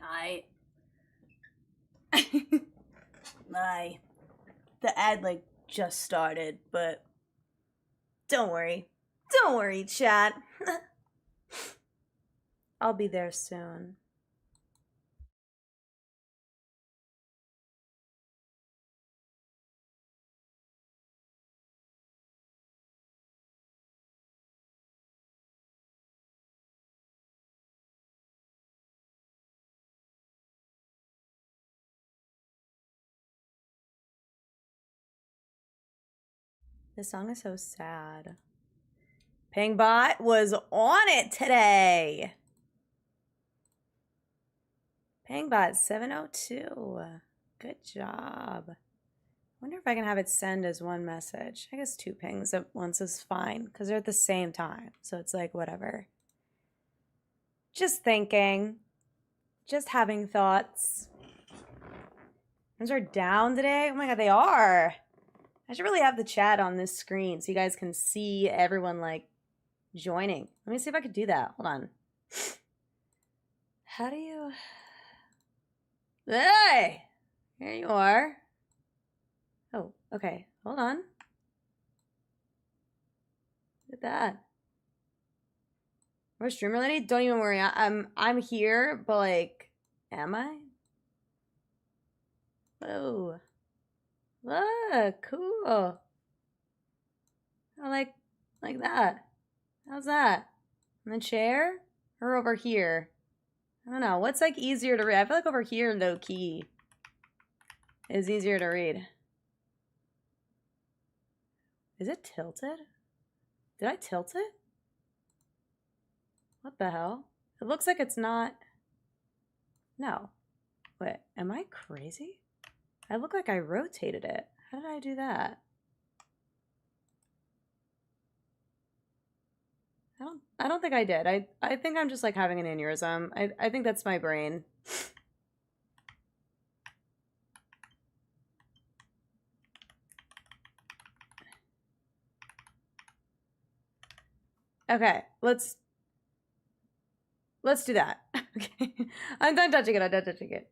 I the ad like just started, but don't worry. Don't worry, chat. I'll be there soon. This song is so sad. Pingbot was on it today. Pingbot 702. Good job. Wonder if I can have it send as one message. I guess 2 pings at once is fine because they're at the same time. So it's like whatever. Just thinking. Just having thoughts. Those are down today? Oh my god, they are. I should really have the chat on this screen so you guys can see everyone like joining. Let me see if I could do that. Hold on. How do you... Hey! Here you are. Oh, okay. Hold on. Look at that. Where's Streamer Lady? Don't even worry. I'm here, but like, am I? Whoa. Look, cool. I like that. How's that? In the chair? Or over here? I don't know. What's like easier to read? I feel like over here, low key, is easier to read. Is it tilted? Did I tilt it? What the hell? It looks like it's not. No. Wait, am I crazy? I look like I rotated it. How did I do that? I don't think I did. I think I'm just like having an aneurysm. I think that's my brain. Okay, let's do that. Okay. I'm done touching it. I'm done touching it.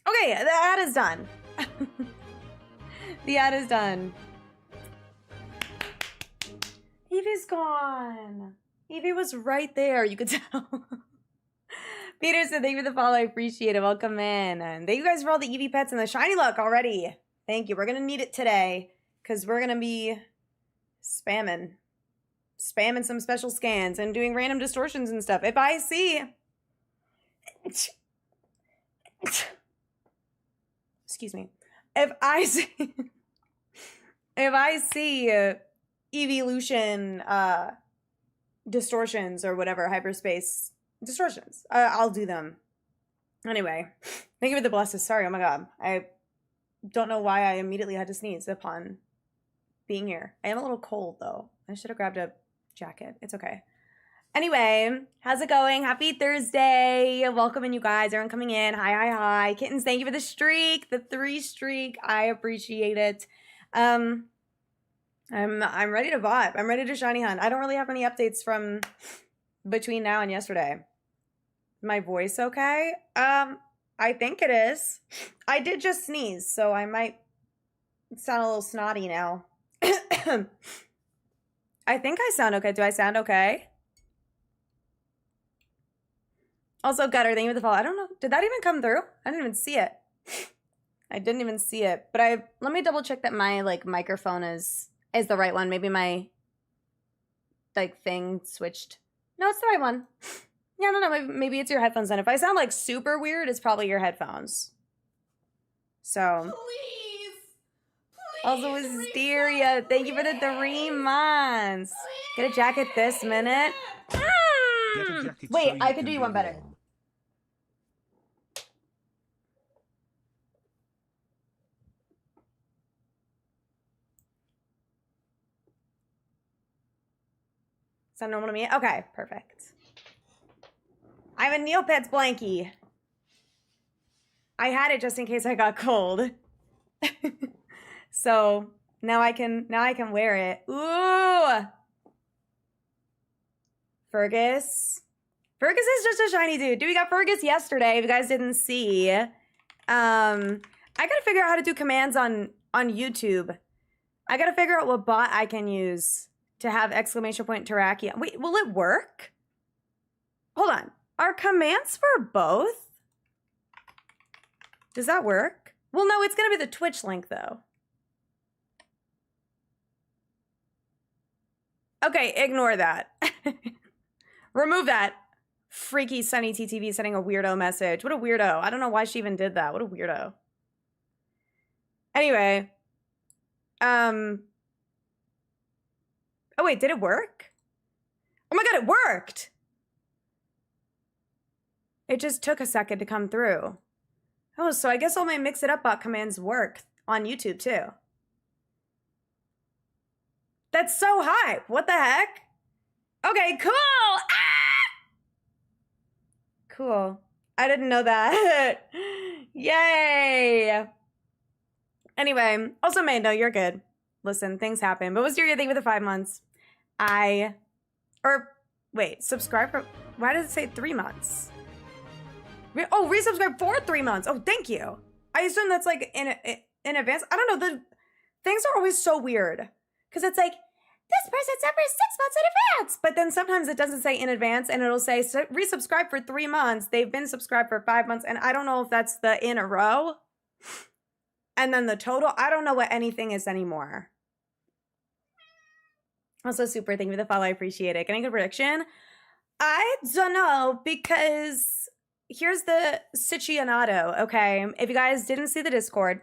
Okay, the ad is done. The ad is done. Evie's gone. Evie was right there. You could tell. Peter said, thank you for the follow. I appreciate it. Welcome in. And thank you guys for all the Eevee pets and the shiny look already. Thank you. We're going to need it today because we're going to be spamming some special scans and doing random distortions and stuff. If I see... Excuse me. If I see evolution distortions or whatever, hyperspace distortions, I'll do them. Anyway, thank you for the blesses. Sorry, oh my god. I don't know why I immediately had to sneeze upon being here. I am a little cold though. I should have grabbed a jacket. It's okay. Anyway, how's it going? Happy Thursday. Welcome in, you guys. Everyone coming in. Hi. Kittens, thank you for the streak. The 3 streak. I appreciate it. I'm ready to vibe. I'm ready to shiny hunt. I don't really have any updates from between now and yesterday. My voice okay? I think it is. I did just sneeze, so I might sound a little snotty now. I think I sound okay. Do I sound okay? Also, Gutter, thank you for the follow. I don't know. Did that even come through? I didn't even see it. I didn't even see it. But let me double check that my like microphone is the right one. Maybe my like thing switched. No, it's the right one. Yeah, no. Maybe it's your headphones then. If I sound like super weird, it's probably your headphones. So. Please. Also, Wisteria, thank you for the 3 months. Get a jacket this minute. Wait, I could do you one better. Sound normal to me? Okay, perfect. I have a Neopets blankie. I had it just in case I got cold. So now I can wear it. Ooh. Fergus. Fergus is just a shiny dude. We got Fergus yesterday, if you guys didn't see. I gotta figure out how to do commands on YouTube. I gotta figure out what bot I can use to have exclamation point Terrakion. Wait, will it work? Hold on. Are commands for both? Does that work? Well, no, it's gonna be the Twitch link though. Okay, ignore that. Remove that. Freaky Sunny TTV sending a weirdo message. What a weirdo. I don't know why she even did that. What a weirdo. Anyway. Oh wait, did it work? Oh my god, it worked! It just took a second to come through. Oh, so I guess all my Mix It Up bot commands work on YouTube too. That's so hype. What the heck? Okay, cool. Ah! Cool. I didn't know that. Yay. Anyway, also May, no, you're good. Listen, things happen. But what's your thing with the 5 months? Wait, subscribe for, why does it say 3 months? Oh, resubscribe for 3 months. Oh, thank you. I assume that's like in advance. I don't know. The things are always so weird. Because it's like, this person sent for 6 months in advance. But then sometimes it doesn't say in advance and it'll say resubscribe for 3 months. They've been subscribed for 5 months. And I don't know if that's the in a row. And then the total. I don't know what anything is anymore. Also, super, thank you for the follow. I appreciate it. Can I get a prediction? I don't know, because here's the Sicilianato, okay? If you guys didn't see the Discord,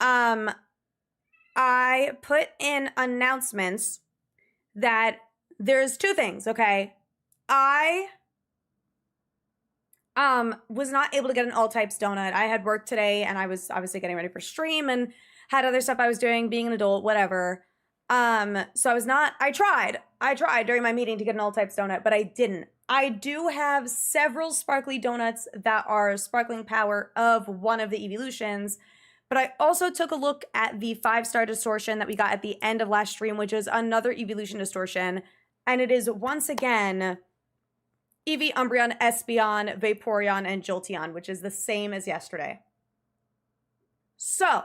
I put in announcements that there's 2 things, okay? I was not able to get an all types donut. I had work today and I was obviously getting ready for stream and had other stuff I was doing, being an adult, whatever. So I tried during my meeting to get an all types donut, but I didn't. I do have several sparkly donuts that are sparkling power of one of the evolutions, but I also took a look at the 5-star distortion that we got at the end of last stream, which is another evolution distortion. And it is once again Eevee, Umbreon, Espeon, Vaporeon, and Jolteon, which is the same as yesterday. So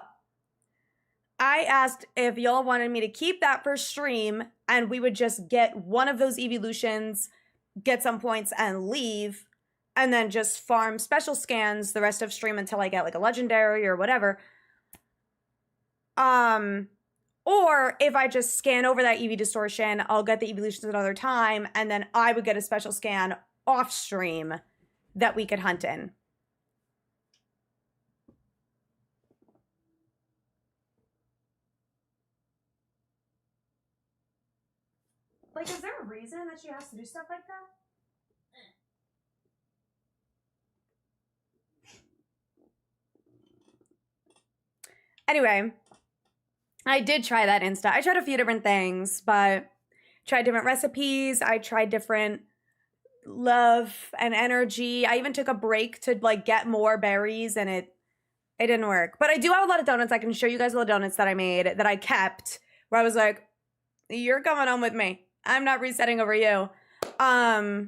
I asked if y'all wanted me to keep that for stream and we would just get one of those evolutions, get some points, and leave, and then just farm special scans the rest of stream until I get like a legendary or whatever. Or if I just scan over that Eevee distortion, I'll get the evolutions another time, and then I would get a special scan off stream that we could hunt in. Like, is there a reason that she has to do stuff like that? Anyway, I did try that Insta. I tried a few different things, but tried different recipes. I tried different love and energy. I even took a break to like get more berries and it didn't work. But I do have a lot of donuts. I can show you guys all the donuts that I made that I kept where I was like, you're coming home with me. I'm not resetting over you. But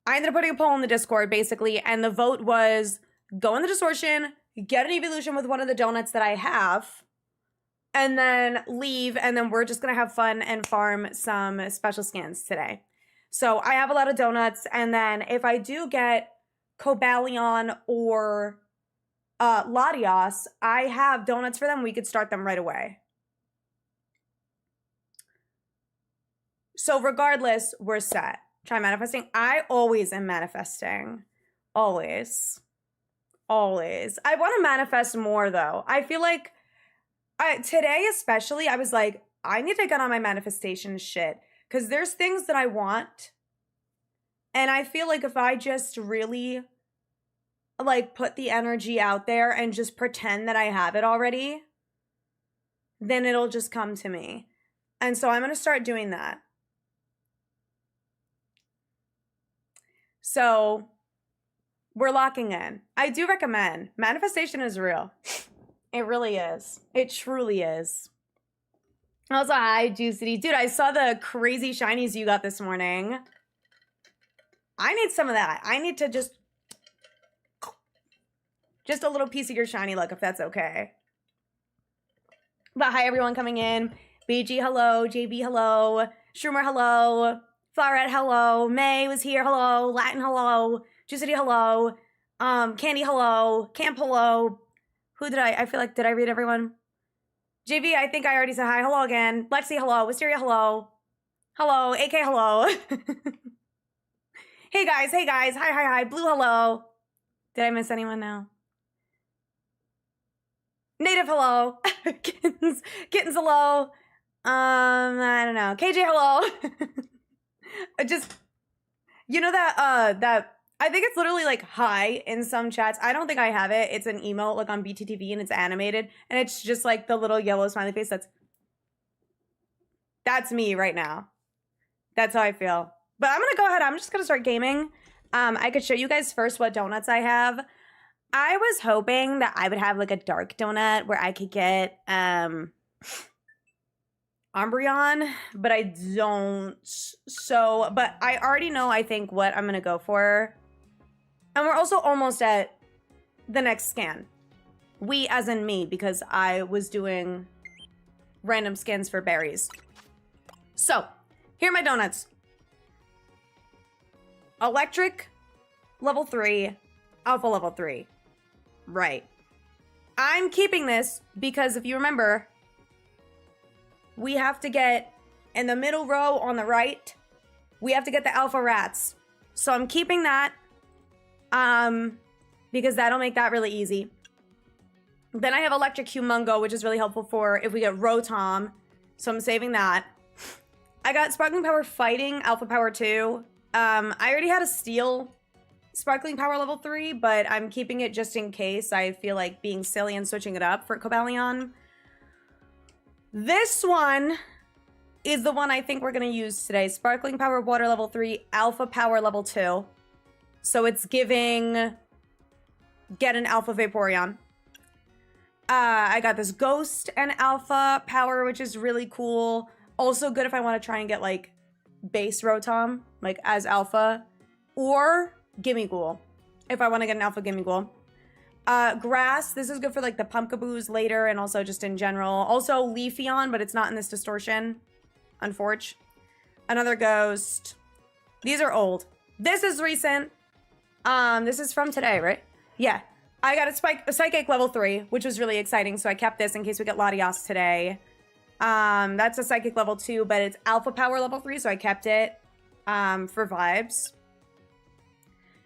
I ended up putting a poll in the Discord basically, and the vote was go in the distortion, get an evolution with one of the donuts that I have, and then leave, and then we're just gonna have fun and farm some special scans today. So I have a lot of donuts, and then if I do get Cobalion or Latios, I have donuts for them. We could start them right away. So regardless, we're set. Try manifesting. I always am manifesting. Always. Always. I want to manifest more though. I feel like today especially, I was like, I need to get on my manifestation shit. Because there's things that I want. And I feel like if I just really like put the energy out there and just pretend that I have it already, then it'll just come to me. And so I'm going to start doing that. So we're locking in. I do recommend. Manifestation is real. It really is. It truly is. Also, hi, Juicy. Dude, I saw the crazy shinies you got this morning. I need some of that. I need to just a little piece of your shiny luck, if that's okay. But hi, everyone coming in. BG, hello. JB, hello. Schumer, hello. Flowerette, hello. May was here, hello. Latin, hello. Juicy, hello. Candy, hello. Camp, hello. Who did I feel like, did I read everyone? JV, I think I already said hi. Hello again. Lexi, hello. Wisteria, hello. Hello. AK, hello. Hey, guys. Hey, guys. Hi, hi, hi. Blue, hello. Did I miss anyone now? Native, hello. Kittens, hello. I don't know. KJ, hello. Just, you know that I think it's literally like hi in some chats. I don't think I have it. It's an emote like on BTTV and it's animated. And it's just like the little yellow smiley face. That's me right now. That's how I feel. But I'm going to go ahead. I'm just going to start gaming. I could show you guys first what donuts I have. I was hoping that I would have like a dark donut where I could get Umbreon, but I don't. So, but I already know, I think, what I'm going to go for. And we're also almost at the next scan. We as in me, because I was doing random scans for berries. So, here are my donuts. Electric, level 3, Alpha level 3. Right. I'm keeping this because if you remember, we have to get in the middle row on the right, we have to get the Alpha Rats. So I'm keeping that. Because that'll make that really easy. Then I have Electric Humongo, which is really helpful for if we get Rotom. So I'm saving that. I got Sparkling Power Fighting, Alpha Power 2. I already had a Steel Sparkling Power level 3, but I'm keeping it just in case. I feel like being silly and switching it up for Cobalion. This one is the one I think we're going to use today. Sparkling Power Water level 3, Alpha Power level 2. So it's giving, get an Alpha Vaporeon. I got this Ghost and Alpha Power, which is really cool. Also good if I want to try and get like base Rotom, like as Alpha. Or Gimmighoul, if I want to get an Alpha Gimmighoul. Grass, this is good for like the Pumpkaboos later and also just in general. Also Leafeon, but it's not in this distortion, unfortunately. Another Ghost. These are old. This is recent. This is from today, right? Yeah. I got a Psychic level 3, which was really exciting, so I kept this in case we get Latios today. That's a Psychic level 2, but it's Alpha Power level 3, so I kept it for vibes.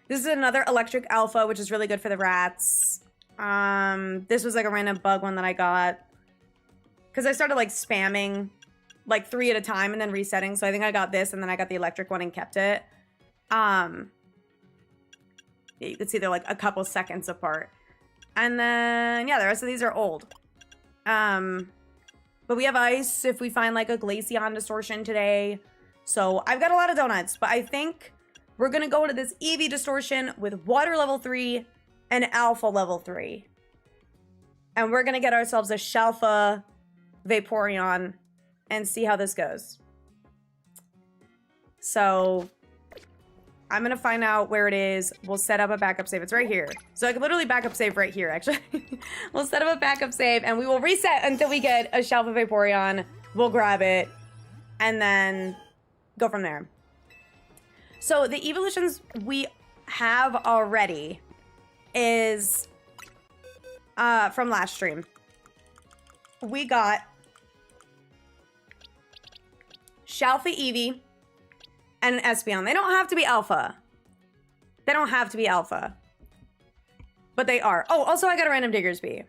This is another Electric Alpha, which is really good for the rats. This was like a random bug one that I got. Because I started like spamming like 3 at a time and then resetting, so I think I got this and then I got the electric one and kept it. Yeah, you can see they're like a couple seconds apart. And then, yeah, the rest of these are old. But we have ice if we find like a Glaceon distortion today. So I've got a lot of donuts, but I think we're going to go into this Eevee distortion with water level 3 and Alpha level 3. And we're going to get ourselves a Shalfa Vaporeon and see how this goes. So I'm going to find out where it is. We'll set up a backup save. It's right here. So I can literally backup save right here, actually. We'll set up a backup save, and we will reset until we get a Shalfa Vaporeon. We'll grab it, and then go from there. So the evolutions we have already is from last stream. We got Shalfa Eevee and an Espeon. They don't have to be Alpha. They don't have to be Alpha. But they are. Oh, also I got a random Diggersby.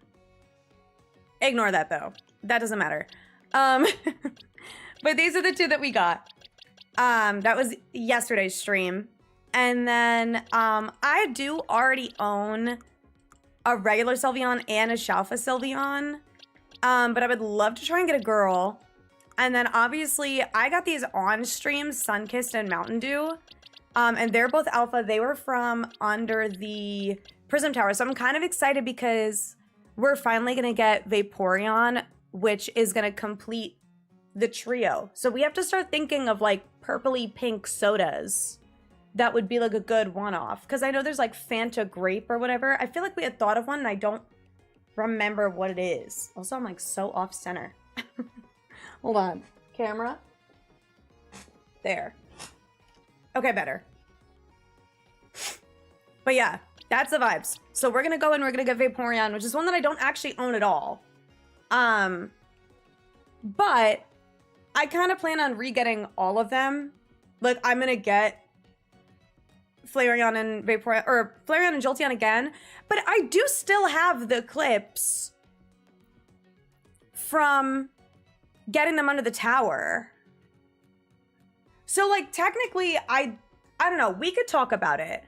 Ignore that though. That doesn't matter. But these are the two that we got. That was yesterday's stream. And then I do already own a regular Sylveon and a Shalfa Sylveon. But I would love to try and get a girl. And then obviously I got these on stream, Sunkissed and Mountain Dew. And they're both Alpha. They were from under the Prism Tower. So I'm kind of excited because we're finally going to get Vaporeon, which is going to complete the trio. So we have to start thinking of like purpley pink sodas that would be like a good one-off. Because I know there's like Fanta grape or whatever. I feel like we had thought of one and I don't remember what it is. Also, I'm like so off center. Hold on. Camera. There. Okay, better. But yeah, that's the vibes. So we're gonna go and we're gonna get Vaporeon, which is one that I don't actually own at all. But I kind of plan on re-getting all of them. Like, I'm gonna get Flareon and Vaporeon, or Flareon and Jolteon again. But I do still have the clips from getting them under the tower. So, like, technically, I don't know. We could talk about it.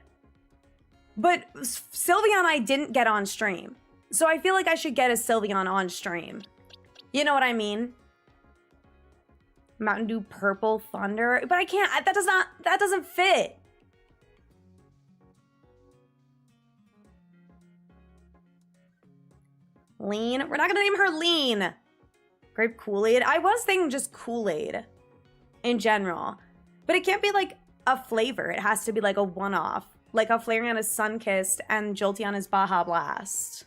But Sylveon I didn't get on stream. So I feel like I should get a Sylveon on stream. You know what I mean? Mountain Dew Purple Thunder. But I can't. That doesn't fit. Lean. We're not going to name her Lean. Grape Kool-Aid. I was thinking just Kool-Aid in general. But it can't be like a flavor. It has to be like a one-off. Like how Flareon is Sunkissed and Jolteon is Baja Blast.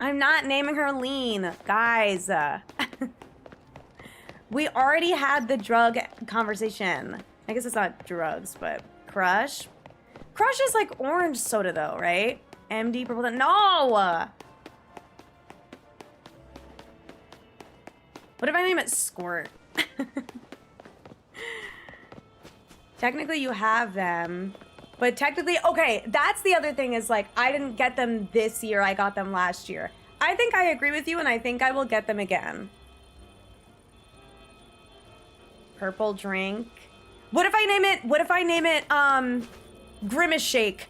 I'm not naming her Lean, guys. We already had the drug conversation. I guess it's not drugs, but Crush. Crush is like orange soda though, right? MD Purple. No! What if I name it Squirt? Technically, you have them. But technically, okay, that's the other thing is like, I didn't get them this year. I got them last year. I think I agree with you, and I think I will get them again. Purple drink. What if I name it, Grimace Shake?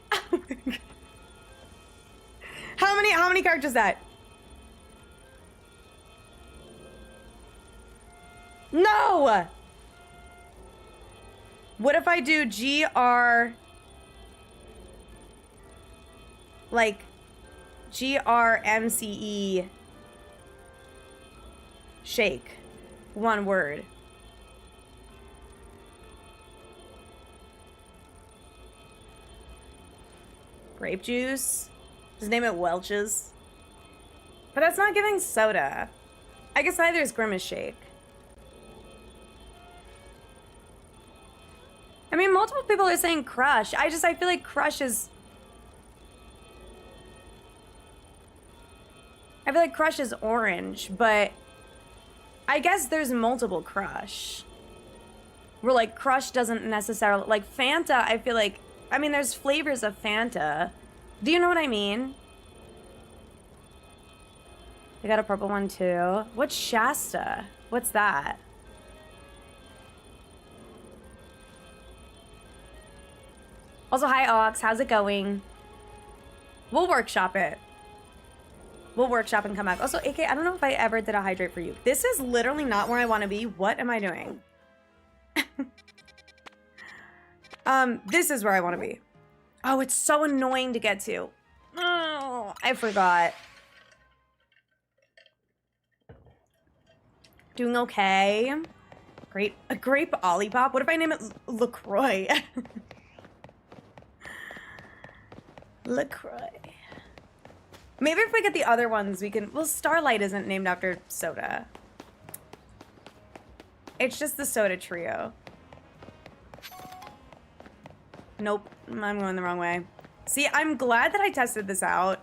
How many characters is that? No! What if I do GR, like, GRMCE shake, one word. Grape juice? Just name it Welch's. But that's not giving soda. I guess neither is Grimace Shake. I mean, multiple people are saying Crush. I feel like Crush is... I feel like Crush is orange, but... I guess there's multiple Crush. Where, like, Crush doesn't necessarily... Like, Fanta, I feel like... I mean, there's flavors of Fanta. Do you know what I mean? I got a purple one, too. What's Shasta? What's that? Also, hi, Ox. How's it going? We'll workshop it. We'll workshop and come back. Also, AK, I don't know if I ever did a hydrate for you. This is literally not where I want to be. What am I doing? This is where I want to be. Oh, it's so annoying to get to. Oh, I forgot. Doing okay. Great. A grape Olipop? What if I name it LaCroix? LaCroix. Maybe if we get the other ones, we can... Well, Starlight isn't named after soda. It's just the soda trio. Nope. I'm going the wrong way. See, I'm glad that I tested this out.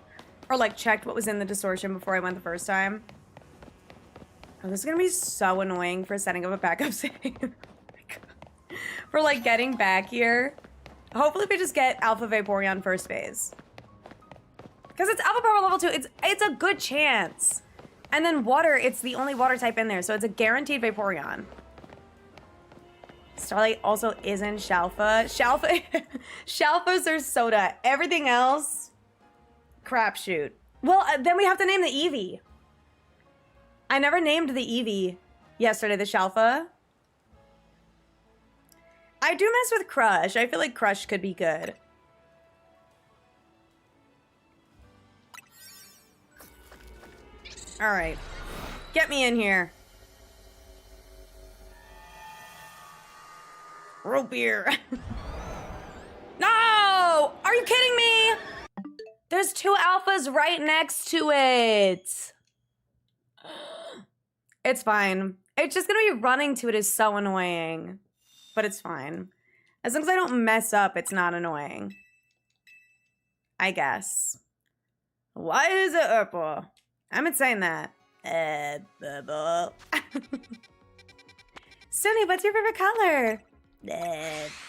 Or, like, checked what was in the distortion before I went the first time. Oh, this is gonna be so annoying for setting up a backup save. Oh my God. For, like, getting back here. Hopefully we just get Alpha Vaporeon first phase. Because it's Alpha Power level 2. It's a good chance. And then water, it's the only water type in there. So it's a guaranteed Vaporeon. Starlight also isn't Shalfa. Shalfas are soda. Everything else, crapshoot. Well, then we have to name the Eevee. I never named the Eevee yesterday, the Shalfa. I do mess with Crush. I feel like Crush could be good. All right. Get me in here. Root beer. No! Are you kidding me? There's 2 alphas right next to it. It's fine. It's just gonna be running to it is so annoying. But it's fine. As long as I don't mess up, it's not annoying. I guess. Why is it purple? I'm not saying that. Purple. Stoney, what's your favorite color?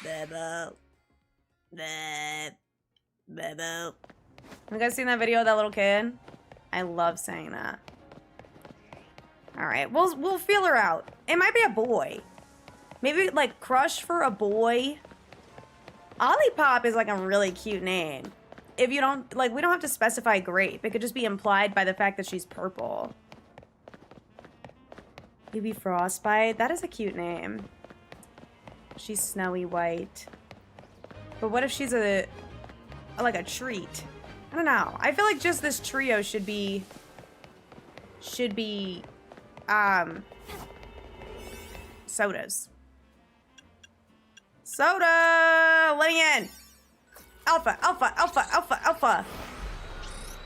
Purple. Purple. Have you guys seen that video of that little kid? I love saying that. All right, we'll feel her out. It might be a boy. Maybe like crush for a boy. Olipop is like a really cute name. If you don't like, we don't have to specify grape. It could just be implied by the fact that she's purple. Maybe Frostbite. That is a cute name. She's snowy white. But what if she's like a treat? I don't know. I feel like just this trio should be sodas. Soda! Let me in! Alpha, alpha, alpha, alpha, alpha!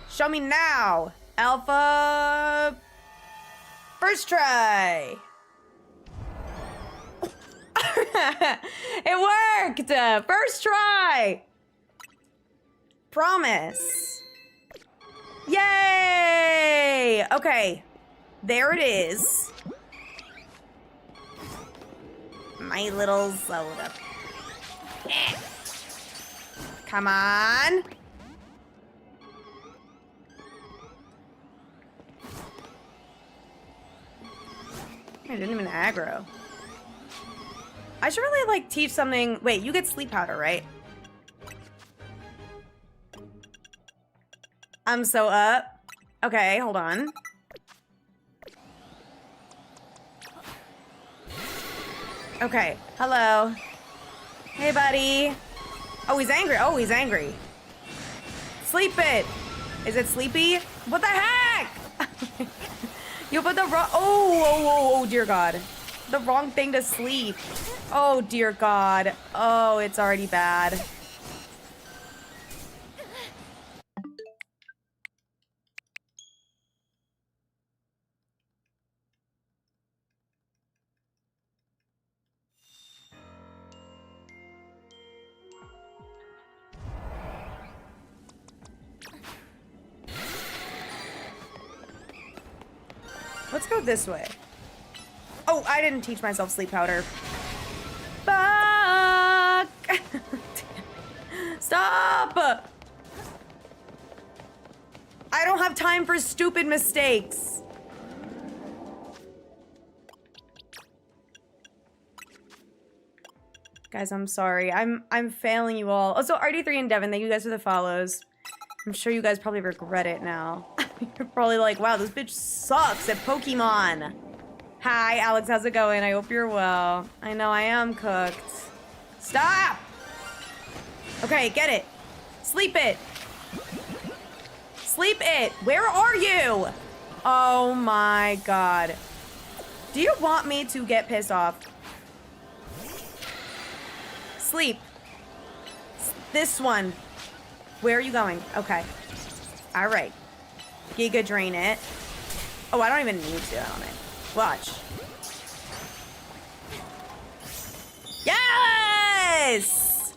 Show me now! Alpha! First try! It worked! First try! Promise. Yay! Okay. There it is. My little soda. Come on. I didn't even aggro. I should really like teach something. Wait, you get sleep powder, right? I'm so up. Okay, hold on. Okay, hello. Hey, buddy. Oh, he's angry. Oh, he's angry. Sleep it. Is it sleepy? What the heck? You put the wrong... Oh, dear God. The wrong thing to sleep. Oh, dear God. Oh, it's already bad. Let's go this way. Oh, I didn't teach myself sleep powder. Fuck! Stop! I don't have time for stupid mistakes. Guys, I'm sorry. I'm failing you all. Also, RD3 and Devin, thank you guys for the follows. I'm sure you guys probably regret it now. You're probably like, wow, this bitch sucks at Pokemon. Hi, Alex, how's it going? I hope you're well. I know I am cooked. Stop! Okay, get it. Sleep it. Sleep it. Where are you? Oh my God. Do you want me to get pissed off? Sleep. This one. Where are you going? Okay. All right. Giga drain it. Oh, I don't even need to on it. Watch. Yes!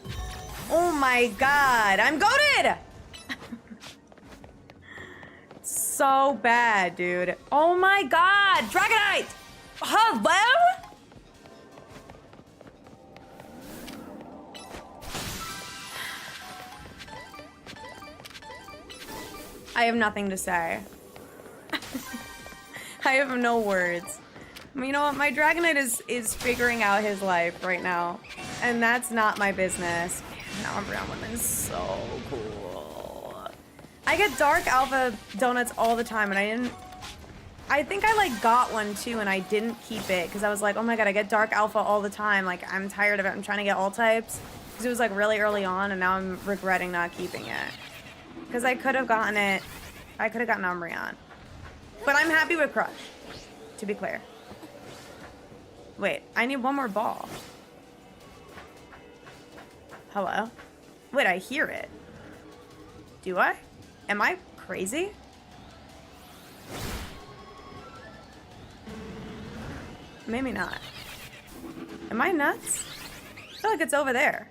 Oh my God. I'm goated! So bad, dude. Oh my God. Dragonite! Hello? I have nothing to say. I have no words. You know what? My Dragonite is figuring out his life right now. And that's not my business. Man, now Umbreon Women is so cool. I get Dark Alpha donuts all the time and I think I like got one too and I didn't keep it because I was like, oh my God, I get Dark Alpha all the time. Like, I'm tired of it. I'm trying to get all types. Because it was like really early on and now I'm regretting not keeping it. Because I could have gotten it. I could have gotten Umbreon. But I'm happy with Crush, to be clear. Wait, I need one more ball. Hello? Wait, I hear it. Do I? Am I crazy? Maybe not. Am I nuts? I feel like it's over there.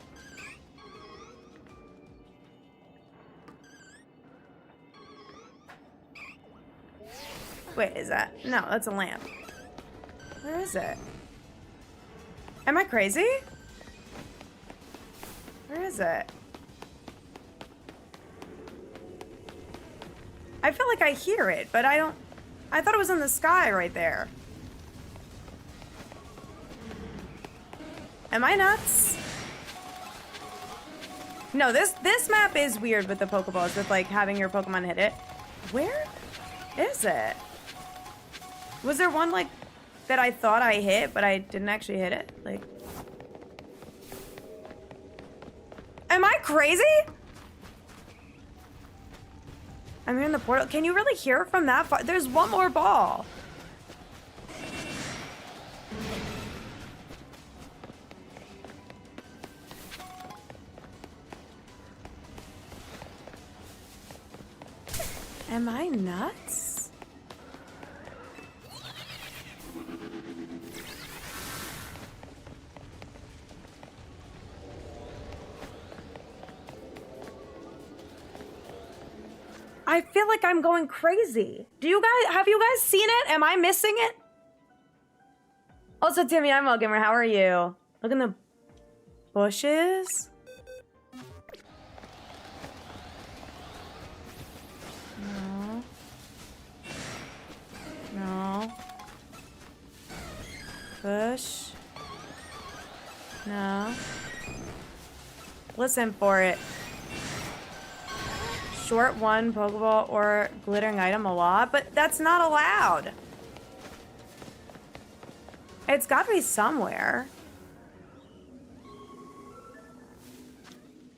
Wait, is that? No, that's a lamp. Where is it? Am I crazy? Where is it? I feel like I hear it, but I don't... I thought it was in the sky right there. Am I nuts? No, this map is weird with the Pokeballs, with like having your Pokemon hit it. Where is it? Was there one like that I thought I hit, but I didn't actually hit it? Like, am I crazy? I'm here in the portal. Can you really hear it from that far? There's one more ball. Am I nuts? I feel like I'm going crazy. Do you guys, have you guys seen it? Am I missing it? Also, Timmy, I'm well, gamer. How are you? Look in the bushes. No. No. Bush. No. Listen for it. Short one Pokeball or glittering item a lot, but that's not allowed. It's got to be somewhere.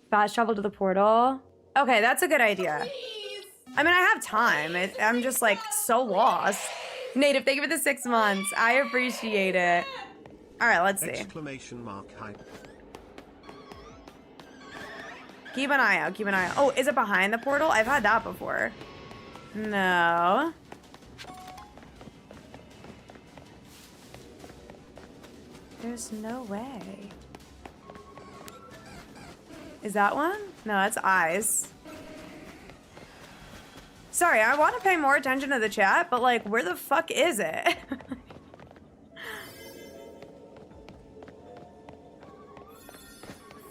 Fast travel to the portal. Okay, that's a good idea. Please. I mean, I have time. I'm just like so lost. Native, thank you for the 6 months. I appreciate it. All right, let's see. Exclamation mark hype. Keep an eye out, keep an eye out. Oh, is it behind the portal? I've had that before. No. There's no way. Is that one? No, that's eyes. Sorry, I want to pay more attention to the chat, but like, where the fuck is it?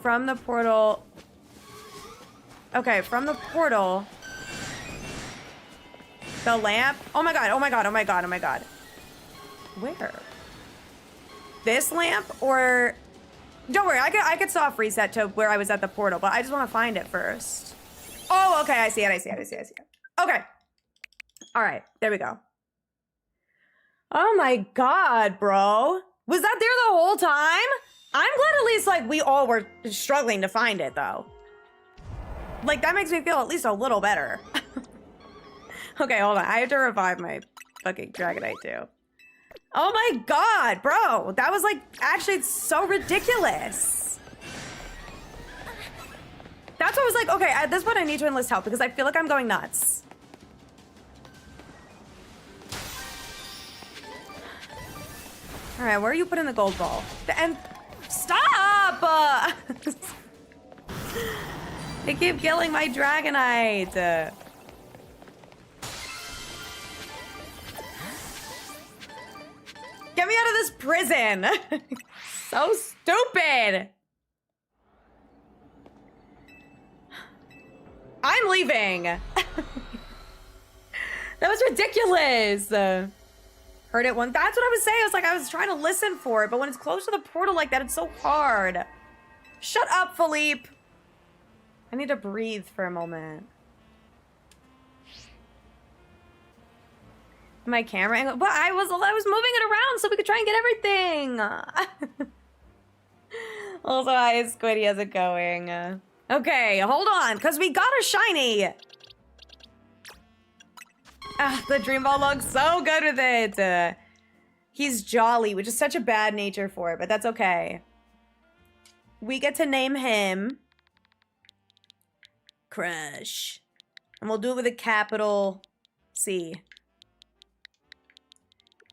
From the portal. Okay, from the portal. The lamp. Oh my god, oh my god, oh my god, oh my god. Where? This lamp or... Don't worry, I could soft reset to where I was at the portal, but I just want to find it first. Oh, okay, I see it, I see it, I see it, I see it. Okay. All right, there we go. Oh my god, bro. Was that there the whole time? I'm glad at least, like, we all were struggling to find it, though. Like, that makes me feel at least a little better. Okay, hold on. I have to revive my fucking Dragonite, too. Oh my god, bro. That was, like, actually so ridiculous. That's what I was like, okay, at this point I need to enlist help because I feel like I'm going nuts. All right, where are you putting the gold ball? And stop! They keep killing my Dragonite. Get me out of this prison. So stupid. I'm leaving. That was ridiculous. Heard it one. That's what I was saying. I was like, I was trying to listen for it, but when it's close to the portal like that, it's so hard. Shut up, Philippe. I need to breathe for a moment. My camera angle, but I was moving it around so we could try and get everything. Also, hi, Squiddy, how's it going? Okay, hold on, because we got a shiny. Ah, the Dream Ball looks so good with it. He's jolly, which is such a bad nature for it, but that's okay. We get to name him Crush. And we'll do it with a capital C.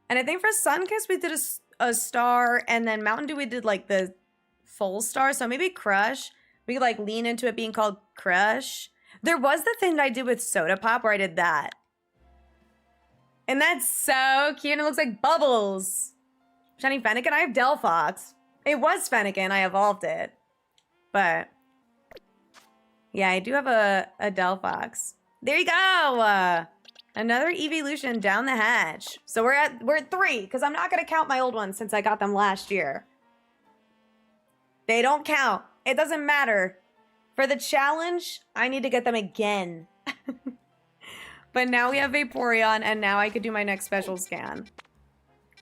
And I think for Sunkiss, we did a star, and then Mountain Dew, we did like the full star. So maybe Crush. We could like lean into it being called Crush. There was the thing that I did with Soda Pop where I did that. And that's so cute. And it looks like bubbles. Shiny Fennekin. I have Delphox. It was Fennekin. I evolved it. But yeah, I do have a Delphox. There you go. Another evolution down the hatch. So we're at 3 because I'm not gonna count my old ones since I got them last year. They don't count. It doesn't matter. For the challenge, I need to get them again. But now we have Vaporeon, and now I could do my next special scan.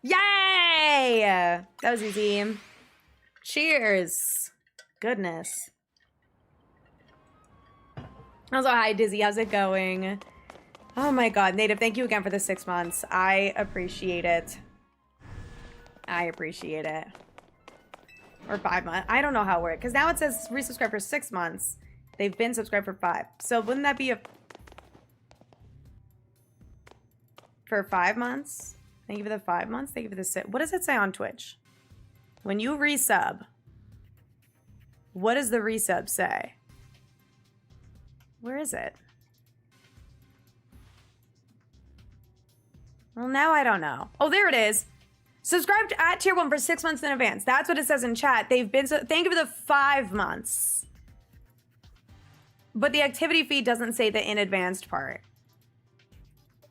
Yay! That was easy. Cheers. Goodness. Also, hi, Dizzy. How's it going? Oh my god, Native, thank you again for the 6 months. I appreciate it. I appreciate it. Or 5 months. I don't know how it works. Because now it says resubscribe for 6 months. They've been subscribed for 5. So wouldn't that be a... For 5 months? Thank you for the 5 months. Thank you for the 6. What does it say on Twitch? When you resub, what does the resub say? Where is it? Well, now I don't know. Oh, there it is. Subscribed at tier 1 for 6 months in advance. That's what it says in chat. They've been... Thank you for the 5 months. But the activity feed doesn't say the in advanced part.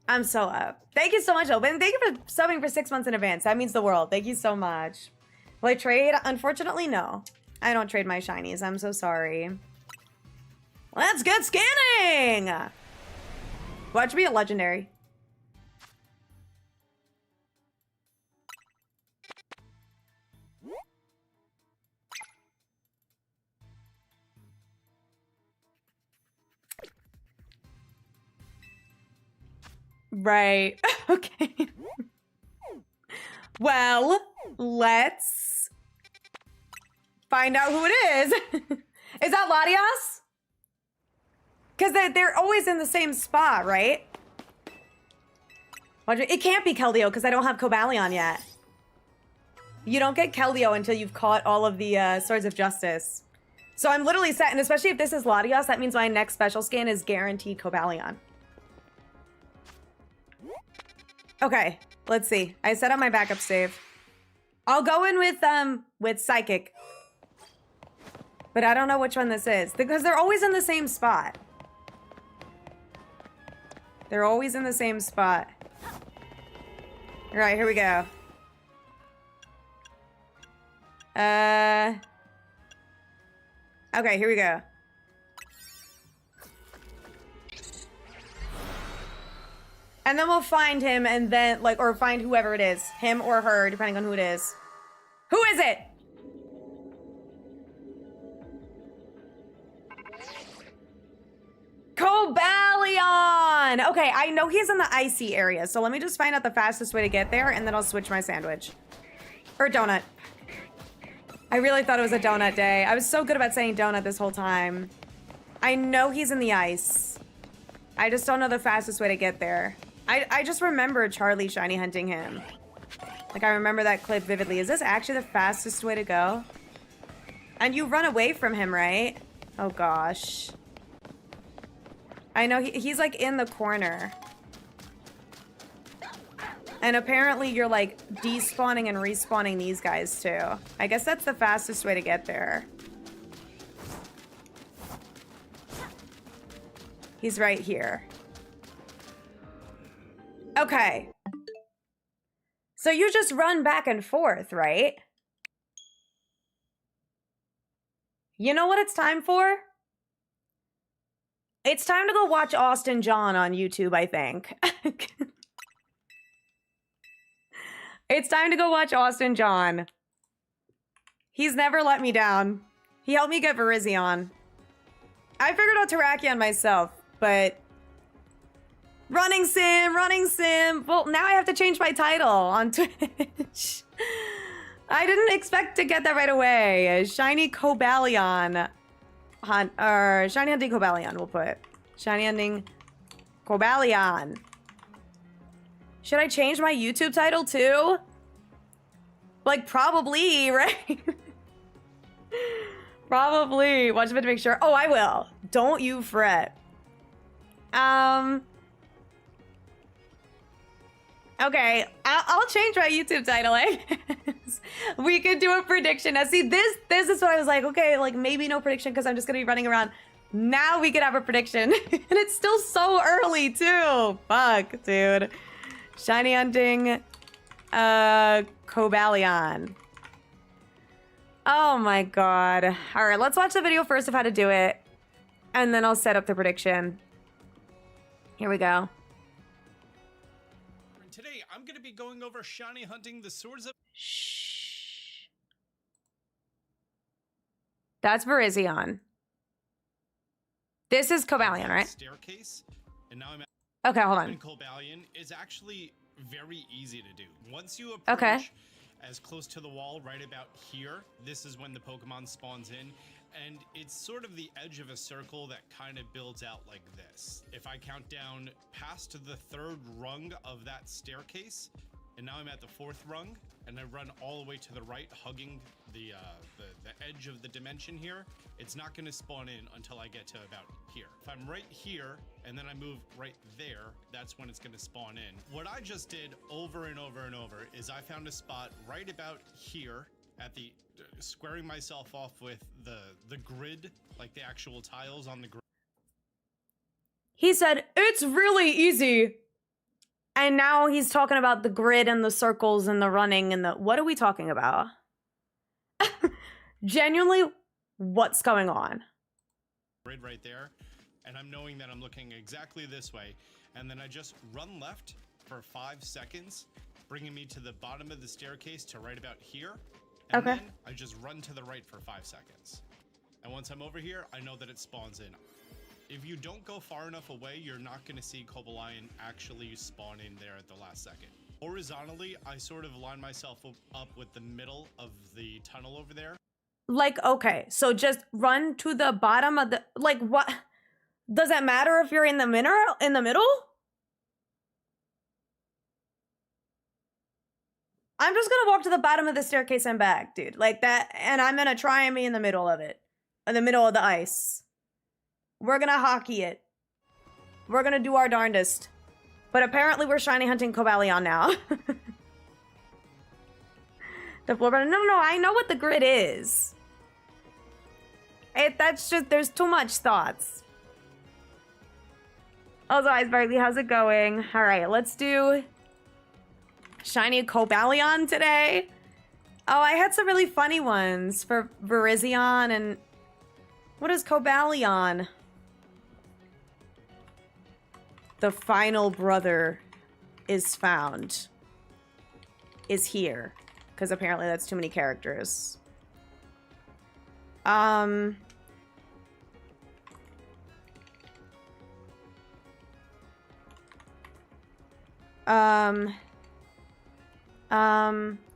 I'm so up. Thank you so much, Open. Thank you for subbing for 6 months in advance. That means the world. Thank you so much. Will I trade? Unfortunately, no. I don't trade my shinies. I'm so sorry. Let's get scanning! Watch me a legendary. Right. Okay. Well, let's find out who it is. Is that Latias? Because they're always in the same spot, right? It can't be Keldeo because I don't have Cobalion yet. You don't get Keldeo until you've caught all of the Swords of Justice. So I'm literally set, and especially if this is Latias, that means my next special scan is guaranteed Cobalion. Okay, let's see. I set up my backup save. I'll go in with Psychic. But I don't know which one this is. Because they're always in the same spot. They're always in the same spot. All right, here we go. Okay, here we go. And then we'll find him and then, like, or find whoever it is. Him or her, depending on who it is. Who is it? Cobalion! Okay, I know he's in the icy area, so let me just find out the fastest way to get there, and then I'll switch my sandwich. Or donut. I really thought it was a donut day. I was so good about saying donut this whole time. I know he's in the ice. I just don't know the fastest way to get there. I just remember Charlie shiny hunting him. Like, I remember that clip vividly. Is this actually the fastest way to go? And you run away from him, right? Oh, gosh. I know he's like in the corner. And apparently you're like despawning and respawning these guys too. I guess that's the fastest way to get there. He's right here. Okay. So you just run back and forth, right? You know what it's time for? It's time to go watch Austin John on YouTube, I think. It's time to go watch Austin John. He's never let me down. He helped me get Virizion. I figured out Terrakion myself, but... Running sim! Well, now I have to change my title on Twitch. I didn't expect to get that right away. Shiny Cobalion. hunt, or shiny hunting Cobalion, we'll put. Shiny hunting Cobalion. Should I change my YouTube title too? Like, probably, right? Probably. Watch a bit to make sure. Oh, I will. Don't you fret. Okay, I'll change my YouTube title, I guess. We could do a prediction. Now, see, this is what I was like, okay, like, maybe no prediction because I'm just gonna be running around. Now we could have a prediction. And it's still so early, too. Fuck, dude. Shiny hunting, Cobalion. Oh my god. All right, let's watch the video first of how to do it. And then I'll set up the prediction. Here we go. Today, I'm going to be going over shiny hunting the swords of... Shh. That's Virizion. This is Cobalion, right? Staircase. And now I'm at... Okay, hold on. Cobalion is actually very easy to do. Once you approach as close to the wall right about here, this is when the Pokemon spawns in. And it's sort of the edge of a circle that kind of builds out like this. If I count down past the third rung of that staircase, and now I'm at the fourth rung, and I run all the way to the right, hugging the edge of the dimension here, it's not going to spawn in until I get to about here. If I'm right here, and then I move right there, that's when it's going to spawn in. What I just did over and over and over is I found a spot right about here, at the squaring myself off with the grid, like the actual tiles on the grid. He said, it's really easy. And now he's talking about the grid and the circles and the running and the... What are we talking about? Genuinely, what's going on? Grid right there. And I'm knowing that I'm looking exactly this way. And then I just run left for 5 seconds, bringing me to the bottom of the staircase to right about here. And then I just run to the right for 5 seconds. And once I'm over here, I know that it spawns in. If you don't go far enough away, you're not going to see Cobalion actually spawn in there at the last second. Horizontally, I sort of line myself up with the middle of the tunnel over there. Like, okay, so just run to the bottom of the... Like, what? Does it matter if you're in the middle? I'm just gonna walk to the bottom of the staircase and back, dude. Like that, and I'm gonna try and be in the middle of it. In the middle of the ice. We're gonna hockey it. We're gonna do our darndest. But apparently we're shiny hunting Cobalion now. The floor button. No, I know what the grid is. That's just, there's too much thoughts. Also, Iceberg, how's it going? All right, let's do... shiny Cobalion today. Oh, I had some really funny ones for Virizion and... What is Cobalion? The final brother is found. Is here. Because apparently that's too many characters.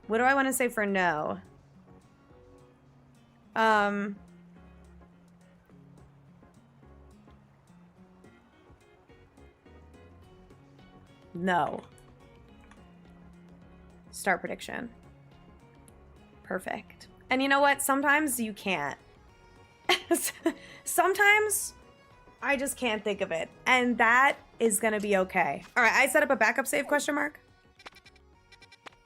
What do I want to say for no? No. Start prediction. Perfect. And you know what? Sometimes you can't. Sometimes I just can't think of it. And that is gonna be okay. All right, I set up a backup save, question mark?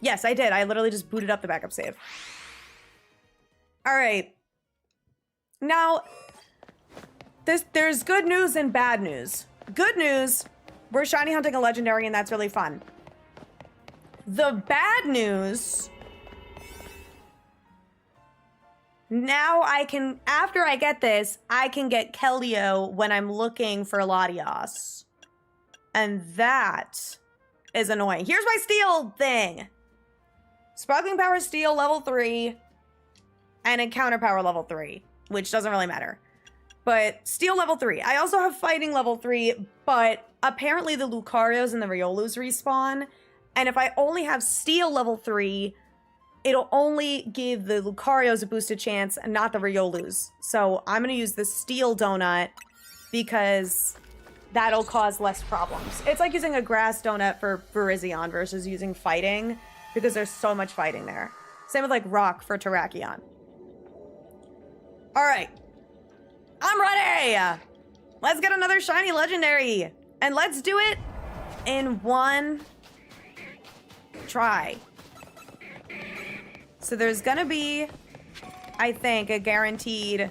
Yes, I did. I literally just booted up the backup save. All right. Now, there's good news and bad news. Good news, we're shiny hunting a legendary and that's really fun. The bad news, now I can, after I get this, I can get Keldeo when I'm looking for Latios. And that is annoying. Here's my steel thing. Sparkling Power Steel level 3 and Encounter Power level 3, which doesn't really matter. But Steel level 3. I also have Fighting level 3, but apparently the Lucarios and the Riolus respawn. And if I only have Steel level 3, it'll only give the Lucarios a boosted chance and not the Riolus. So I'm going to use the steel donut because that'll cause less problems. It's like using a grass donut for Virizion versus using fighting because there's so much fighting there. Same with like rock for Terrakion. All right. I'm ready. Let's get another shiny legendary. And let's do it in one try. So there's gonna be, I think, a guaranteed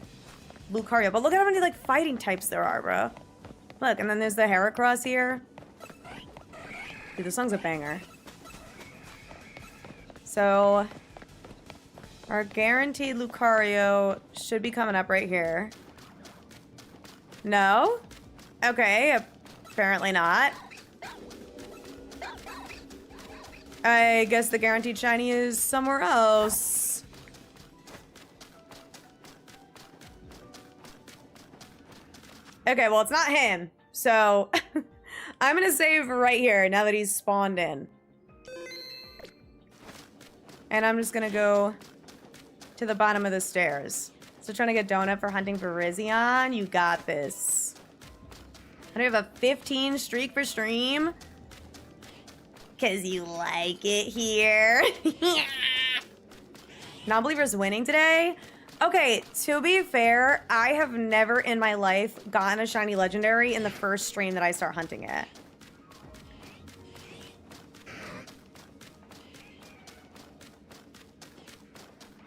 Lucario. But look at how many like fighting types there are, bro. Look, and then there's the Heracross here. Dude, this song's a banger. So our guaranteed Lucario should be coming up right here. No? Okay, apparently not. I guess the guaranteed shiny is somewhere else. Okay, well, it's not him. So I'm gonna save right here now that he's spawned in. And I'm just gonna go to the bottom of the stairs. So trying to get donut for hunting for Virizion. You got this. And we have a 15 streak for stream. Cause you like it here. Non-believer's winning today? Okay, to be fair, I have never in my life gotten a shiny legendary in the first stream that I start hunting it.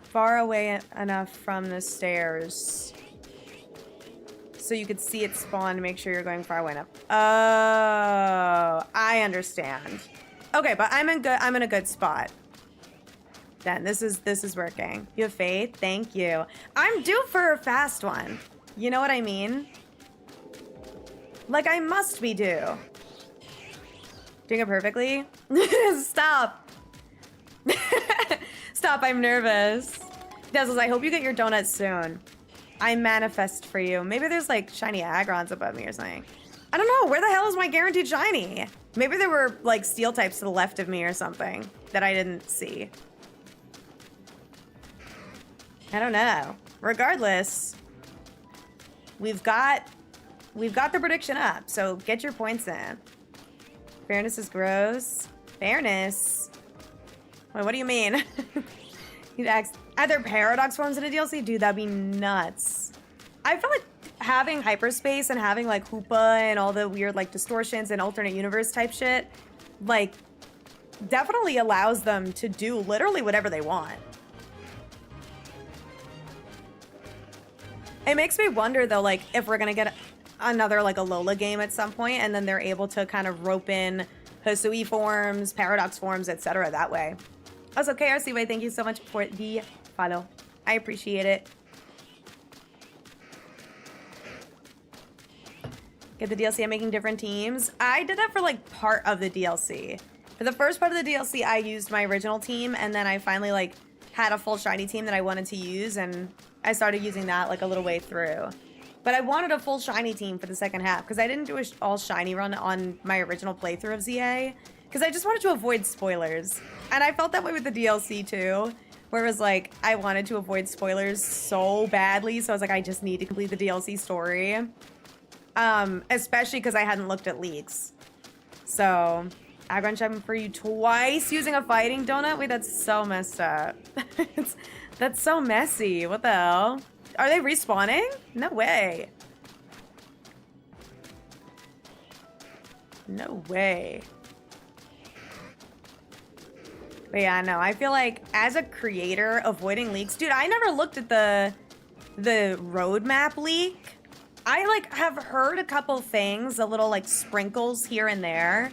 Far away enough from the stairs so you could see it spawn to make sure you're going far away enough. Oh, I understand. Okay, but I'm in a good spot. Then this is working. You have faith? Thank you. I'm due for a fast one. You know what I mean? Like I must be due. Doing it perfectly? Stop. Stop, I'm nervous. Dazzles, I hope you get your donuts soon. I manifest for you. Maybe there's like shiny Agrons above me or something. I don't know. Where the hell is my guaranteed shiny? Maybe there were like steel types to the left of me or something that I didn't see. I don't know. Regardless, we've got the prediction up, so get your points in. Fairness is gross. Fairness? Wait, what do you mean? You'd ask, are there paradox forms in a DLC? Dude, that'd be nuts. I feel like having hyperspace and having like Hoopa and all the weird like distortions and alternate universe type shit, like, definitely allows them to do literally whatever they want. It makes me wonder though, like, if we're gonna get another like Alola game at some point and then they're able to kind of rope in Hisui forms, paradox forms, etc. that way. Also, KRC Way, thank you so much for the follow. I appreciate it. Get the DLC, I'm making different teams. I did that for like part of the DLC. For the first part of the DLC, I used my original team, and then I finally like had a full shiny team that I wanted to use, and I started using that like a little way through. But I wanted a full shiny team for the second half because I didn't do an all shiny run on my original playthrough of ZA because I just wanted to avoid spoilers. And I felt that way with the DLC too, where it was like I wanted to avoid spoilers so badly, so I was like, I just need to complete the DLC story. Especially because I hadn't looked at leaks. So, Agron checking for you twice using a fighting donut? Wait, that's so messed up. That's so messy. What the hell? Are they respawning? No way. No way. But yeah, no, I feel like as a creator, avoiding leaks... Dude, I never looked at the roadmap leak. I, like, have heard a couple things, a little, like, sprinkles here and there.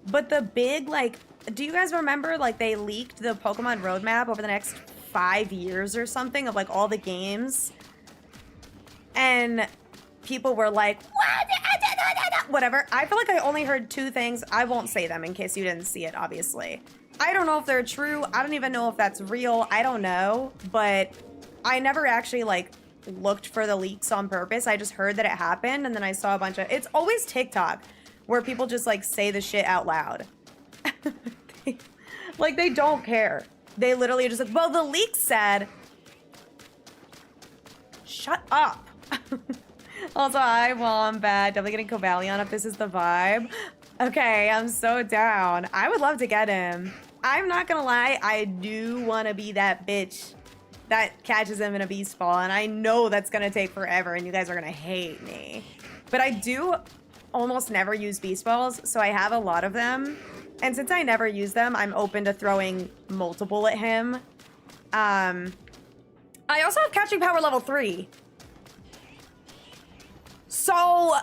But the big, like... Do you guys remember, like, they leaked the Pokemon roadmap over the next 5 years or something of, like, all the games? And people were like, what? Whatever. I feel like I only heard two things. I won't say them in case you didn't see it, obviously. I don't know if they're true. I don't even know if that's real. I don't know. But I never actually, like... looked for the leaks on purpose. I just heard that it happened, and then I saw a bunch of... It's always TikTok, where people just, like, say the shit out loud. Like, they don't care. They literally just like, well, the leak said, shut up. Also, hi, Wombat. Definitely getting Cobalion if this is the vibe. Okay, I'm so down. I would love to get him. I'm not gonna lie, I do want to be that bitch that catches him in a beast ball, and I know that's gonna take forever, and you guys are gonna hate me. But I do almost never use beast balls, so I have a lot of them. And since I never use them, I'm open to throwing multiple at him. I also have catching power level 3. So,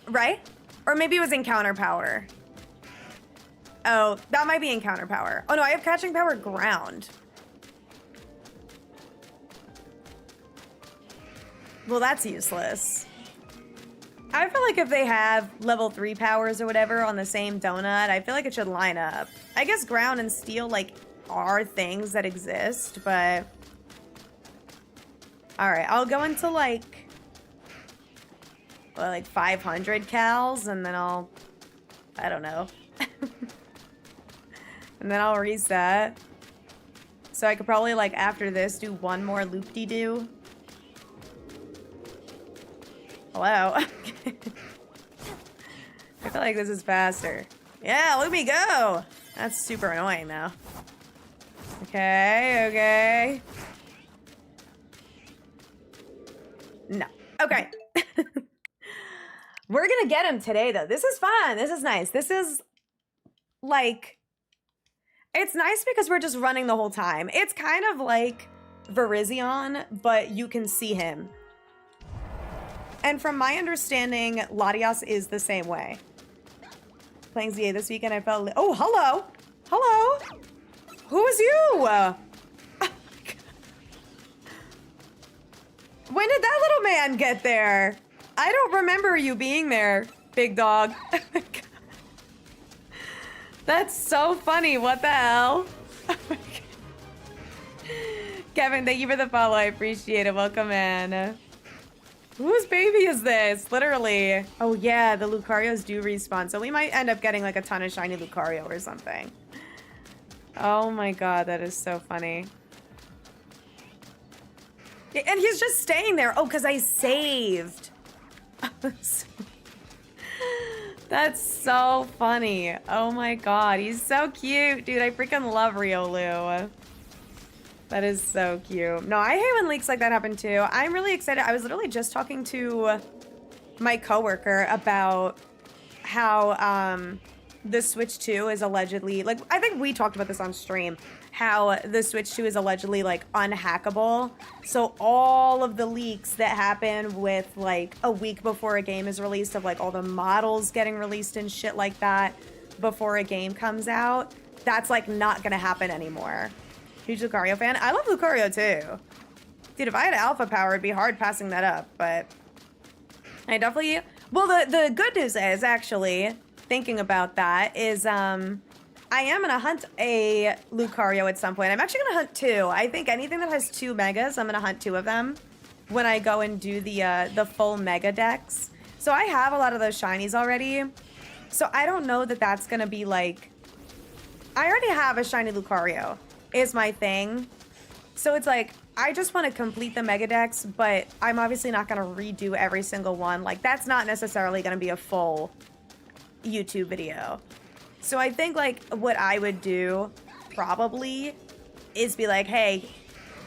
right? Or maybe it was encounter power. Oh, that might be encounter power. Oh no, I have catching power ground. Well, that's useless. I feel like if they have level 3 powers or whatever on the same donut, I feel like it should line up. I guess ground and steel, like, are things that exist, but... Alright, I'll go into, like... Well, like 500 cals, and then I'll... I don't know. And then I'll reset. So I could probably, like, after this, do one more loop-de-doo. Hello? I feel like this is faster. Yeah, look at me go! That's super annoying now. Okay, okay. No. Okay. We're gonna get him today, though. This is fun. This is nice. This is, like... It's nice because we're just running the whole time. It's kind of like Virizion, but you can see him. And from my understanding, Latias is the same way. Playing ZA this weekend, I felt... Oh, hello! Hello! Who is you? Oh when did that little man get there? I don't remember you being there, big dog. That's so funny. What the hell? Kevin, thank you for the follow. I appreciate it. Welcome, man. Whose baby is this? Literally. Oh, yeah. The Lucarios do respawn. So we might end up getting like a ton of shiny Lucario or something. Oh my god. That is so funny. Yeah, and he's just staying there. Oh, because I saved. That's so funny. Oh my god, he's so cute. Dude, I freaking love Riolu. That is so cute. No, I hate when leaks like that happen too. I'm really excited. I was literally just talking to my coworker about how the Switch 2 is allegedly, like, I think we talked about this on stream, how the Switch 2 is allegedly, like, unhackable. So all of the leaks that happen with, like, a week before a game is released of, like, all the models getting released and shit like that before a game comes out, that's, like, not gonna happen anymore. Huge Lucario fan. I love Lucario, too. Dude, if I had alpha power, it'd be hard passing that up, but I definitely... Well, the good news is, actually, thinking about that, is, I am gonna hunt a Lucario at some point. I'm actually gonna hunt 2. I think anything that has 2 megas, I'm gonna hunt 2 of them when I go and do the full mega decks. So I have a lot of those shinies already. So I don't know that that's gonna be like... I already have a shiny Lucario, is my thing. So it's like, I just want to complete the mega decks, but I'm obviously not gonna redo every single one. Like, that's not necessarily gonna be a full YouTube video. So I think, like, what I would do, probably, is be like, hey,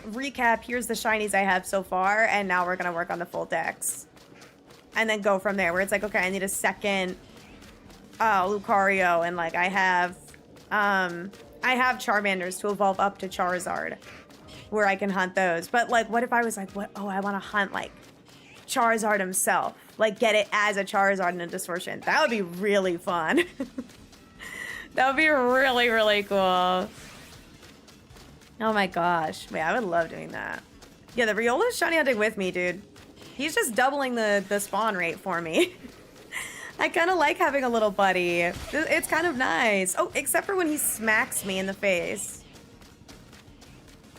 recap, here's the shinies I have so far, and now we're gonna work on the full decks. And then go from there, where it's like, okay, I need a second Lucario, and, like, I have Charmanders to evolve up to Charizard, where I can hunt those. But, like, what if I was like, what? Oh, I want to hunt, like, Charizard himself. Like, get it as a Charizard in a Distortion. That would be really fun. That would be really, really cool. Oh my gosh. Wait, I would love doing that. Yeah, the Riola's shiny hunting with me, dude. He's just doubling the spawn rate for me. I kind of like having a little buddy. It's kind of nice. Oh, except for when he smacks me in the face.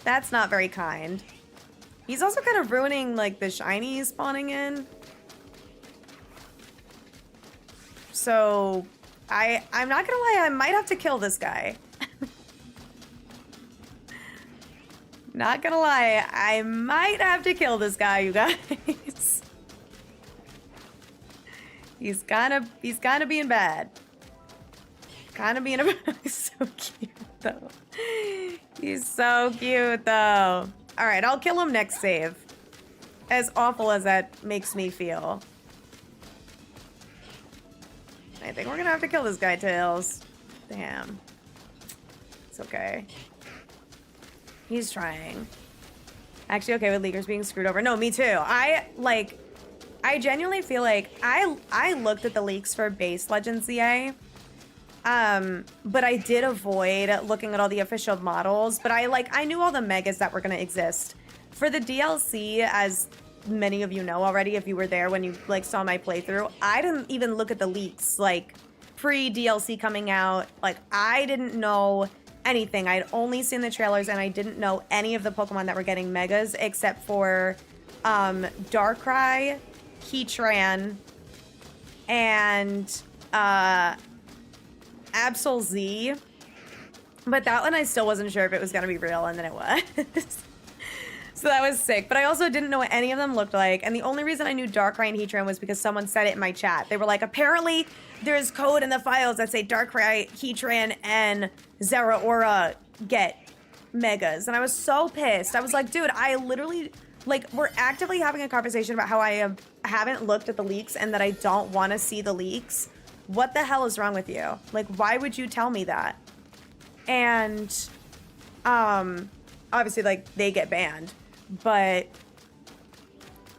That's not very kind. He's also kind of ruining, like, the shiny he's spawning in. So... I'm not gonna lie, I might have to kill this guy. Not gonna lie, I might have to kill this guy, you guys. He's kind of being bad. Kind of being a he's so cute though. He's so cute though. All right, I'll kill him next save. As awful as that makes me feel. I think we're gonna have to kill this guy, Tails. Damn. It's okay. He's trying. Actually okay with Leakers being screwed over. No, me too. I genuinely feel like I looked at the leaks for base Legends ZA. But I did avoid looking at all the official models, but I knew all the megas that were gonna exist. For the DLC, as many of you know already, if you were there when you like saw my playthrough, I didn't even look at the leaks, like pre-DLC coming out. Like I didn't know anything. I'd only seen the trailers and I didn't know any of the Pokemon that were getting megas except for Darkrai, Heatran, and Absol Z. But that one I still wasn't sure if it was gonna be real, and then it was. So that was sick. But I also didn't know what any of them looked like. And the only reason I knew Darkrai and Heatran was because someone said it in my chat. They were like, apparently there's code in the files that say Darkrai, Heatran, and Zeraora get megas. And I was so pissed. I was like, dude, I literally, like, we're actively having a conversation about how I haven't looked at the leaks and that I don't want to see the leaks. What the hell is wrong with you? Like, why would you tell me that? And, obviously, like, they get banned. But,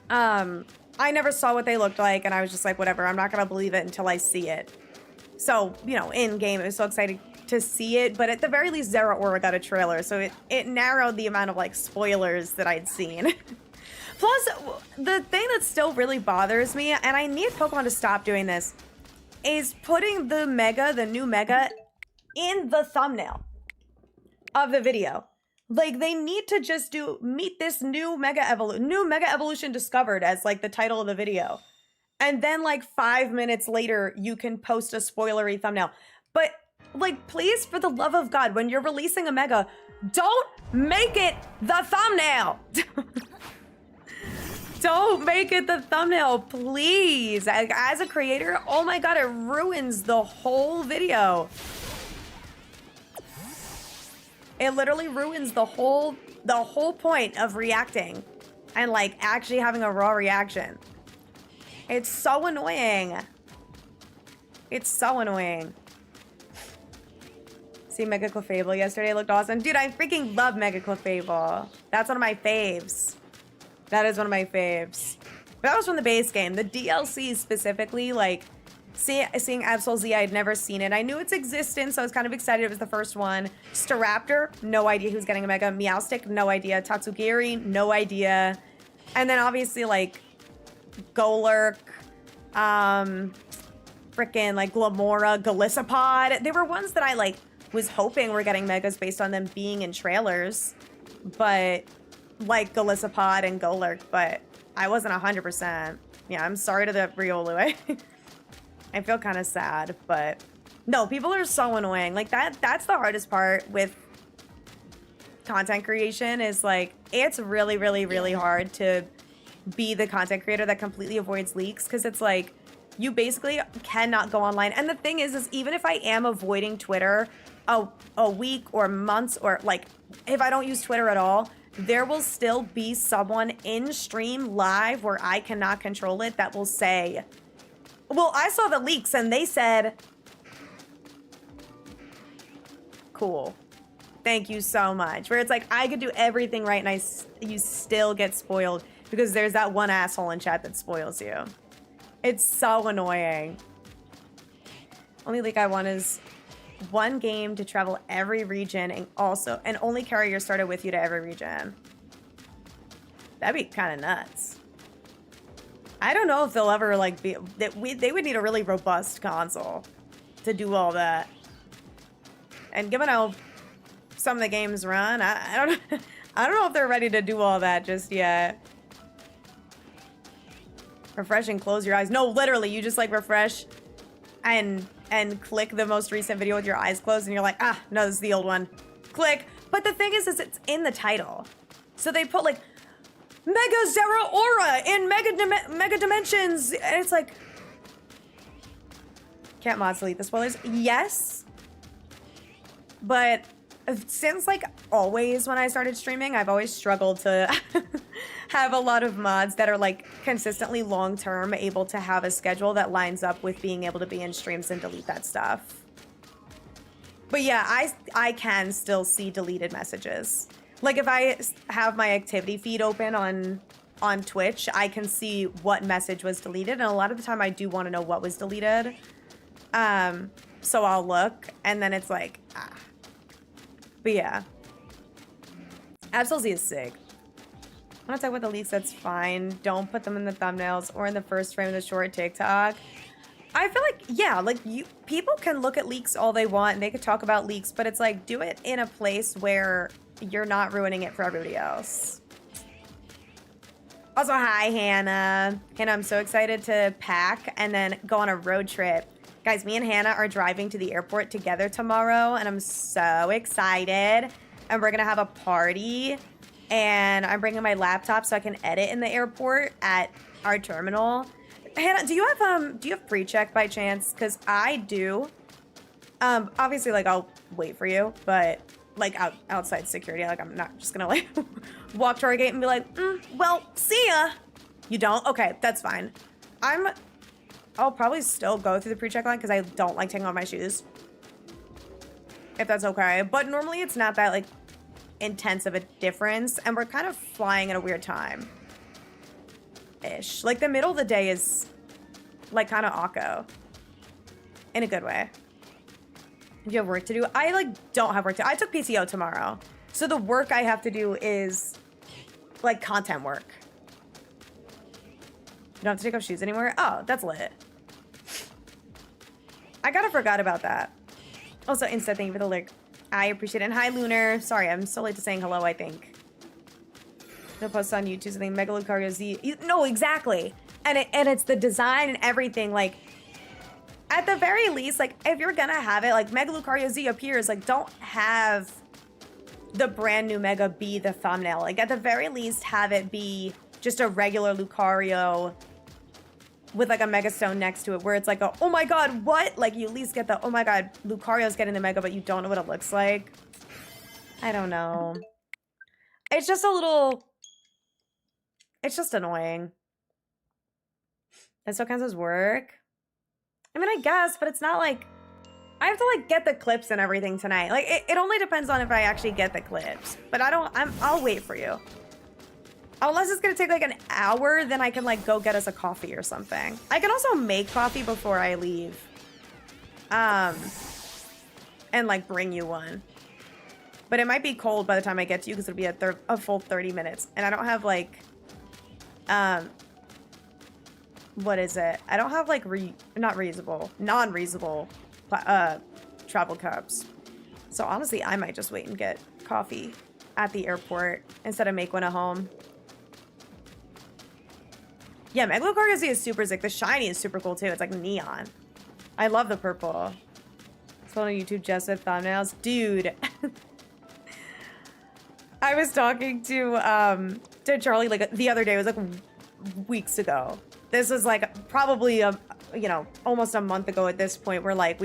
I never saw what they looked like, and I was just like, whatever, I'm not gonna believe it until I see it. So, you know, in-game, it was so exciting to see it, but at the very least, Zeraora got a trailer, so it narrowed the amount of, like, spoilers that I'd seen. Plus, the thing that still really bothers me, and I need Pokemon to stop doing this, is putting the new Mega, in the thumbnail of the video. Like, they need to just meet this new Mega Evolution discovered as, like, the title of the video. And then, like, 5 minutes later, you can post a spoilery thumbnail. But, like, please, for the love of God, when you're releasing a Mega, don't make it the thumbnail! Don't make it the thumbnail, please. As a creator, oh my God, it ruins the whole video. It literally ruins the whole point of reacting and like actually having a raw reaction. It's so annoying. It's so annoying. See Mega Clefable yesterday, looked awesome. Dude, I freaking love Mega Clefable. That's one of my faves. That is one of my faves. But that was from the base game. The DLC specifically, like, seeing Absol Z, I had never seen it. I knew its existence, so I was kind of excited it was the first one. Staraptor, no idea who's getting a Mega. Meowstic, no idea. Tatsugiri, no idea. And then obviously, like, Golurk, frickin' like Glamora, Golisopod. They were ones that I, like, was hoping were getting Megas based on them being in trailers. But, like, Golisopod and Golurk, but I wasn't 100%. Yeah, I'm sorry to the Riolu. I feel kind of sad, but no, people are so annoying. Like that's the hardest part with content creation is like, it's really, really, really hard to be the content creator that completely avoids leaks. Cause it's like, you basically cannot go online. And the thing is even if I am avoiding Twitter a week or months, or like, if I don't use Twitter at all, there will still be someone in stream live where I cannot control it that will say, well, I saw the leaks and they said, cool. Thank you so much. Where it's like, I could do everything right and you still get spoiled because there's that one asshole in chat that spoils you. It's so annoying. Only leak I want is one game to travel every region and only carry your starter with you to every region. That'd be kind of nuts. I don't know if they'll ever like be that they would need a really robust console to do all that. And given how some of the games run, I don't know if they're ready to do all that just yet. Refresh and close your eyes. No, literally, you just like refresh and click the most recent video with your eyes closed and you're like, ah, no, this is the old one. Click. But the thing is it's in the title. So they put like Mega Zera Aura in Mega Dimensions, and it's like, can't mods delete the spoilers? Yes, but since like always when I started streaming, I've always struggled to have a lot of mods that are like consistently long-term able to have a schedule that lines up with being able to be in streams and delete that stuff. But yeah, I can still see deleted messages. Like if I have my activity feed open on Twitch, I can see what message was deleted, and a lot of the time I do want to know what was deleted. So I'll look, and then it's like, ah. But yeah. Absolutely is sick. I want to talk about the leaks, that's fine. Don't put them in the thumbnails or in the first frame of the short TikTok. I feel like, yeah, like people can look at leaks all they want and they could talk about leaks, but it's like, do it in a place where you're not ruining it for everybody else. Also, hi, Hannah. Hannah, I'm so excited to pack and then go on a road trip. Guys, me and Hannah are driving to the airport together tomorrow, and I'm so excited. And we're gonna have a party, and I'm bringing my laptop so I can edit in the airport at our terminal. Hannah, do you have pre-check by chance? Because I do. Obviously, like, I'll wait for you, but like outside security, like I'm not just gonna like walk to our gate and be like, well, see ya. You don't? Okay, that's fine. I'll probably still go through the pre-check line because I don't like taking off my shoes. If that's okay. But normally it's not that like intense of a difference, and we're kind of flying at a weird time. Ish. Like the middle of the day is like kind of awko. In a good way. Do you have work to do? I like don't have work to do. I took PTO tomorrow. So the work I have to do is like content work. You don't have to take off shoes anymore? Oh, that's lit. I kind of forgot about that. Also, Insta, thank you for the link. I appreciate it. And hi, Lunar. Sorry, I'm so late to saying hello, I think. No posts on YouTube, something Mega Lucario Z. No, exactly. And it's the design and everything. Like, at the very least, like, if you're gonna have it, like, Mega Lucario Z appears, like, don't have the brand new Mega be the thumbnail. Like, at the very least, have it be just a regular Lucario with like a Mega Stone next to it, where it's like, oh my god, what? Like, you at least get the, oh my god, Lucario's getting the Mega, but you don't know what it looks like. I don't know. It's just a little, it's just annoying. It still counts as work. I mean, I guess, but it's not like, I have to like get the clips and everything tonight. Like, it only depends on if I actually get the clips, but I'll wait for you. Unless it's gonna take like an hour, then I can like go get us a coffee or something. I can also make coffee before I leave. And like bring you one. But it might be cold by the time I get to you because it'll be a full 30 minutes. And I don't have like, what is it? I don't have like non-reusable travel cups. So honestly, I might just wait and get coffee at the airport instead of make one at home. Yeah, Mega Lucario Z is super sick. The shiny is super cool too. It's like neon. I love the purple. It's on YouTube just with thumbnails. Dude. I was talking to Charlie like the other day. It was like weeks ago. This was like probably almost a month ago at this point, where like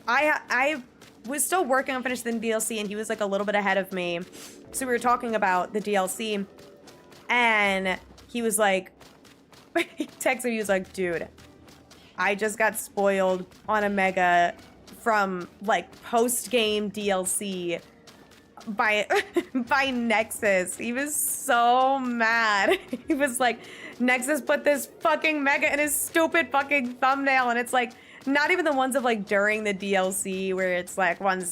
I was still working on finishing the DLC, and he was like a little bit ahead of me. So we were talking about the DLC, and he was like, he texted me, he was like, dude, I just got spoiled on a Mega from like post-game DLC by Nexus. He was so mad. He was like, Nexus put this fucking Mega in his stupid fucking thumbnail, and it's like not even the ones of like during the DLC where it's like one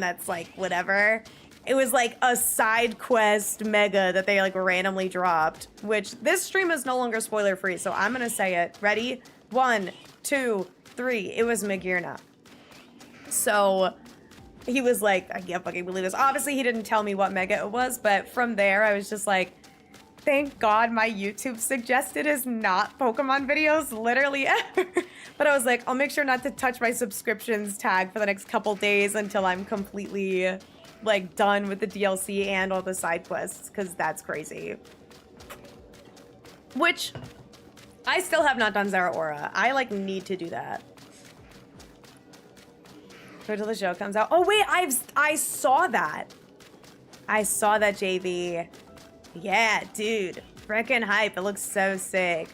that's like whatever. It was like a side quest Mega that they like randomly dropped, which this stream is no longer spoiler free, so I'm gonna say it. Ready? 1, 2, 3. It was Magirna. So he was like, I can't fucking believe this. Obviously, he didn't tell me what Mega it was, but from there, I was just like, thank God my YouTube suggested is not Pokemon videos, literally ever. But I was like, I'll make sure not to touch my subscriptions tag for the next couple days until I'm completely like done with the DLC and all the side quests, because that's crazy. Which I still have not done Zara Aura. I like need to do that. Go till the show comes out. Oh wait, I saw that. I saw that, JV. Yeah, dude. Freaking hype. It looks so sick.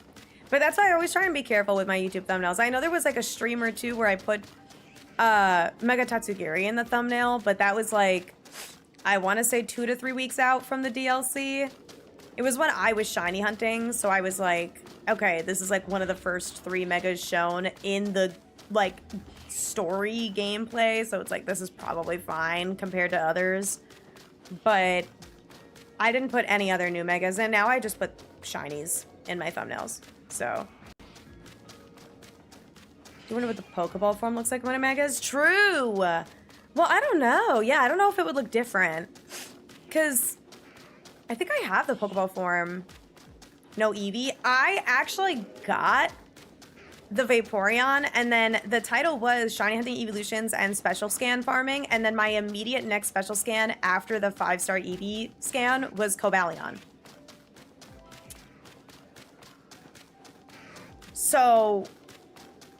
But that's why I always try and be careful with my YouTube thumbnails. I know there was like a stream or two where I put Mega Tatsugiri in the thumbnail, but that was like, I want to say 2 to 3 weeks out from the DLC. It was when I was shiny hunting, so I was like, okay, this is like one of the first 3 megas shown in the like story gameplay, so it's like, this is probably fine compared to others. But I didn't put any other new megas, and now I just put shinies in my thumbnails. So, you wonder what the Pokeball form looks like when a megas? True! Well, I don't know. Yeah, I don't know if it would look different. Because I think I have the Pokeball form. No Eevee. I actually got the Vaporeon, and then the title was Shiny Hunting Evolutions and Special Scan Farming, and then my immediate next special scan after the 5-star Eevee scan was Cobalion. So,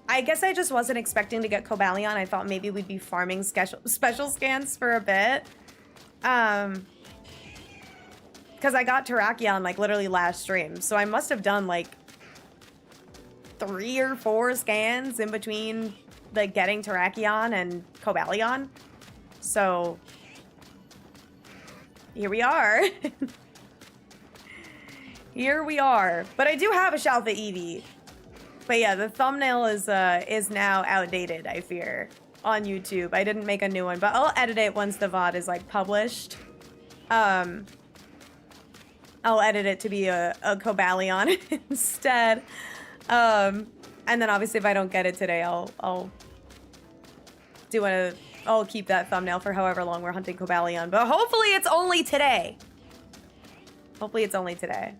I guess I just wasn't expecting to get Cobalion. I thought maybe we'd be farming special scans for a bit. Because I got Terrakion, like, literally last stream. So I must have done, like, 3 or 4 scans in between, like, getting Terrakion and Cobalion. So, here we are. Here we are. But I do have a Shalfa Eevee. But yeah, the thumbnail is now outdated, I fear, on YouTube. I didn't make a new one, but I'll edit it once the VOD is, like, published. I'll edit it to be a Cobalion instead. And then obviously if I don't get it today, I'll keep that thumbnail for however long we're hunting Cobalion. But hopefully it's only today. Hopefully it's only today.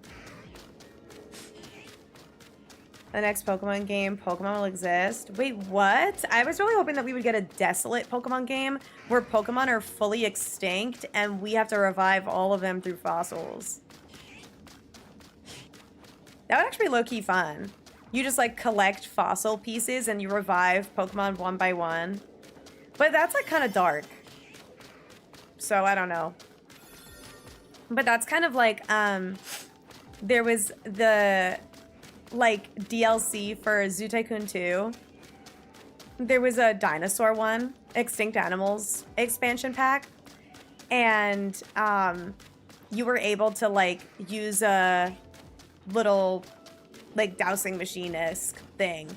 The next Pokemon game, Pokemon will exist. Wait, what? I was really hoping that we would get a desolate Pokemon game where Pokemon are fully extinct and we have to revive all of them through fossils. That would actually be low-key fun. You just, like, collect fossil pieces and you revive Pokemon one by one. But that's, like, kind of dark. So, I don't know. But that's kind of like, there was the, like, DLC for Zoo Tycoon 2. There was a dinosaur one, Extinct Animals expansion pack. And, you were able to, like, use a little, like, dowsing machine-esque thing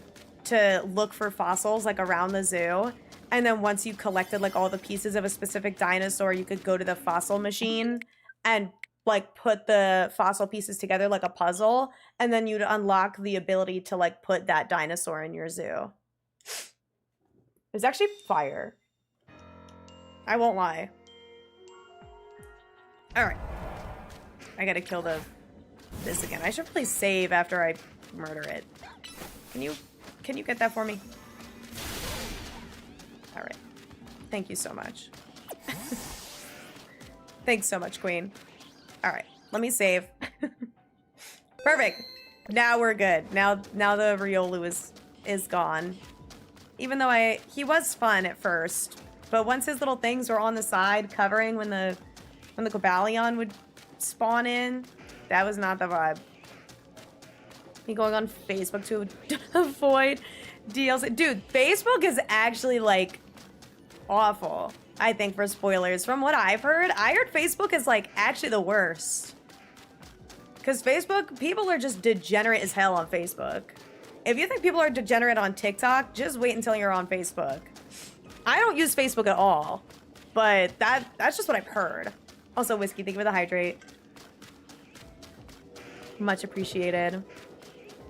to look for fossils, like, around the zoo. And then once you collected, like, all the pieces of a specific dinosaur, you could go to the fossil machine and, like, put the fossil pieces together like a puzzle. And then you'd unlock the ability to, like, put that dinosaur in your zoo. It was actually fire. I won't lie. Alright. I gotta kill this again. I should probably save after I murder it. Can you get that for me? Alright. Thank you so much. Thanks so much, Queen. Alright, let me save. Perfect. Now we're good. Now the Riolu is gone. Even though he was fun at first, but once his little things were on the side covering when the Cobalion would spawn in, that was not the vibe. Me going on Facebook to avoid DLC. Dude, Facebook is actually, like, awful, I think, for spoilers. From what I heard Facebook is, like, actually the worst. Because Facebook, people are just degenerate as hell on Facebook. If you think people are degenerate on TikTok, just wait until you're on Facebook. I don't use Facebook at all, but that's just what I've heard. Also, Whiskey, thank you for the hydrate. Much appreciated.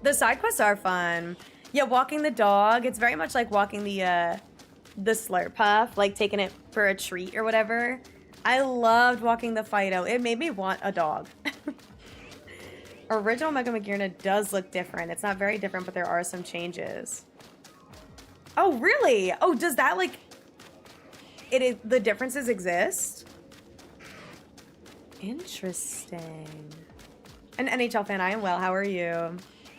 The side quests are fun. Yeah, walking the dog, it's very much like walking the Slurpuff, like taking it for a treat or whatever. I loved walking the Fido. It made me want a dog. Original Mega Magearna does look different. It's not very different, but there are some changes. Oh, really? Oh, does that, like, the differences exist? Interesting. An NHL fan, I am well. How are you?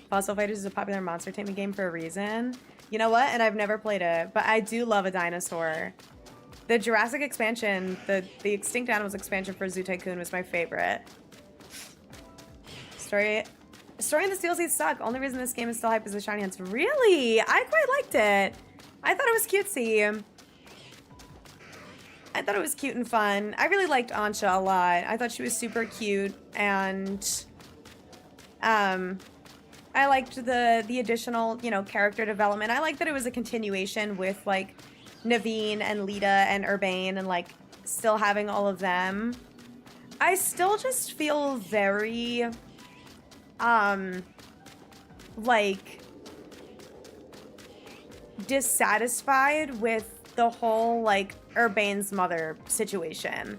Fossil Fighters is a popular monster taming game for a reason. You know what? And I've never played it, but I do love a dinosaur. The Jurassic expansion, the Extinct Animals expansion for Zoo Tycoon was my favorite. Story and the DLCs suck. Only reason this game is still hype is the shiny hunts. Really? I quite liked it. I thought it was cutesy. I thought it was cute and fun. I really liked Ansha a lot. I thought she was super cute, and I liked the additional, you know, character development. I liked that it was a continuation with like Naveen and Lita and Urbane and like still having all of them. I still just feel very like dissatisfied with the whole like Urbane's mother situation.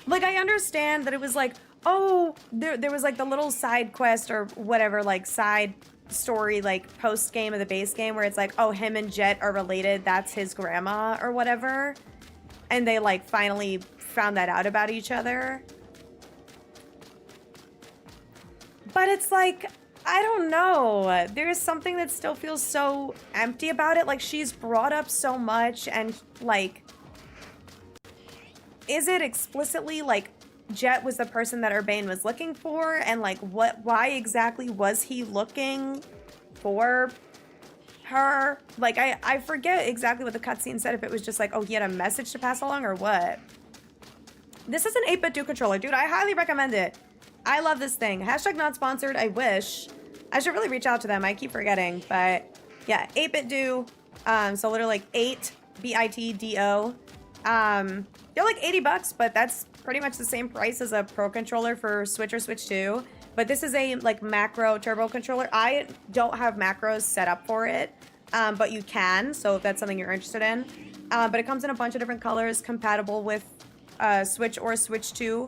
Like, I understand that it was like, oh, there was like the little side quest or whatever, like side story, like post game of the base game where it's like, oh, him and Jet are related, that's his grandma or whatever, and they like finally found that out about each other. But it's like, I don't know, there is something that still feels so empty about it. Like, she's brought up so much, and like, is it explicitly like Jet was the person that Urbane was looking for, and like why exactly was he looking for her? Like, I forget exactly what the cutscene said, if it was just like, oh, he had a message to pass along or what. This is an 8-bit Do controller, dude. I highly recommend it. I love this thing. Hashtag not sponsored. I wish. I should really reach out to them. I keep forgetting, but yeah, 8-bit Do. So literally like 8 BITDO. They're like $80, but that's pretty much the same price as a Pro controller for Switch or Switch 2. But this is a like macro turbo controller. I don't have macros set up for it, but you can. So if that's something you're interested in, but it comes in a bunch of different colors, compatible with Switch or Switch 2,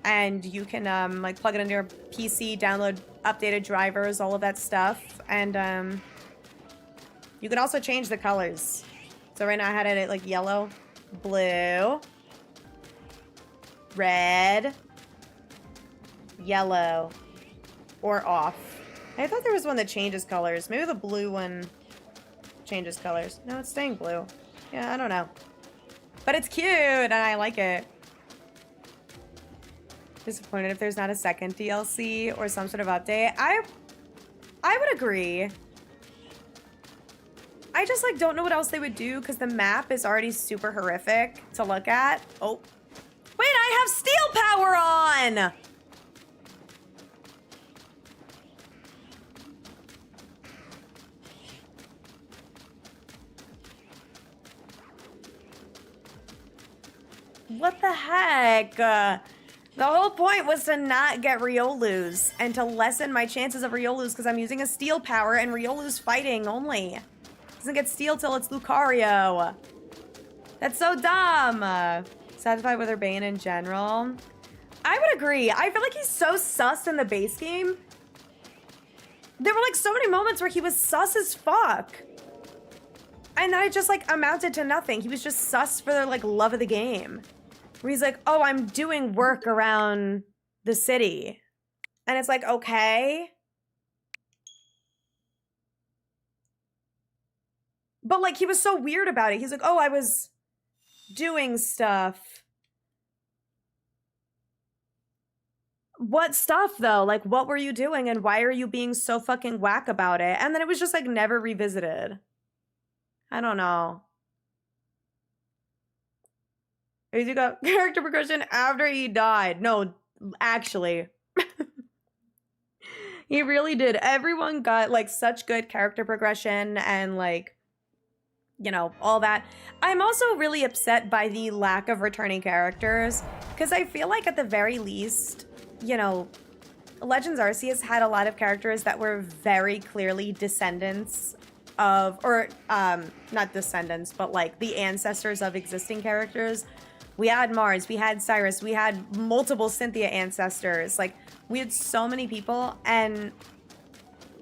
and you can like plug it into your PC, download updated drivers, all of that stuff, and you can also change the colors. So right now I had it at like yellow, blue, red, yellow, or off. I thought there was one that changes colors. Maybe the blue one changes colors. No, it's staying blue. Yeah, I don't know. But it's cute, and I like it. Disappointed if there's not a second DLC or some sort of update. I would agree. I just like don't know what else they would do, because the map is already super horrific to look at. Oh. Wait, I have steel power on! What the heck? The whole point was to not get Riolu's and to lessen my chances of Riolu's, because I'm using a steel power and Riolu's fighting only. Doesn't get steel till it's Lucario. That's so dumb. Satisfied with Urbane in general. I would agree. I feel like he's so sus in the base game. There were like so many moments where he was sus as fuck. And then it just like amounted to nothing. He was just sus for the like love of the game. Where he's like, oh, I'm doing work around the city. And it's like, okay. But like, he was so weird about it. He's like, oh, I was doing stuff. What stuff, though? Like, what were you doing, and why are you being so fucking whack about it? And then it was just, like, never revisited. I don't know. You got character progression after he died. No, actually. He really did. Everyone got, like, such good character progression and, like, you know, all that. I'm also really upset by the lack of returning characters, because I feel like at the very least, you know, Legends Arceus had a lot of characters that were very clearly descendants of, or not descendants, but like the ancestors of existing characters. We had Mars, we had Cyrus, we had multiple Cynthia ancestors. Like, we had so many people, and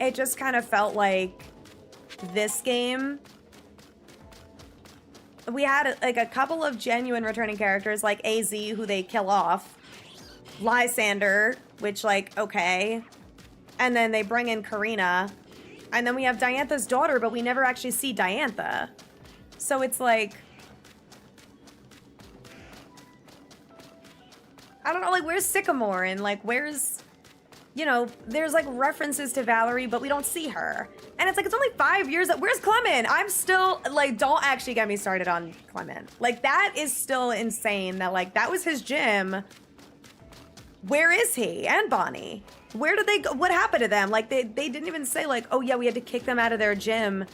it just kind of felt like this game, we had like a couple of genuine returning characters like AZ, who they kill off Lysander, which, like, okay. And then they bring in Karina. And then we have Diantha's daughter, but we never actually see Diantha. So it's like... I don't know, like, where's Sycamore? And, like, where's... You know, there's, like, references to Valerie, but we don't see her. And it's like, it's only 5 years... Where's Clement? I'm still... Like, don't actually get me started on Clement. Like, that is still insane that, like, that was his gym. Where is he? And Bonnie. Where did they go? What happened to them? Like, they didn't even say, like, oh, yeah, we had to kick them out of their gym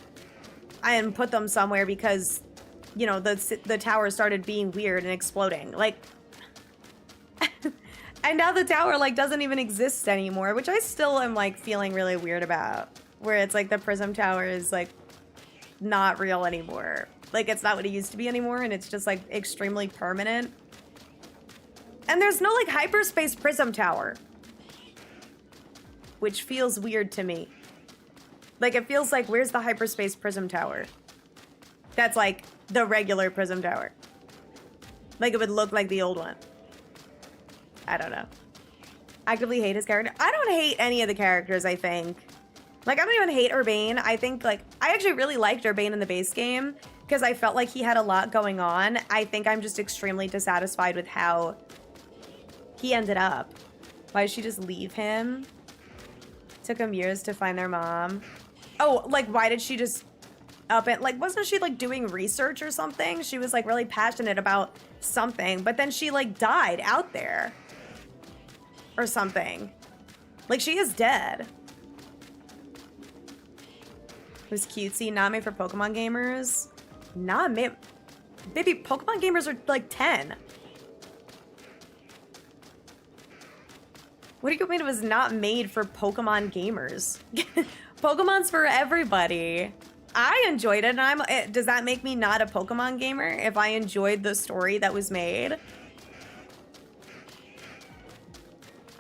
and put them somewhere because, you know, the tower started being weird and exploding. Like... And now the tower, like, doesn't even exist anymore, which I still am, like, feeling really weird about. Where it's, like, the Prism Tower is, like, not real anymore. Like, it's not what it used to be anymore, and it's just, like, extremely permanent. And there's no, like, hyperspace Prism Tower. Which feels weird to me. Like, it feels like, where's the hyperspace Prism Tower? That's, like, the regular Prism Tower. Like, it would look like the old one. I don't know. Actively hate his character. I don't hate any of the characters, I think. Like, I don't even hate Urbane. I think, like, I actually really liked Urbane in the base game because I felt like he had a lot going on. I think I'm just extremely dissatisfied with how he ended up. Why did she just leave him? Took him years to find their mom. Oh, like, why did she just up and, like, wasn't she, like, doing research or something? She was, like, really passionate about something, but then she, like, died out there. Or something. Like, she is dead. Who's cutesy? Not made for Pokemon gamers? Not made... Baby, Pokemon gamers are, like, 10. What do you mean it was not made for Pokemon gamers? Pokemon's for everybody. I enjoyed it, and does that make me not a Pokemon gamer if I enjoyed the story that was made?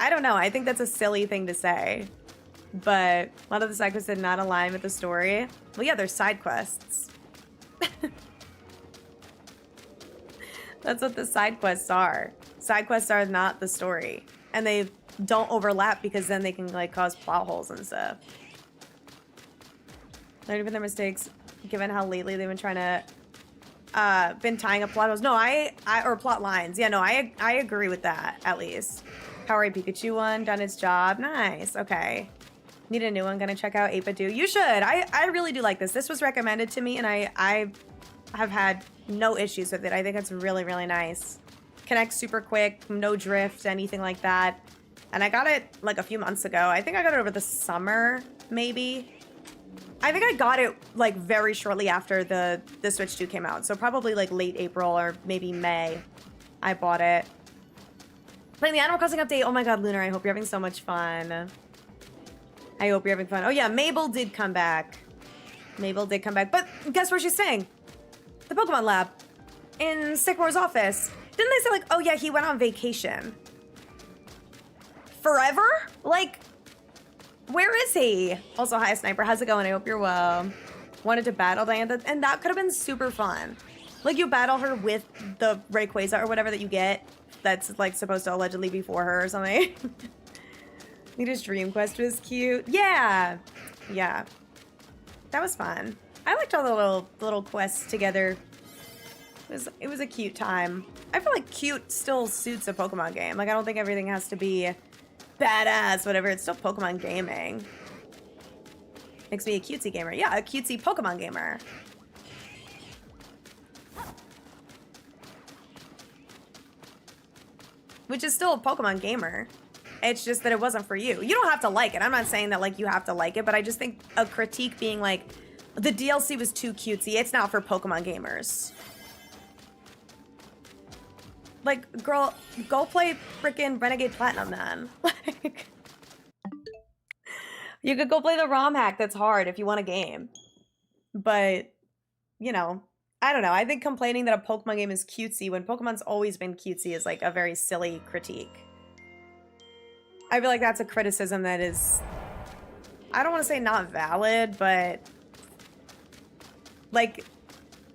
I don't know. I think that's a silly thing to say. But a lot of the side quests did not align with the story. Well, yeah, they're side quests. That's what the side quests are. Side quests are not the story. And they don't overlap because then they can, like, cause plot holes and stuff. Learning from their mistakes, given how lately they've been trying to... been tying up plot holes. No, or plot lines. Yeah, no, I agree with that, at least. Power Pikachu one, done its job. Nice, okay. Need a new one, gonna check out 8-Bit-Do. You should, I really do like this. This was recommended to me and I have had no issues with it. I think it's really, really nice. Connects super quick, no drift, anything like that. And I got it like a few months ago. I think I got it over the summer, maybe. I think I got it like very shortly after the Switch 2 came out. So probably like late April or maybe May, I bought it. Playing the Animal Crossing update. Oh my god, Lunar, I hope you're having so much fun. I hope you're having fun. Oh yeah, Mabel did come back. Mabel did come back. But guess where she's staying? The Pokemon Lab. In Sycamore's office. Didn't they say like, oh yeah, he went on vacation? Forever? Like, where is he? Also, hi Sniper, how's it going? I hope you're well. Wanted to battle Diantha, and that could have been super fun. Like, you battle her with the Rayquaza or whatever that you get. That's, like, supposed to allegedly be for her or something. Nita's Dream Quest was cute. Yeah. Yeah. That was fun. I liked all the little quests together. It was a cute time. I feel like cute still suits a Pokemon game. Like, I don't think everything has to be badass, whatever. It's still Pokemon gaming. Makes me a cutesy gamer. Yeah, a cutesy Pokemon gamer. Which is still a Pokemon gamer. It's just that it wasn't for you. You don't have to like it. I'm not saying that, like, you have to like it, but I just think a critique being like, the DLC was too cutesy. It's not for Pokemon gamers. Like, girl, go play frickin' Renegade Platinum then. Like, you could go play the ROM hack that's hard if you want a game. But, you know, I don't know. I think complaining that a Pokemon game is cutesy when Pokemon's always been cutesy is like a very silly critique. I feel like that's a criticism that is, I don't want to say not valid, but like,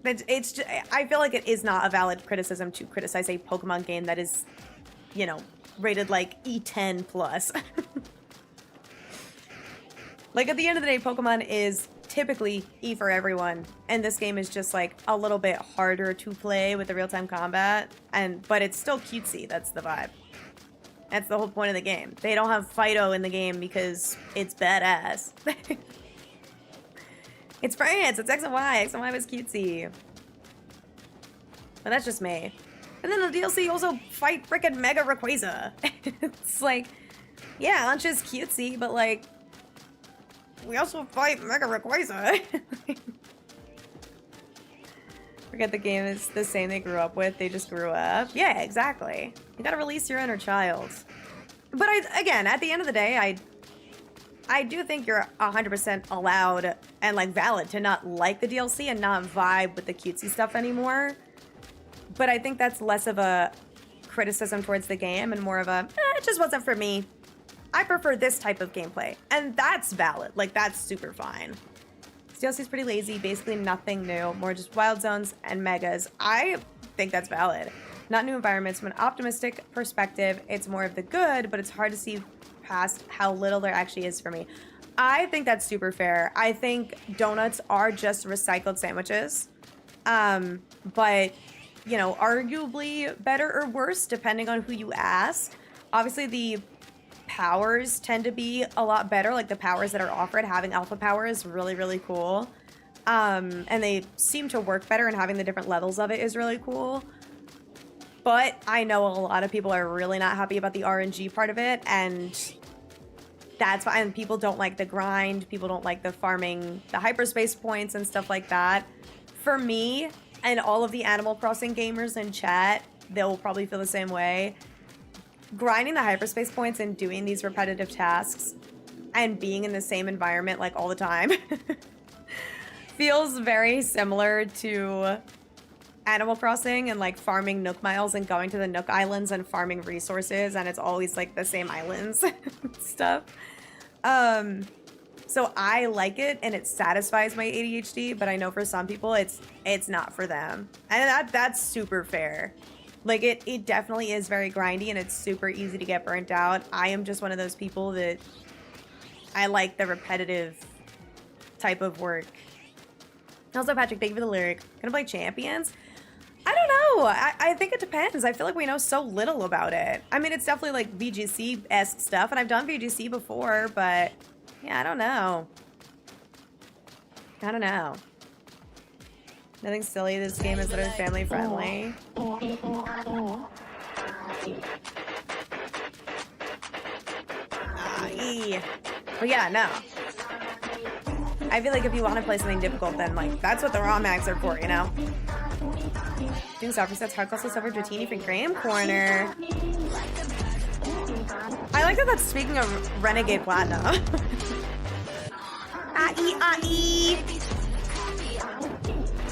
it's just, I feel like it is not a valid criticism to criticize a Pokemon game that is, you know, rated like E10 plus. Like at the end of the day, Pokemon is typically E for everyone, and this game is just like a little bit harder to play with the real-time combat, but it's still cutesy. That's the vibe. That's the whole point of the game. They don't have Fido in the game because it's badass. It's France, it's X and Y. X and Y was cutesy. But that's just me. And then the DLC also fight frickin' Mega Rayquaza. It's like, yeah, Launch is cutesy, but like, we also fight Mega Rayquaza. Forget the game is the same they grew up with. They just grew up. Yeah, exactly. You gotta release your inner child. But again, at the end of the day, I do think you're 100% allowed and like valid to not like the DLC and not vibe with the cutesy stuff anymore. But I think that's less of a criticism towards the game and more of a, it just wasn't for me. I prefer this type of gameplay. And that's valid. Like, that's super fine. This DLC is pretty lazy. Basically nothing new. More just wild zones and megas. I think that's valid. Not new environments. From an optimistic perspective, it's more of the good, but it's hard to see past how little there actually is for me. I think that's super fair. I think donuts are just recycled sandwiches. But, you know, arguably better or worse, depending on who you ask. Obviously, the powers tend to be a lot better. Like, the powers that are offered, having alpha power is really, really cool. And they seem to work better, and having the different levels of it is really cool. But I know a lot of people are really not happy about the RNG part of it, and that's why. And people don't like the grind. People don't like the farming, the hyperspace points and stuff like that. For me, and all of the Animal Crossing gamers in chat, they'll probably feel the same way. Grinding the hyperspace points and doing these repetitive tasks and being in the same environment like all the time feels very similar to Animal Crossing and like farming Nook Miles and going to the Nook Islands and farming resources, and it's always like the same islands and stuff. So I like it and it satisfies my ADHD, but I know for some people it's not for them. And that's super fair. Like, it definitely is very grindy and it's super easy to get burnt out. I am just one of those people that I like the repetitive type of work. Also, Patrick, thank you for the lyric. Gonna play Champions? I don't know. I think it depends. I feel like we know so little about it. I mean, it's definitely like VGC-esque stuff, and I've done VGC before, but yeah, I don't know. I don't know. Nothing silly. This game is literally family friendly. But yeah, no. I feel like if you want to play something difficult, then like that's what the raw mags are for, you know? Doing soft resets, hard classes over Dratini for Graham Corner. I like that that's speaking of Renegade Platinum.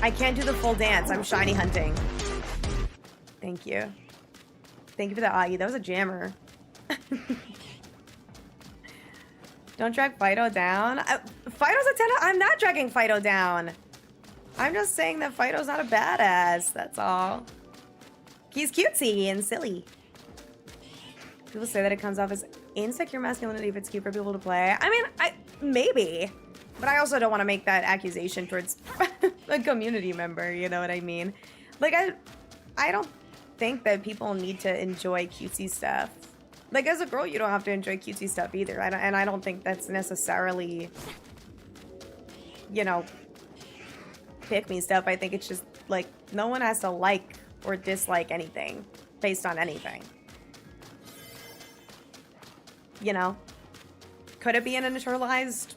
I can't do the full dance. I'm shiny hunting. Thank you. Thank you for the Ai. That was a jammer. Don't drag Fido down. Fido's a 10. I'm not dragging Fido down. I'm just saying that Fido's not a badass. That's all. He's cutesy and silly. People say that it comes off as insecure masculinity if it's cute for people to play. I mean, maybe. But I also don't want to make that accusation towards a community member, you know what I mean? Like, I don't think that people need to enjoy cutesy stuff. Like, as a girl, you don't have to enjoy cutesy stuff either. And I don't think that's necessarily, you know, pick-me stuff. I think it's just, like, no one has to like or dislike anything based on anything. You know? Could it be an internalized,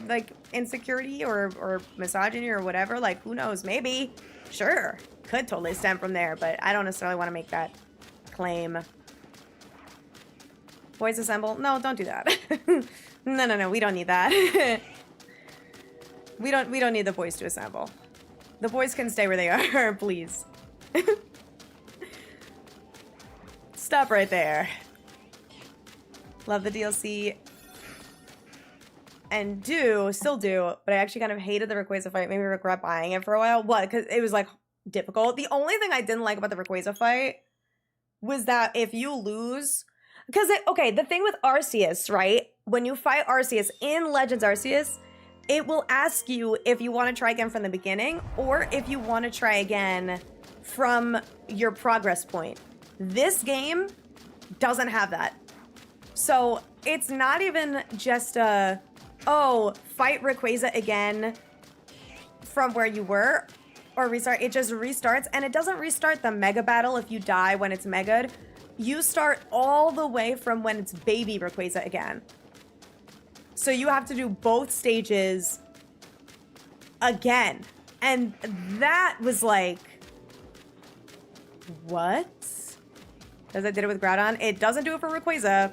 like, insecurity or misogyny or whatever? Like, who knows? Maybe. Sure. Could totally stem from there, but I don't necessarily want to make that claim. Boys assemble? No, don't do that. No. We don't need that. We don't need the boys to assemble. The boys can stay where they are, please. Stop right there. Love the DLC. And still do, but I actually kind of hated the Rayquaza fight. Maybe regret buying it for a while. What? Because it was, like, difficult. The only thing I didn't like about the Rayquaza fight was that if you lose, because okay, the thing with Arceus, right? When you fight Arceus in Legends Arceus, it will ask you if you want to try again from the beginning or if you want to try again from your progress point. This game doesn't have that. So it's not even just a, oh, fight Rayquaza again from where you were or restart. It just restarts, and it doesn't restart the mega battle if you die when it's mega'd. You start all the way from when it's baby Rayquaza again. So you have to do both stages again. And that was like, what? Because I did it with Groudon. It doesn't do it for Rayquaza.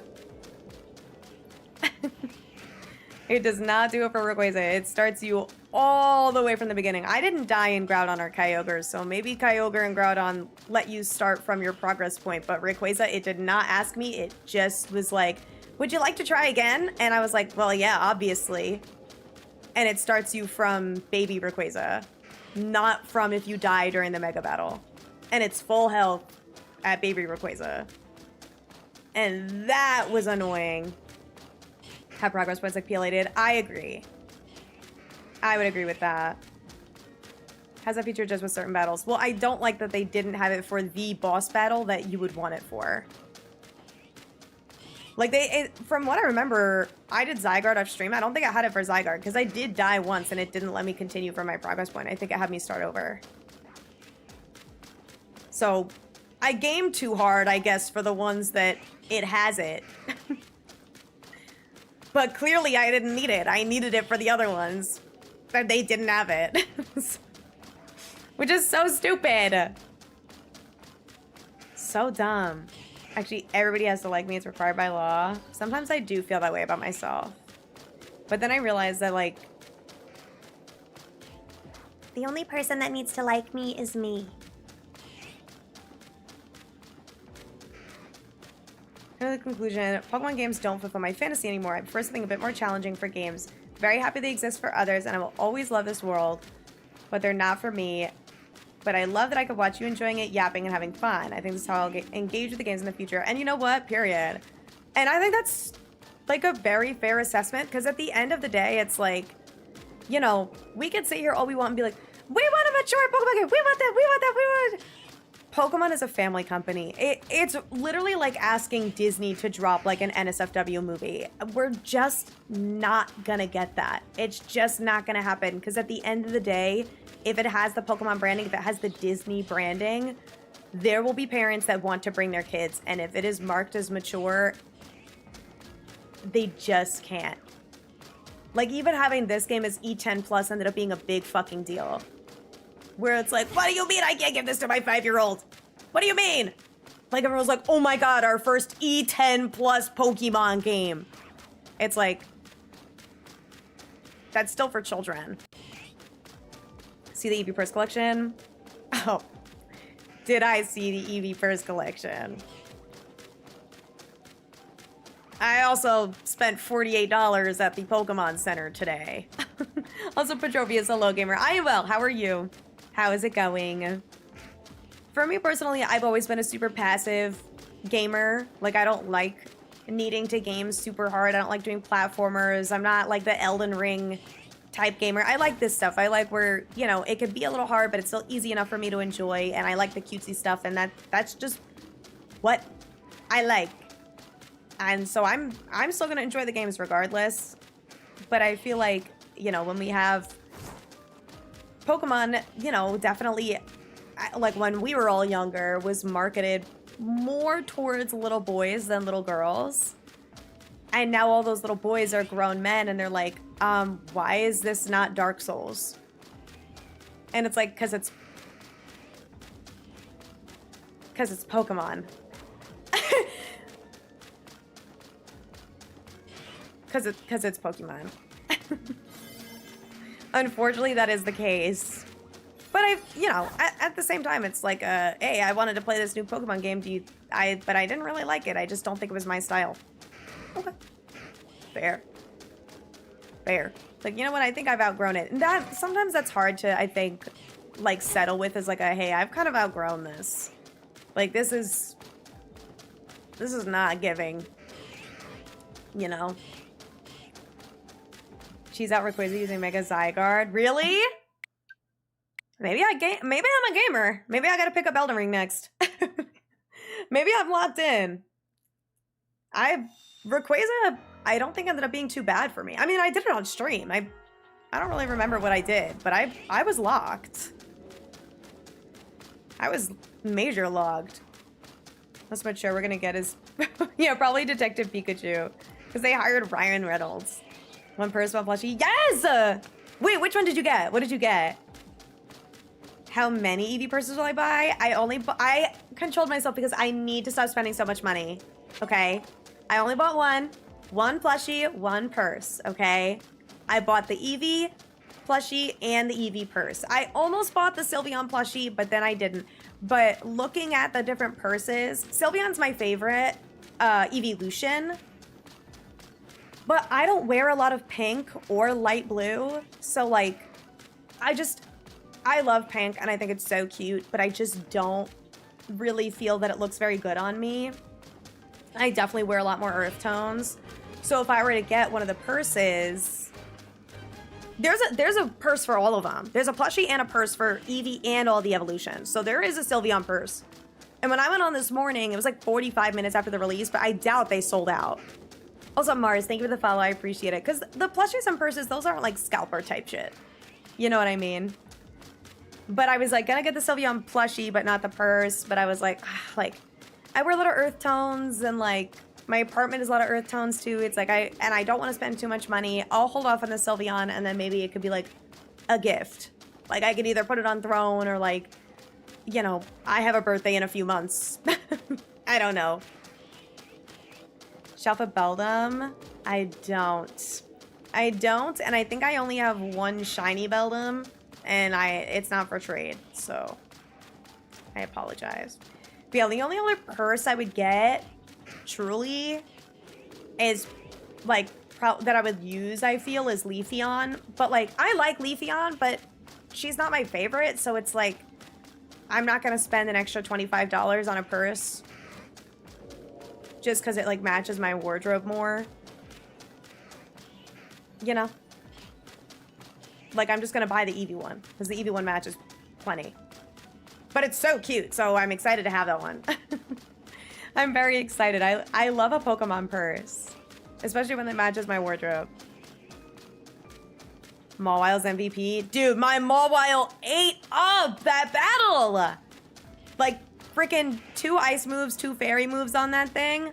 It does not do it for Rayquaza. It starts you all the way from the beginning. I didn't die in Groudon or Kyogre, so maybe Kyogre and Groudon let you start from your progress point, but Rayquaza, it did not ask me. It just was like, would you like to try again? And I was like, well, yeah, obviously. And it starts you from baby Rayquaza, not from if you die during the mega battle. And it's full health at baby Rayquaza. And that was annoying. Have progress points like PLA did. I agree. I would agree with that. Has that feature just with certain battles? Well, I don't like that they didn't have it for the boss battle that you would want it for. Like, from what I remember, I did Zygarde off stream. I don't think I had it for Zygarde, because I did die once, and it didn't let me continue for my progress point. I think it had me start over. So, I gamed too hard, I guess, for the ones that it has it. But clearly, I didn't need it. I needed it for the other ones. But they didn't have it. Which is so stupid. So dumb. Actually, everybody has to like me. It's required by law. Sometimes I do feel that way about myself. But then I realize that, like, the only person that needs to like me is me. in the conclusion, Pokemon games don't fulfill my fantasy anymore. I prefer something a bit more challenging for games. Very happy they exist for others, and I will always love this world, but they're not for me. But I love that I could watch you enjoying it, yapping, and having fun. I think this is how I'll engage with the games in the future. And you know what? Period. And I think that's, like, a very fair assessment, because at the end of the day, it's like, you know, we could sit here all we want and be like, we want a mature Pokemon game! We want that! We want that! We want... Pokemon is a family company. It's literally like asking Disney to drop like an NSFW movie. We're just not gonna get that. It's just not gonna happen, because at the end of the day, if it has the Pokemon branding, if it has the Disney branding, there will be parents that want to bring their kids, and if it is marked as mature, they just can't. Like, even having this game as E10 plus ended up being a big fucking deal. Where it's like, what do you mean I can't give this to my 5-year-old? What do you mean? Like, everyone's like, oh my god, our first E10 plus Pokemon game. It's like, that's still for children. See the Eevee Purse collection? Oh, did I see the Eevee Purse collection? I also spent $48 at the Pokemon Center today. Also, Petrovius, hello gamer. I am well, how are you? How is it going? For me personally, I've always been a super passive gamer. Like, I don't like needing to game super hard. I don't like doing platformers. I'm not like the Elden Ring type gamer. I like this stuff. I like where, you know, it could be a little hard, but it's still easy enough for me to enjoy. And I like the cutesy stuff, and that's just what I like. And so I'm still gonna enjoy the games regardless. But I feel like, you know, when we have Pokemon, you know, definitely, like when we were all younger, was marketed more towards little boys than little girls. And now all those little boys are grown men, and they're like, why is this not Dark Souls? And it's like, because it's Pokemon. Because it's Pokemon. Unfortunately, that is the case. But you know, at the same time, it's like, hey, I wanted to play this new Pokemon game. But I didn't really like it. I just don't think it was my style. Okay. Fair. Like, you know what? I think I've outgrown it. And sometimes that's hard to, I think, like, settle with, is like, hey, I've kind of outgrown this. Like, this is This is not giving. You know. She's out Rayquaza using Mega Zygarde. Really? Maybe I'm a gamer. Maybe I gotta pick up Elden Ring next. Maybe I'm locked in. Rayquaza, I don't think ended up being too bad for me. I mean, I did it on stream. I don't really remember what I did, but I was locked. I was major logged. That's what show we're gonna get is, yeah, probably Detective Pikachu. Because they hired Ryan Reynolds. One person, one plushie. Yes! Wait, which one did you get? What did you get? How many EV purses will I buy? I controlled myself because I need to stop spending so much money. Okay? I only bought one plushie, one purse. Okay? I bought the EV plushie and the EV purse. I almost bought the Sylveon plushie, but then I didn't. But looking at the different purses, Sylveon's my favorite evolution. But I don't wear a lot of pink or light blue. So, like, I love pink and I think it's so cute, but I just don't really feel that it looks very good on me. I definitely wear a lot more earth tones. So if I were to get one of the purses, there's a purse for all of them. There's a plushie and a purse for Eevee and all the evolutions. So there is a Sylveon purse. And when I went on this morning, it was like 45 minutes after the release, but I doubt they sold out. Also, Mars, thank you for the follow. I appreciate it. Because the plushies and purses, those aren't like scalper type shit. You know what I mean? But I was like, gonna get the Sylveon plushie, but not the purse. But I was like, I wear a lot of earth tones and like my apartment is a lot of earth tones too. It's like I don't want to spend too much money. I'll hold off on the Sylveon and then maybe it could be like a gift. Like I could either put it on Throne or like, you know, I have a birthday in a few months. I don't know. Shelfa Beldum? I don't. And I think I only have one shiny Beldum. And it's not for trade, so I apologize. But yeah, the only other purse I would get, truly, is like that I would use. I feel is Leafeon, but like I like Leafeon, but she's not my favorite. So it's like I'm not gonna spend an extra $25 on a purse just because it like matches my wardrobe more. You know. Like, I'm just going to buy the Eevee one. Because the Eevee one matches plenty. But it's so cute. So I'm excited to have that one. I'm very excited. I love a Pokemon purse. Especially when it matches my wardrobe. Mawile's MVP. Dude, my Mawile ate up that battle. Like, freaking 2 ice moves, 2 fairy moves on that thing.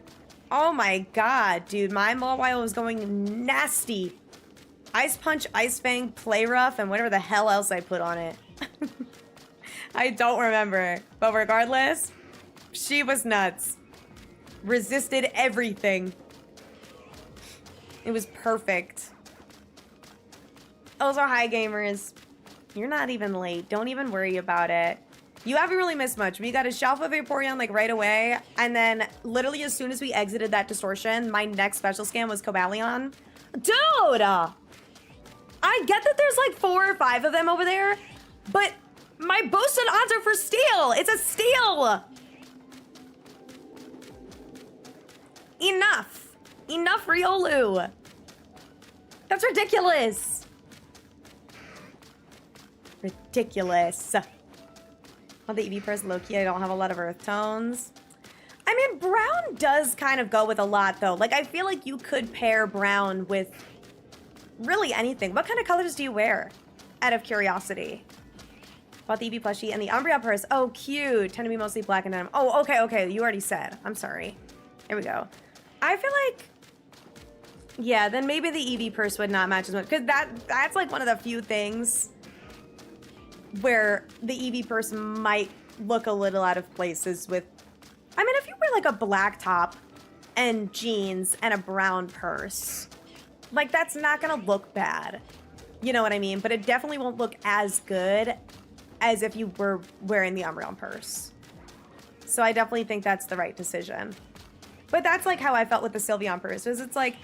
Oh my god, dude. My Mawile was going nasty. Ice Punch, Ice Fang, Play Rough, and whatever the hell else I put on it. I don't remember. But regardless, she was nuts. Resisted everything. It was perfect. Also, hi gamers. You're not even late. Don't even worry about it. You haven't really missed much. We got a Shelfa Vaporeon like right away. And then literally as soon as we exited that distortion, my next special scan was Cobalion. Dude! I get that there's like 4 or 5 of them over there, but my boosted odds are for steal. It's a steal. Enough. Enough, Riolu. That's ridiculous. Ridiculous. Well, the EV purse, low-key, I don't have a lot of earth tones. I mean, brown does kind of go with a lot, though. Like, I feel like you could pair brown with really anything. What kind of colors do you wear? Out of curiosity. Bought the EV plushie and the Umbreon purse. Oh, cute. Tend to be mostly black and denim. Oh, okay. You already said. I'm sorry. Here we go. I feel like, yeah, then maybe the EV purse would not match as much. Because that's like one of the few things where the EV purse might look a little out of places with, I mean, if you wear like a black top and jeans and a brown purse, like, that's not gonna look bad. You know what I mean? But it definitely won't look as good as if you were wearing the Umbreon purse. So I definitely think that's the right decision. But that's like how I felt with the Sylveon purse. Is it's like,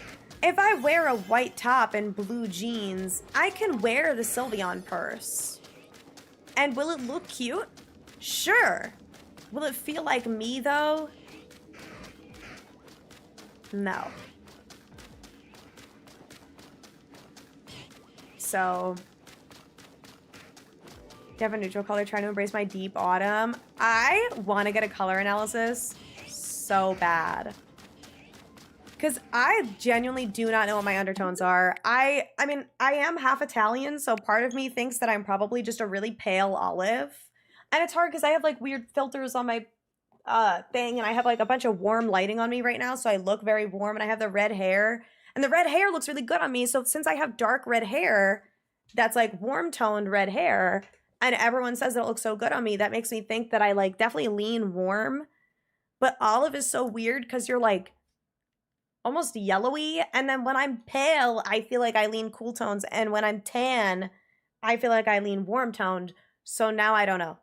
if I wear a white top and blue jeans, I can wear the Sylveon purse. And will it look cute? Sure. Will it feel like me, though? No. So, you have a neutral color trying to embrace my deep autumn. I want to get a color analysis so bad. Because I genuinely do not know what my undertones are. I mean, I am half Italian, so part of me thinks that I'm probably just a really pale olive. And it's hard because I have like weird filters on my thing, and I have like a bunch of warm lighting on me right now, so I look very warm, and I have the red hair. And the red hair looks really good on me, so since I have dark red hair, that's like warm-toned red hair, and everyone says it looks so good on me, that makes me think that I like definitely lean warm. But olive is so weird because you're like almost yellowy, and then when I'm pale, I feel like I lean cool tones, and when I'm tan, I feel like I lean warm toned. So now I don't know.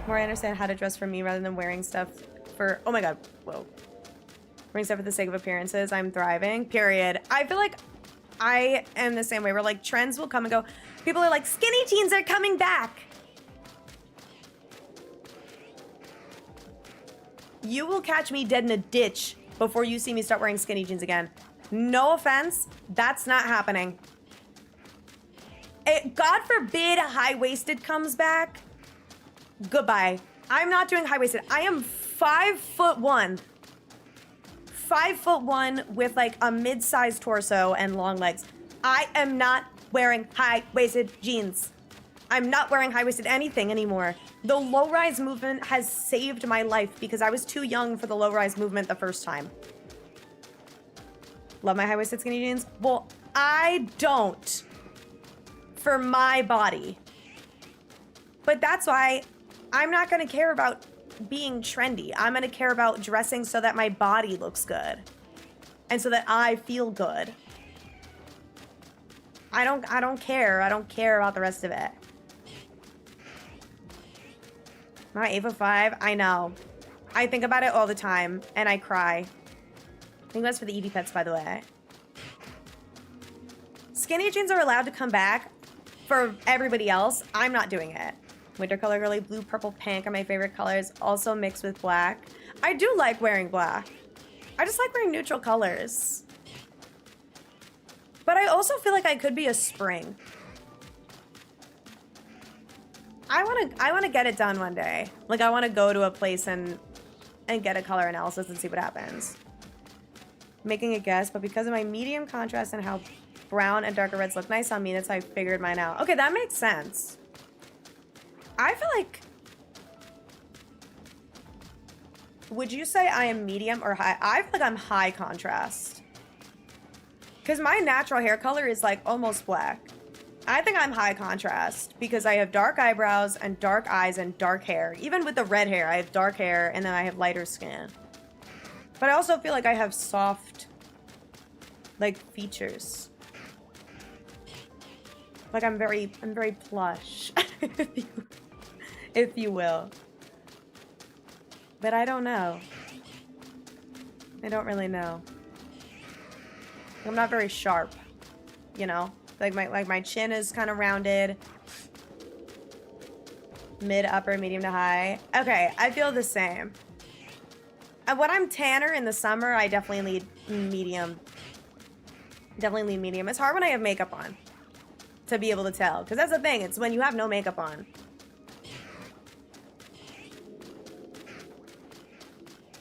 More I understand how to dress for me rather than wearing stuff for, oh my god, whoa. Wearing stuff for the sake of appearances. I'm thriving, period. I feel like I am the same way, where like trends will come and go. People are like, skinny jeans are coming back. You will catch me dead in a ditch before you see me start wearing skinny jeans again. No offense, that's not happening. God forbid high-waisted comes back. Goodbye. I'm not doing high-waisted. I am 5'1". 5'1" with like a mid-sized torso and long legs. I am not wearing high-waisted jeans. I'm not wearing high-waisted anything anymore. The low-rise movement has saved my life because I was too young for the low-rise movement the first time. Love my high-waisted skinny jeans? Well, I don't. For my body. But that's why I'm not going to care about being trendy. I'm going to care about dressing so that my body looks good. And so that I feel good. I don't care. I don't care about the rest of it. My 8'5", I know. I think about it all the time, and I cry. I think that's for the Eevee pets, by the way. Skinny jeans are allowed to come back for everybody else. I'm not doing it. Winter color girly, blue, purple, pink are my favorite colors. Also mixed with black. I do like wearing black. I just like wearing neutral colors. But I also feel like I could be a spring. I want to get it done one day. Like, I want to go to a place and get a color analysis and see what happens. Making a guess, but because of my medium contrast and how brown and darker reds look nice on me, that's how I figured mine out. Okay, that makes sense. I feel like... Would you say I am medium or high? I feel like I'm high contrast. Because my natural hair color is like almost black. I think I'm high contrast because I have dark eyebrows and dark eyes and dark hair. Even with the red hair, I have dark hair and then I have lighter skin. But I also feel like I have soft, like, features. Like I'm very plush, if you will. But I don't know. I don't really know. I'm not very sharp, you know? Like my chin is kind of rounded. Mid, upper, medium to high. Okay, I feel the same. When I'm tanner in the summer, I definitely lead medium. Definitely lean medium. It's hard when I have makeup on to be able to tell. Because that's the thing. It's when you have no makeup on.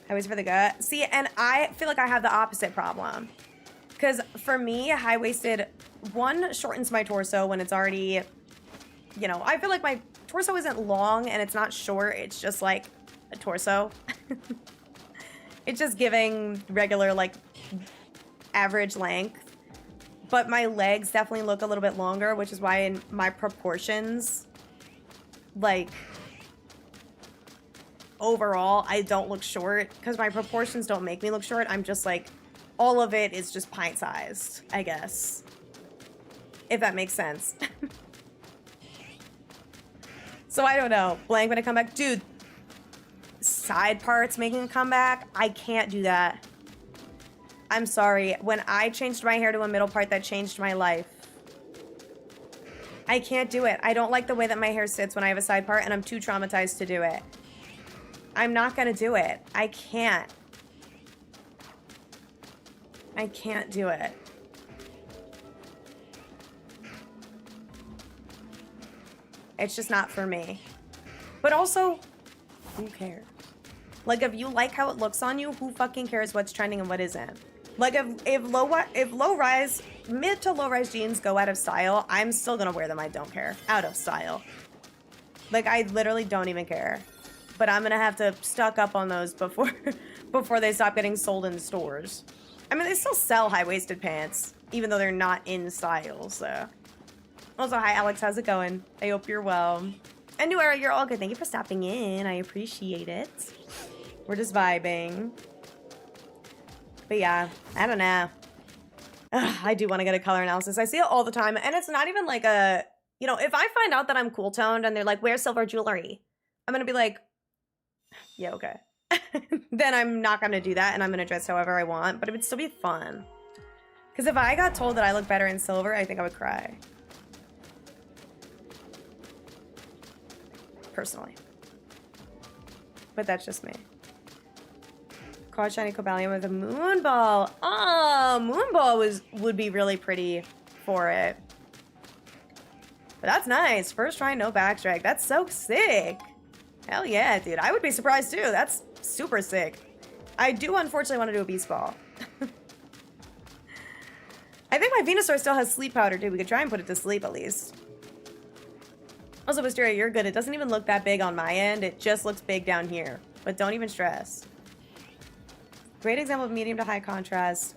Always for the gut. See, and I feel like I have the opposite problem. Because for me, high-waisted, one, shortens my torso when it's already, you know, I feel like my torso isn't long and it's not short. It's just like a torso. It's just giving regular, like, average length. But my legs definitely look a little bit longer, which is why in my proportions, like, overall, I don't look short. Because my proportions don't make me look short. I'm just, like, all of it is just pint-sized, I guess. If that makes sense. So I don't know. Blank when I come back. Dude, side parts making a comeback? I can't do that. I'm sorry. When I changed my hair to a middle part, that changed my life. I can't do it. I don't like the way that my hair sits when I have a side part, and I'm too traumatized to do it. I'm not gonna do it. I can't. I can't do it. It's just not for me. But also, who cares? Like, if you like how it looks on you, who fucking cares what's trending and what isn't? Like, if low-rise, mid to low-rise jeans go out of style, I'm still gonna wear them. I don't care. Out of style. Like, I literally don't even care. But I'm gonna have to stock up on those before before they stop getting sold in stores. I mean, they still sell high-waisted pants, even though they're not in style, so. Also, hi, Alex. How's it going? I hope you're well. And New Era, you're all good. Thank you for stopping in. I appreciate it. We're just vibing. But yeah, I don't know. Ugh, I do want to get a color analysis. I see it all the time, and it's not even like a... You know, if I find out that I'm cool-toned and they're like, wear silver jewelry, I'm going to be like, yeah, okay. Then I'm not going to do that, and I'm going to dress however I want, but it would still be fun. Because if I got told that I look better in silver, I think I would cry. Personally. But that's just me. Quad shiny Cobalion with a moon ball. Oh, moon ball would be really pretty for it. But that's nice. First try, no backtrack. That's so sick. Hell yeah, dude. I would be surprised too. That's super sick. I do unfortunately want to do a beast ball. I think my Venusaur still has sleep powder too. We could try and put it to sleep at least. Also, Wisteria, you're good. It doesn't even look that big on my end. It just looks big down here. But don't even stress. Great example of medium to high contrast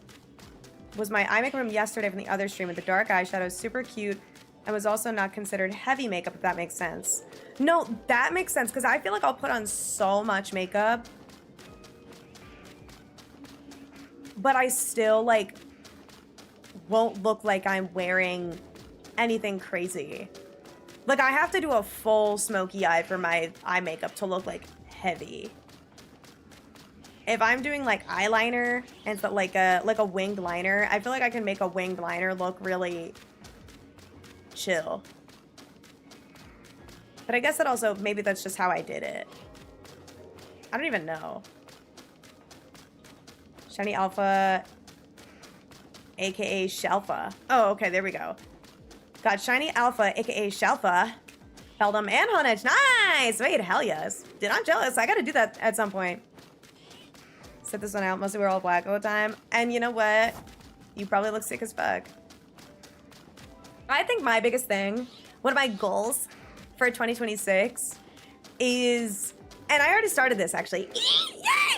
was my eye makeup from yesterday from the other stream with the dark eyeshadow. Super cute. And was also not considered heavy makeup, if that makes sense. No, that makes sense. Because I feel like I'll put on so much makeup. But I still, like, won't look like I'm wearing anything crazy. Like, I have to do a full smoky eye for my eye makeup to look, like, heavy. If I'm doing, like, eyeliner and so, like a winged liner, I feel like I can make a winged liner look really chill. But I guess that also, maybe that's just how I did it. I don't even know. Shiny Alpha, aka Shelfa. Oh, okay, there we go. Got Shiny Alpha, aka Shelfa. Feldum and Honage. Nice! Wait, hell yes. Dude, I'm jealous. I gotta do that at some point. Set this one out. Mostly we're all black all the time. And you know what? You probably look sick as fuck. I think my biggest thing, one of my goals for 2026 is, and I already started this actually.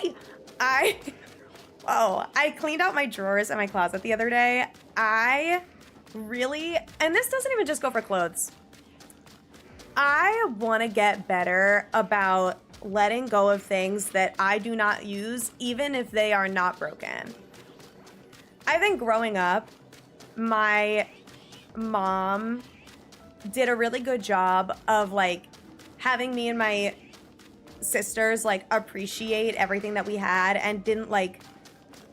Yay! I cleaned out my drawers in my closet the other day. I really, and this doesn't even just go for clothes. I want to get better about letting go of things that I do not use, even if they are not broken. I think growing up, my mom did a really good job of like having me and my sisters like appreciate everything that we had and didn't like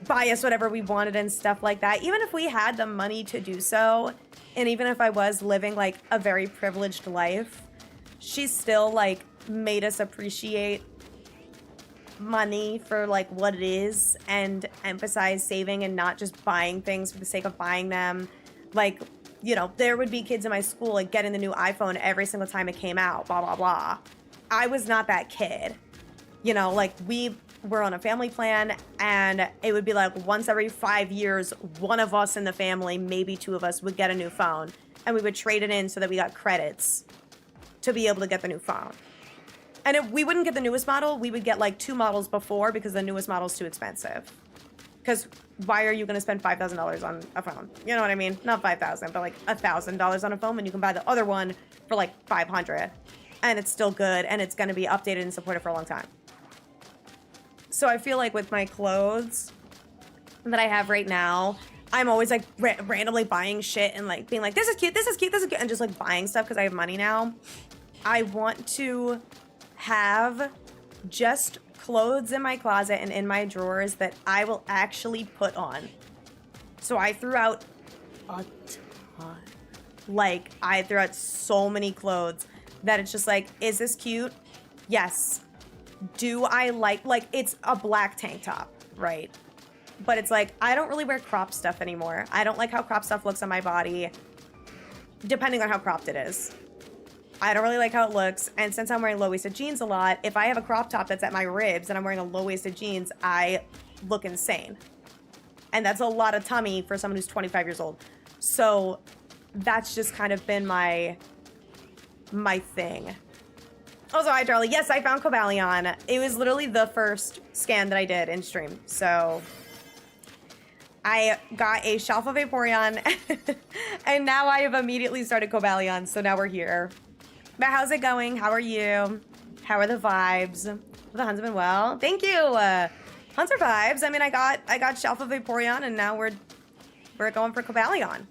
buy us whatever we wanted and stuff like that. Even if we had the money to do so, and even if I was living like a very privileged life, she still like made us appreciate money for like what it is and emphasize saving and not just buying things for the sake of buying them. Like, you know, there would be kids in my school like getting the new iPhone every single time it came out, blah, blah, blah. I was not that kid. You know, like we were on a family plan and it would be like once every 5 years, one of us in the family, maybe two of us would get a new phone and we would trade it in so that we got credits to be able to get the new phone. And if we wouldn't get the newest model, we would get like 2 models before because the newest model is too expensive. Because why are you going to spend $5,000 on a phone? You know what I mean? Not $5,000, but like $1,000 on a phone when you can buy the other one for like $500. And it's still good and it's going to be updated and supported for a long time. So I feel like with my clothes that I have right now, I'm always like randomly buying shit and like being like, this is cute, this is cute, this is cute. And just like buying stuff because I have money now. I want to have just clothes in my closet and in my drawers that I will actually put on. So I threw out a ton. Like, I threw out so many clothes that it's just like, is this cute? Yes. do I like it's a black tank top, right? But it's like, I don't really wear crop stuff anymore. I don't like how crop stuff looks on my body, depending on how cropped it is. I don't really like how it looks. And since I'm wearing low-waisted jeans a lot, if I have a crop top that's at my ribs and I'm wearing a low-waisted jeans, I look insane. And that's a lot of tummy for someone who's 25 years old. So that's just kind of been my thing. Also, hi, Charlie. Yes, I found Cobalion. It was literally the first scan that I did in stream. So I got a shelf of Vaporeon, and now I have immediately started Cobalion. So now we're here. But how's it going? How are you? How are the vibes? The Huns have been well. Thank you. Huns are vibes. I mean, I got shelf of Vaporeon, and now we're going for Cobalion.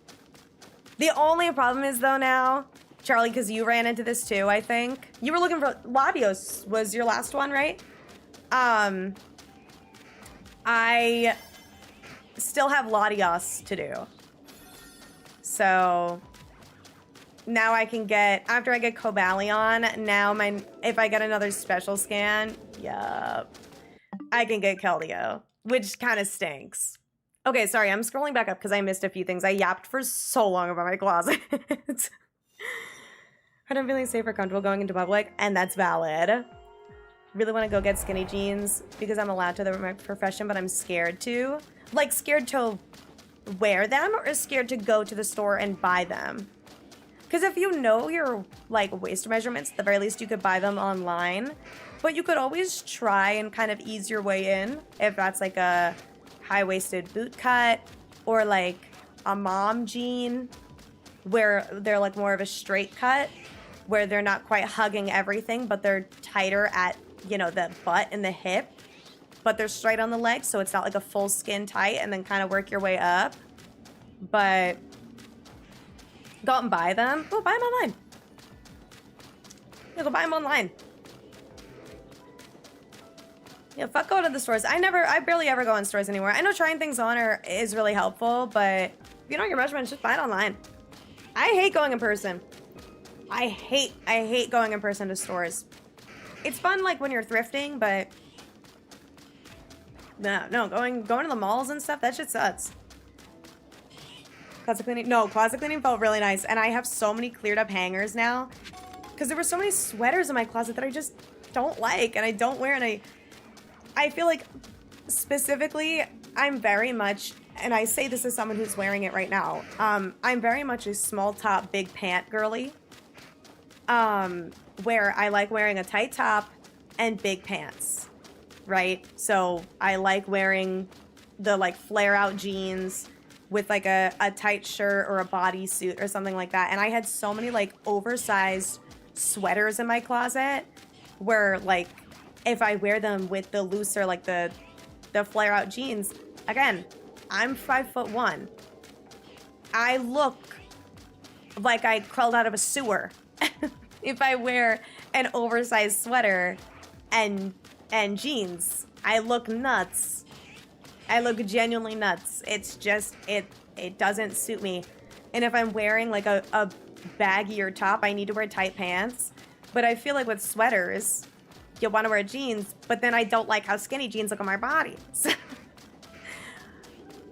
The only problem is though now, Charlie, because you ran into this too, I think. You were looking for Latios was your last one, right? I still have Latios to do. So now I can get, after I get Cobalion, now if I get another special scan, yup, I can get Keldeo, which kind of stinks. Okay, sorry, I'm scrolling back up because I missed a few things. I yapped for so long about my closet. I'm feeling safe or comfortable going into public, and that's valid. Really want to go get skinny jeans because I'm allowed to, they're my profession, but I'm scared to. Like, scared to wear them or scared to go to the store and buy them? Because if you know your, like, waist measurements, at the very least you could buy them online. But you could always try and kind of ease your way in if that's, like, a high-waisted boot cut or, like, a mom jean where they're, like, more of a straight cut where they're not quite hugging everything, but they're tighter at, you know, the butt and the hip, but they're straight on the legs, so it's not like a full skin tight, and then kind of work your way up. But go out and buy them. Go buy them online. Yeah, go buy them online. Yeah, fuck going to the stores. I barely ever go in stores anymore. I know trying things on is really helpful, but if you know your measurements, just buy it online. I hate going in person. I hate going in person to stores. It's fun, like, when you're thrifting, but no, going to the malls and stuff, that shit sucks. Closet cleaning? No, closet cleaning felt really nice, and I have so many cleared up hangers now because there were so many sweaters in my closet that I just don't like and I don't wear, and I feel like specifically I'm very much, and I say this as someone who's wearing it right now, I'm very much a small top, big pant girly. Where I like wearing a tight top and big pants, right? So I like wearing the, like, flare out jeans with, like, a tight shirt or a bodysuit or something like that. And I had so many, like, oversized sweaters in my closet where, like, if I wear them with the looser, like, the flare out jeans, again, I'm 5'1". I look like I crawled out of a sewer. If I wear an oversized sweater and jeans, I look nuts. I look genuinely nuts. It's just, it doesn't suit me. And if I'm wearing, like, a baggier top, I need to wear tight pants. But I feel like with sweaters, you want to wear jeans, but then I don't like how skinny jeans look on my body. So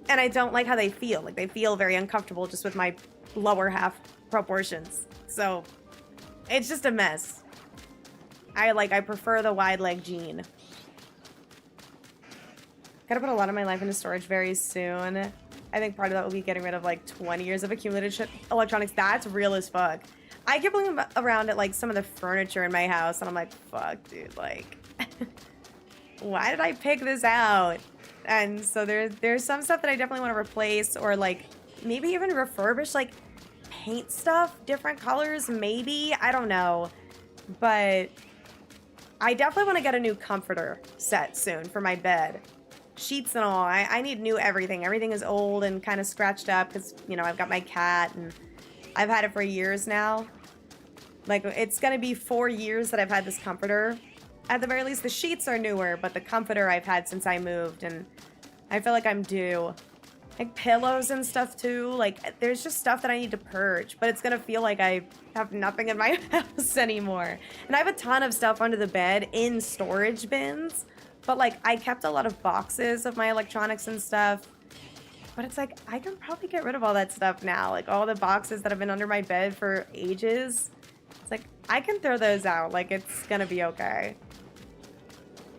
and I don't like how they feel. Like, they feel very uncomfortable just with my lower half proportions. So it's just a mess. I prefer the wide leg jean. Gotta put a lot of my life into storage very soon. I think part of that will be getting rid of, like, 20 years of accumulated electronics. That's real as fuck. I keep looking around at, like, some of the furniture in my house, and I'm like, fuck, dude, like, why did I pick this out? And so there's some stuff that I definitely want to replace, or, like, maybe even refurbish, like, paint stuff, different colors, maybe. I don't know. But I definitely want to get a new comforter set soon for my bed. Sheets and all. I need new everything. Everything is old and kind of scratched up because, you know, I've got my cat and I've had it for years now. Like, it's going to be 4 years that I've had this comforter. At the very least, the sheets are newer, but the comforter I've had since I moved, and I feel like I'm due Like pillows and stuff too. Like there's just stuff that I need to purge, but it's gonna feel like I have nothing in my house anymore. And I have a ton of stuff under the bed in storage bins, but like I kept a lot of boxes of my electronics and stuff. But it's like, I can probably get rid of all that stuff now. Like all the boxes that have been under my bed for ages. It's like, I can throw those out. Like it's gonna be okay.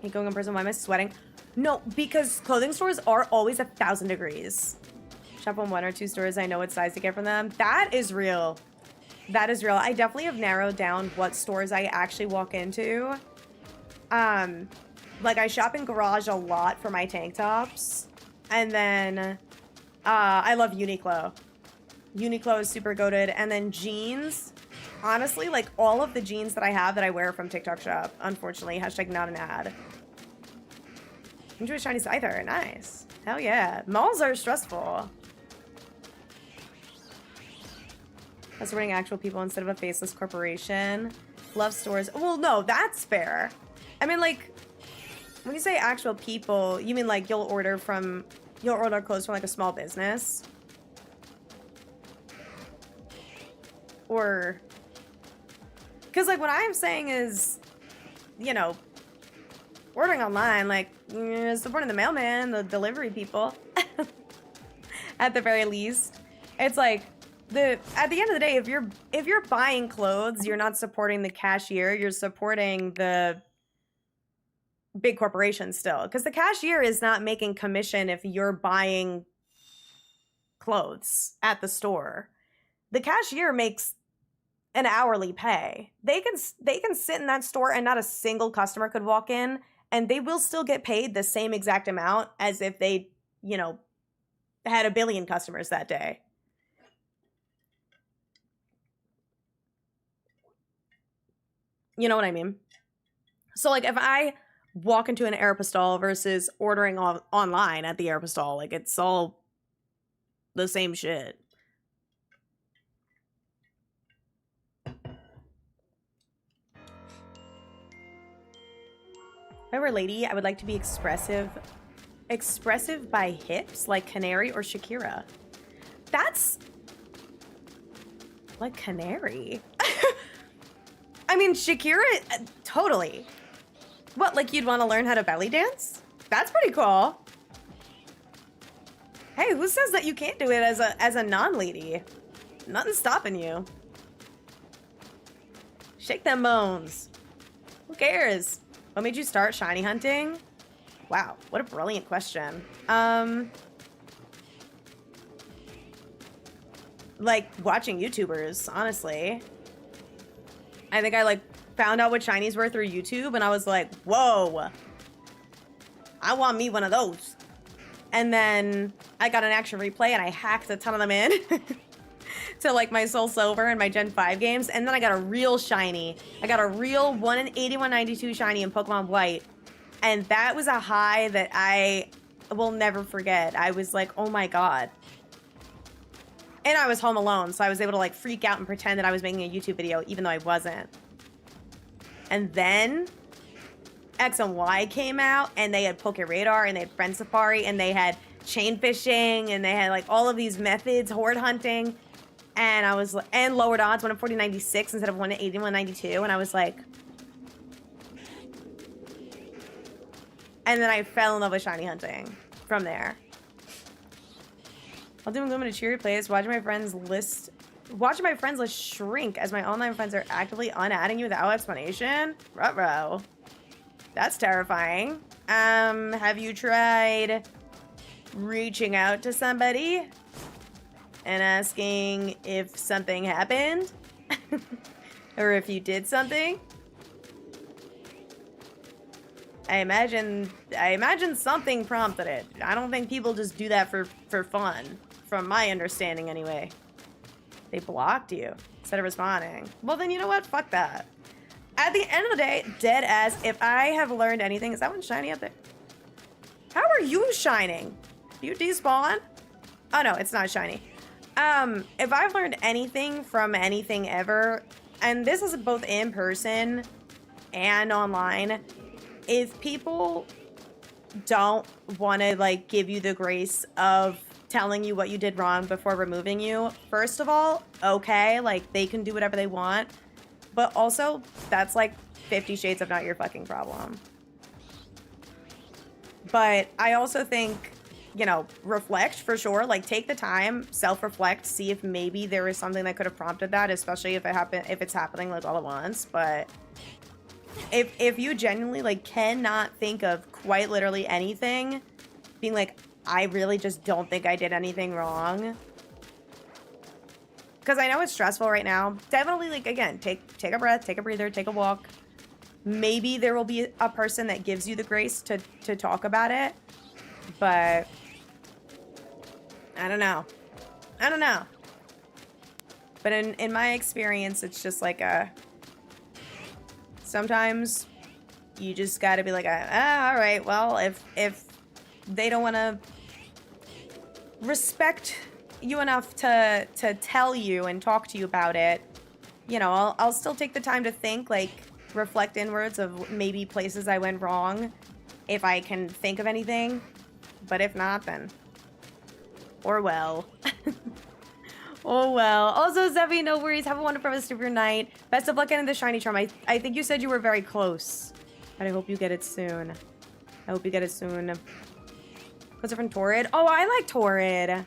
Hey, going in person, why am I sweating? No, because clothing stores are always 1,000 degrees. Shop on 1 or 2 stores, I know what size to get from them. That is real. That is real. I definitely have narrowed down what stores I actually walk into. Like I shop in Garage a lot for my tank tops. And then I love Uniqlo. Uniqlo is super goated. And then jeans. Honestly, like all of the jeans that I have that I wear from TikTok Shop, unfortunately, hashtag not an ad. Enjoy shiny Scyther. Nice. Hell yeah. Malls are stressful. That's running actual people instead of a faceless corporation. Love stores. Well, no, that's fair. I mean, like, when you say actual people, you mean like you'll order clothes from like a small business? Or... Because, like, what I'm saying is, you know, ordering online, like, supporting the mailman, the delivery people, at the very least. It's like, at the end of the day, if you're buying clothes, you're not supporting the cashier, you're supporting the big corporation still. Because the cashier is not making commission if you're buying clothes at the store. The cashier makes an hourly pay. They can sit in that store and not a single customer could walk in and they will still get paid the same exact amount as if they, you know, had 1 billion customers that day. You know what I mean? So like if I walk into an Aeropostale versus ordering online at the Aeropostale, like it's all the same shit. If I were a lady, I would like to be expressive by hips, like Canary or Shakira. That's like Canary. I mean, Shakira, totally. What, like you'd want to learn how to belly dance? That's pretty cool. Hey, who says that you can't do it as a non-lady? Nothing's stopping you. Shake them bones. Who cares? What made you start shiny hunting? Wow, what a brilliant question. Like watching YouTubers, honestly. I think I like found out what shinies were through YouTube and I was like, whoa, I want me one of those. And then I got an action replay and I hacked a ton of them in to like my Soul Silver and my Gen 5 games. And then I got a real shiny. I got a real 1 in 8192 shiny in Pokemon White. And that was a high that I will never forget. I was like, oh my God. And I was home alone, so I was able to like freak out and pretend that I was making a YouTube video, even though I wasn't. And then X and Y came out, and they had Poke Radar, and they had Friend Safari, and they had chain fishing, and they had like all of these methods, horde hunting, and I was and lowered odds, 1 in 4096 instead of 1 in 8192, and I was like, and then I fell in love with shiny hunting from there. I'll do limited cheery plays. Watching my friends list shrink as my online friends are actively unadding you without explanation. Ruh-roh. That's terrifying. Have you tried reaching out to somebody and asking if something happened? Or if you did something? I imagine something prompted it. I don't think people just do that for fun. From my understanding, anyway. They blocked you instead of responding. Well, then you know what? Fuck that. At the end of the day, dead ass, if I have learned anything... Is that one shiny up there? How are you shining? Do you despawn? Oh, no, it's not shiny. If I've learned anything from anything ever, and this is both in person and online, if people don't want to, like, give you the grace of telling you what you did wrong before removing you, first of all, okay, like, they can do whatever they want. But also, that's like 50 shades of not your fucking problem. But I also think, you know, reflect for sure. Like, take the time, self-reflect, see if maybe there is something that could have prompted that, especially if it's happening like all at once. But if you genuinely like cannot think of quite literally anything, being like, I really just don't think I did anything wrong. Because I know it's stressful right now. Definitely, like, again, take a breath, take a breather, take a walk. Maybe there will be a person that gives you the grace to talk about it. But I don't know. I don't know. But in my experience, it's just like sometimes you just gotta be like, all right, well, if they don't want to respect you enough to tell you and talk to you about it, you know, I'll still take the time to think, like, reflect inwards of maybe places I went wrong, if I can think of anything. But if not, then or well. Oh well. Also, Zevi, no worries. Have a wonderful rest of your night. Best of luck getting the shiny charm. I think you said you were very close, but I hope you get it soon. I hope you get it soon. What's it from Torrid? Oh, I like Torrid.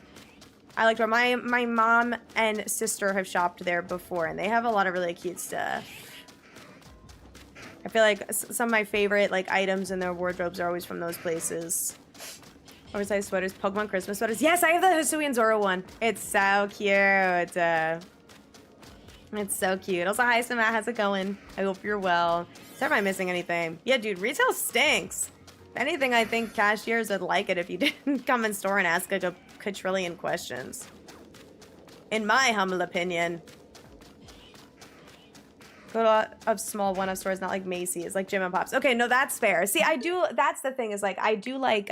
I like Torrid. My mom and sister have shopped there before, and they have a lot of really cute stuff. I feel like some of my favorite like items in their wardrobes are always from those places. Oversized sweaters, Pokemon Christmas sweaters. Yes, I have the Hisuian Zoro one. It's so cute. It's so cute. Also, hi, Samat. How's it going? I hope you're well. Sorry if I'm missing anything. Yeah, dude, retail stinks. If anything, I think cashiers would like it if you didn't come in store and ask like a quadrillion questions. In my humble opinion. Go to a lot of small one-off stores, not like Macy's, like Jim and Pop's. Okay, no, that's fair. See, that's the thing is like, I do like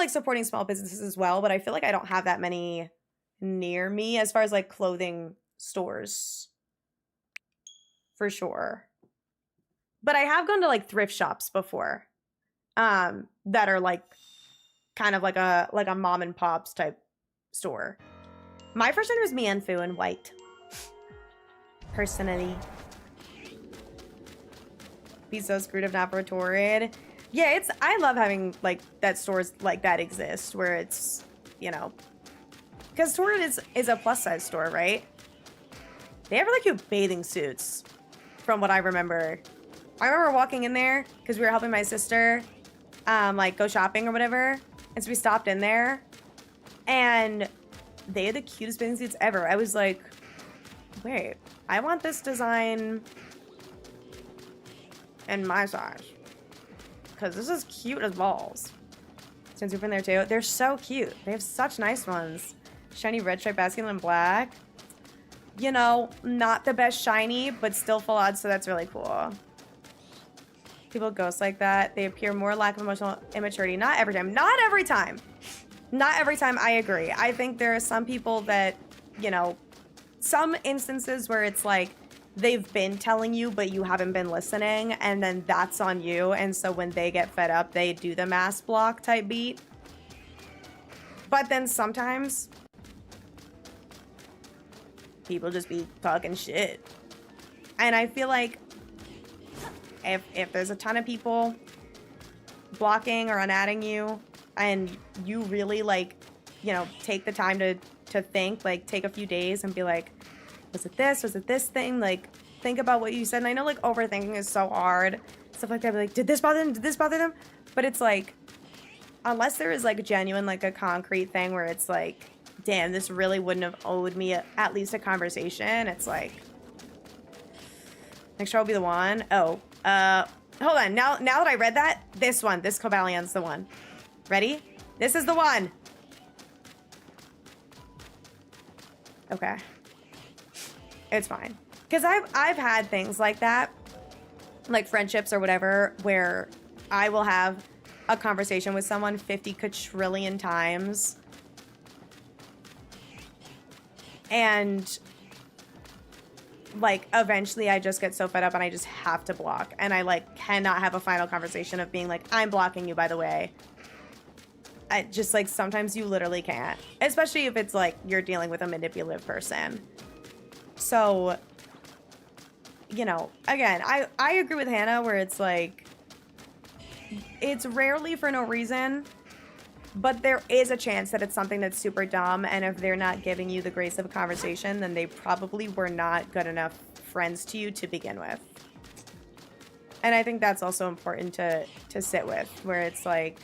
supporting small businesses as well, but I feel like I don't have that many near me as far as like clothing stores. For sure. But I have gone to like thrift shops before. That are like kind of like a mom and pop's type store. My first one was Mianfu in white. Personally. Be so screwed if not for Torrid. Yeah, I love having like that stores like that exist where it's, you know, because Torrid is a plus size store, right? They have really cute bathing suits from what I remember. I remember walking in there because we were helping my sister like go shopping or whatever, and so we stopped in there and they had the cutest bathing suits ever. I was like, wait, I want this design in my size. Because this is cute as balls. Since you've been there too. They're so cute. They have such nice ones. Shiny red stripe basket in black. You know, not the best shiny, but still full odds, so that's really cool. People ghost like that. They appear more lack of emotional immaturity. Not every time. Not every time. Not every time, I agree. I think there are some people that, you know, some instances where it's like they've been telling you but you haven't been listening, and then that's on you, and so when they get fed up they do the mass block type beat. But then sometimes people just be talking shit, and I feel like if there's a ton of people blocking or unadding you and you really like, you know, take the time to think, like take a few days and be like, was it this? Was it this thing? Like, think about what you said. And I know like overthinking is so hard. Stuff like that. Be like, did this bother them? Did this bother them? But it's like, unless there is like a genuine, like a concrete thing where it's like, damn, this really wouldn't have owed me at least a conversation. It's like, next sure I'll be the one. Oh, hold on. Now that I read that, this Cobalion's the one. Ready? This is the one. Okay. It's fine. Because I've had things like that, like friendships or whatever, where I will have a conversation with someone 50 quadrillion times. And like eventually I just get so fed up and I just have to block. And I like cannot have a final conversation of being like, I'm blocking you, by the way. just like sometimes you literally can't, especially if it's like you're dealing with a manipulative person. So, you know, again, I agree with Hannah where it's like, it's rarely for no reason, but there is a chance that it's something that's super dumb, and if they're not giving you the grace of a conversation, then they probably were not good enough friends to you to begin with. And I think that's also important to sit with, where it's like,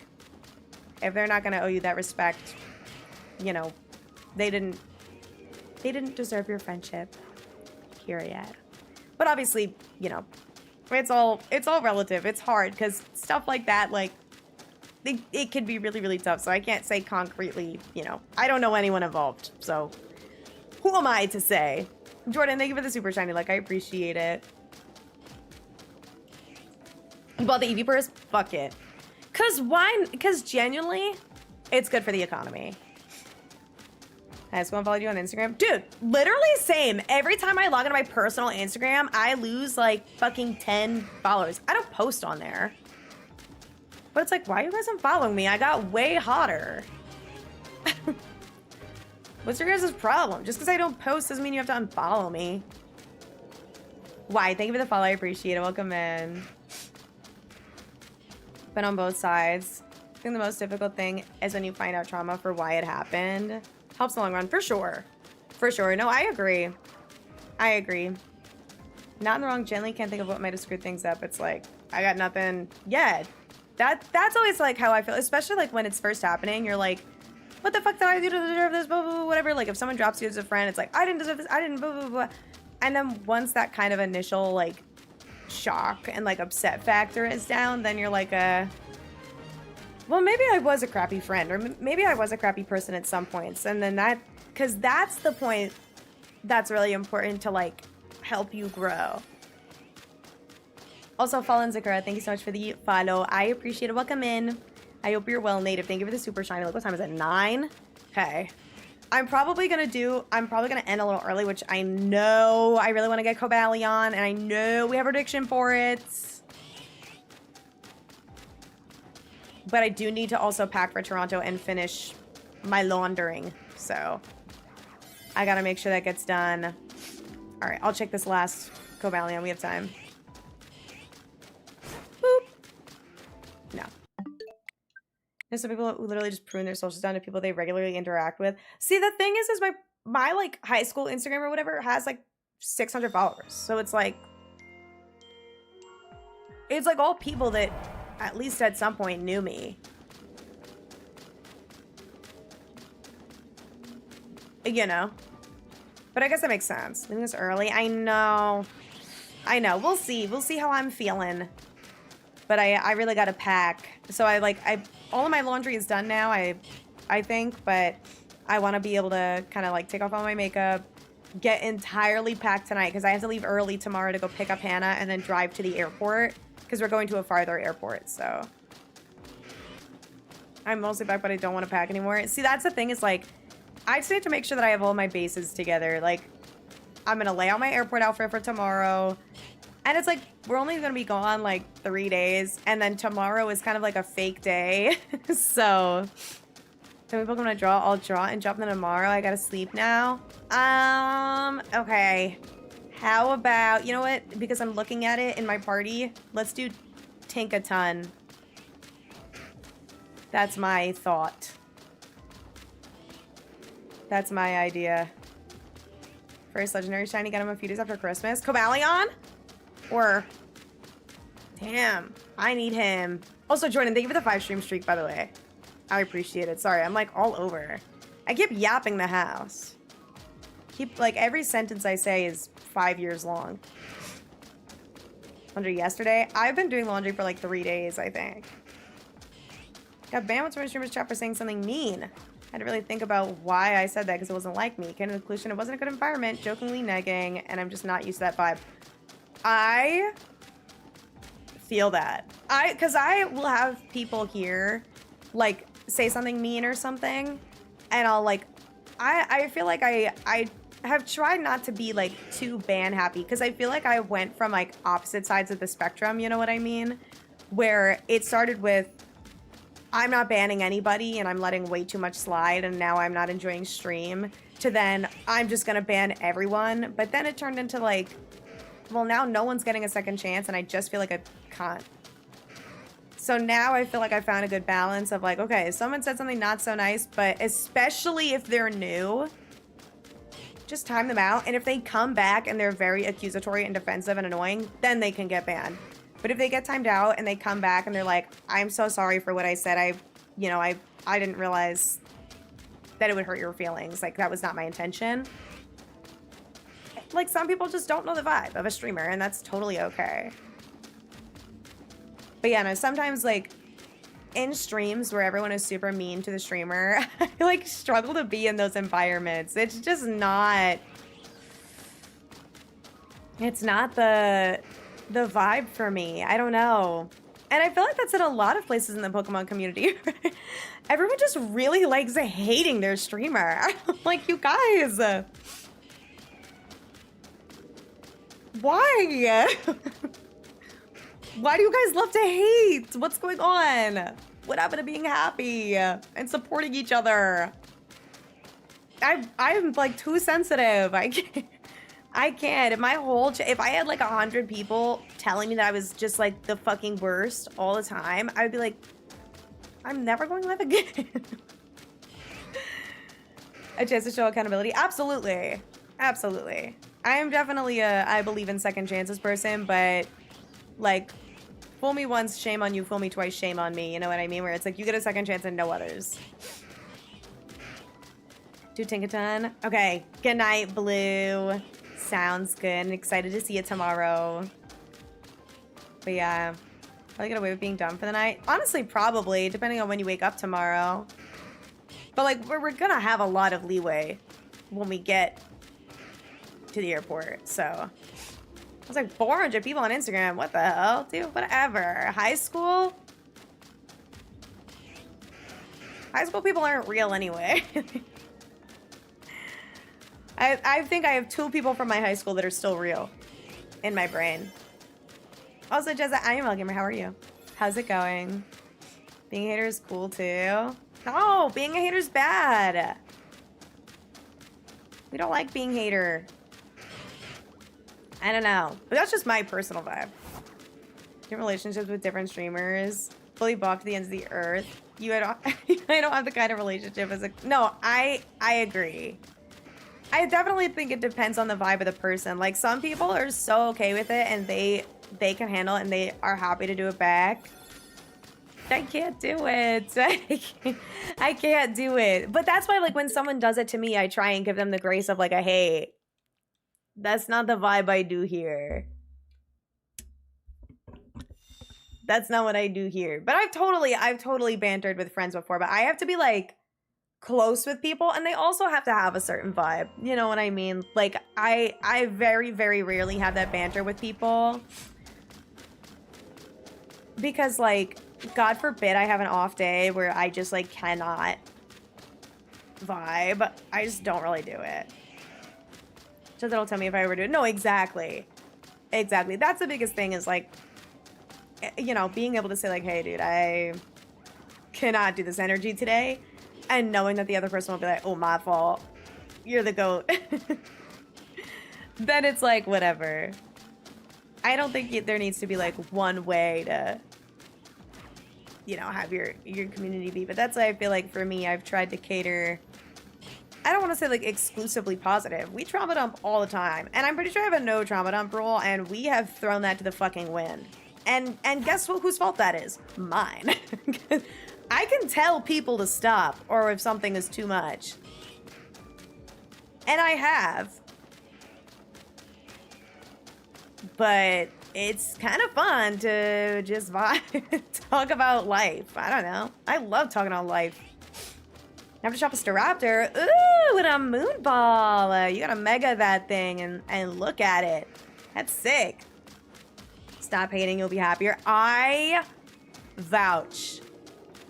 if they're not going to owe you that respect, you know, they didn't deserve your friendship, period. But obviously, you know, it's all relative. It's hard because stuff like that, like, it can be really, really tough. So I can't say concretely, you know, I don't know anyone involved. So who am I to say? Jordan, thank you for the super shiny. Like, I appreciate it. You bought the Eevee purse? Fuck it. Because genuinely, it's good for the economy. I just want to follow you on Instagram. Dude, literally same. Every time I log into my personal Instagram, I lose like fucking 10 followers. I don't post on there. But it's like, why are you guys unfollowing me? I got way hotter. What's your guys' problem? Just because I don't post doesn't mean you have to unfollow me. Why? Thank you for the follow. I appreciate it. Welcome in. Been on both sides. I think the most difficult thing is when you find out trauma for why it happened. Helps in the long run, for sure. For sure. No, I agree. I agree. Not in the wrong, gently can't think of what might have screwed things up. It's like, I got nothing. Yeah. That's always like how I feel, especially like when it's first happening. You're like, what the fuck did I do to deserve this? Blah, blah, blah, whatever. Like if someone drops you as a friend, it's like, I didn't deserve this. I didn't blah, blah, blah. And then once that kind of initial like shock and like upset factor is down, then you're like, well, maybe I was a crappy friend, or maybe I was a crappy person at some points. And then because that's the point that's really important to like help you grow. Also, Fallen Zakura, thank you so much for the follow. I appreciate it. Welcome in. I hope you're well, native. Thank you for the super shiny. Look, what time is it? 9? Okay. I'm probably gonna end a little early, which I know I really want to get Cobalion, and I know we have a prediction for it. But I do need to also pack for Toronto and finish my laundering. So I gotta make sure that gets done. All right, I'll check this last Cobalion. We have time. Boop. No. There's some people who literally just prune their socials down to people they regularly interact with. See, the thing is my like high school Instagram or whatever has like 600 followers. So it's like all people that at least at some point knew me. You know? But I guess that makes sense. Leaving this early. I know. We'll see. We'll see how I'm feeling. But I really gotta pack. So all of my laundry is done now, I think, but I want to be able to kind of like take off all my makeup, get entirely packed tonight because I have to leave early tomorrow to go pick up Hannah and then drive to the airport because we're going to a farther airport. So I'm mostly packed, but I don't want to pack anymore. See, that's the thing is like, I just need to make sure that I have all my bases together. Like, I'm going to lay out my airport outfit for tomorrow. And it's like, we're only going to be gone like 3 days. And then tomorrow is kind of like a fake day. So, people going to draw? I'll draw and drop them tomorrow. I got to sleep now. Okay. How about, you know what? Because I'm looking at it in my party, let's do Tinkaton. That's my thought. That's my idea. First legendary shiny, got him a few days after Christmas. Cobalion? Or, damn, I need him. Also, Jordan, thank you for the 5 stream streak, by the way. I appreciate it. Sorry, I'm like all over. I keep yapping the house. Like every sentence I say is 5 years long. Laundry yesterday. I've been doing laundry for like 3 days, I think. Got banned with someone streamer's chat for saying something mean. I had to really think about why I said that because it wasn't like me. Came to the conclusion it wasn't a good environment, jokingly negging, and I'm just not used to that vibe. I feel that. Because I will have people here, like, say something mean or something, and I'll, like, I feel like I have tried not to be, like, too ban happy, because I feel like I went from, like, opposite sides of the spectrum, you know what I mean? Where it started with, I'm not banning anybody and I'm letting way too much slide and now I'm not enjoying stream, to then I'm just gonna ban everyone. But then it turned into like, well, now no one's getting a second chance and I just feel like a cunt. So now I feel like I found a good balance of like, okay, someone said something not so nice, but especially if they're new, just time them out. And if they come back and they're very accusatory and defensive and annoying, then they can get banned. But if they get timed out and they come back and they're like, I'm so sorry for what I said. I didn't realize that it would hurt your feelings. Like, that was not my intention. Like, some people just don't know the vibe of a streamer, and that's totally okay. But yeah, no, sometimes, like, in streams where everyone is super mean to the streamer, I, like, struggle to be in those environments. It's just not... It's not the vibe for me. I don't know. And I feel like that's in a lot of places in the Pokemon community. Everyone just really likes hating their streamer. Like, you guys... Why? Why do you guys love to hate? What's going on? What happened to being happy and supporting each other? I'm like too sensitive. I can't. If if I had like 100 people telling me that I was just like the fucking worst all the time, I would be like, I'm never going live again. A chance to show accountability? Absolutely. Absolutely. I am definitely I believe in second chances person, but like, fool me once, shame on you, fool me twice, shame on me. You know what I mean? Where it's like, you get a second chance and no others. Do Tinkaton? Okay. Good night, Blue. Sounds good. Excited to see you tomorrow. But yeah. Probably get away with being dumb for the night. Honestly, probably, depending on when you wake up tomorrow. But like, we're gonna have a lot of leeway when we get to the airport, so. I was like 400 people on Instagram. What the hell, dude? Whatever. High school? High school people aren't real anyway. I think I have 2 people from my high school that are still real in my brain. Also, Jezza, I am Gamer. How are you? How's it going? Being a hater is cool too. No, being a hater's bad. We don't like being hater. I don't know. But that's just my personal vibe. Different relationships with different streamers. Fully balked to the ends of the earth. I don't have the kind of relationship as a... No, I agree. I definitely think it depends on the vibe of the person. Like, some people are so okay with it and they can handle it and they are happy to do it back. I can't do it. I can't do it. But that's why, like, when someone does it to me, I try and give them the grace of, like, hey, that's not the vibe I do here. That's not what I do here. But I've totally bantered with friends before, but I have to be, like, close with people, and they also have to have a certain vibe. You know what I mean? Like, I very, very rarely have that banter with people. Because, like, God forbid I have an off day where I just, like, cannot vibe. I just don't really do it. Just that'll tell me if I ever do it. No, exactly. Exactly. That's the biggest thing is, like, you know, being able to say, like, hey, dude, I cannot do this energy today. And knowing that the other person will be like, oh, my fault. You're the GOAT. Then it's like, whatever. I don't think there needs to be, like, one way to, you know, have your community be. But that's why I feel like, for me, I've tried to cater... I don't want to say, like, exclusively positive. We trauma dump all the time. And I'm pretty sure I have a no trauma dump rule, and we have thrown that to the fucking wind. And guess what? Whose fault that is? Mine. I can tell people to stop, or if something is too much. And I have. But it's kind of fun to just vibe, talk about life. I don't know. I love talking about life. I have to shop a Staraptor. Ooh, with a moon ball. You gotta mega that thing and look at it. That's sick. Stop hating, you'll be happier. I vouch.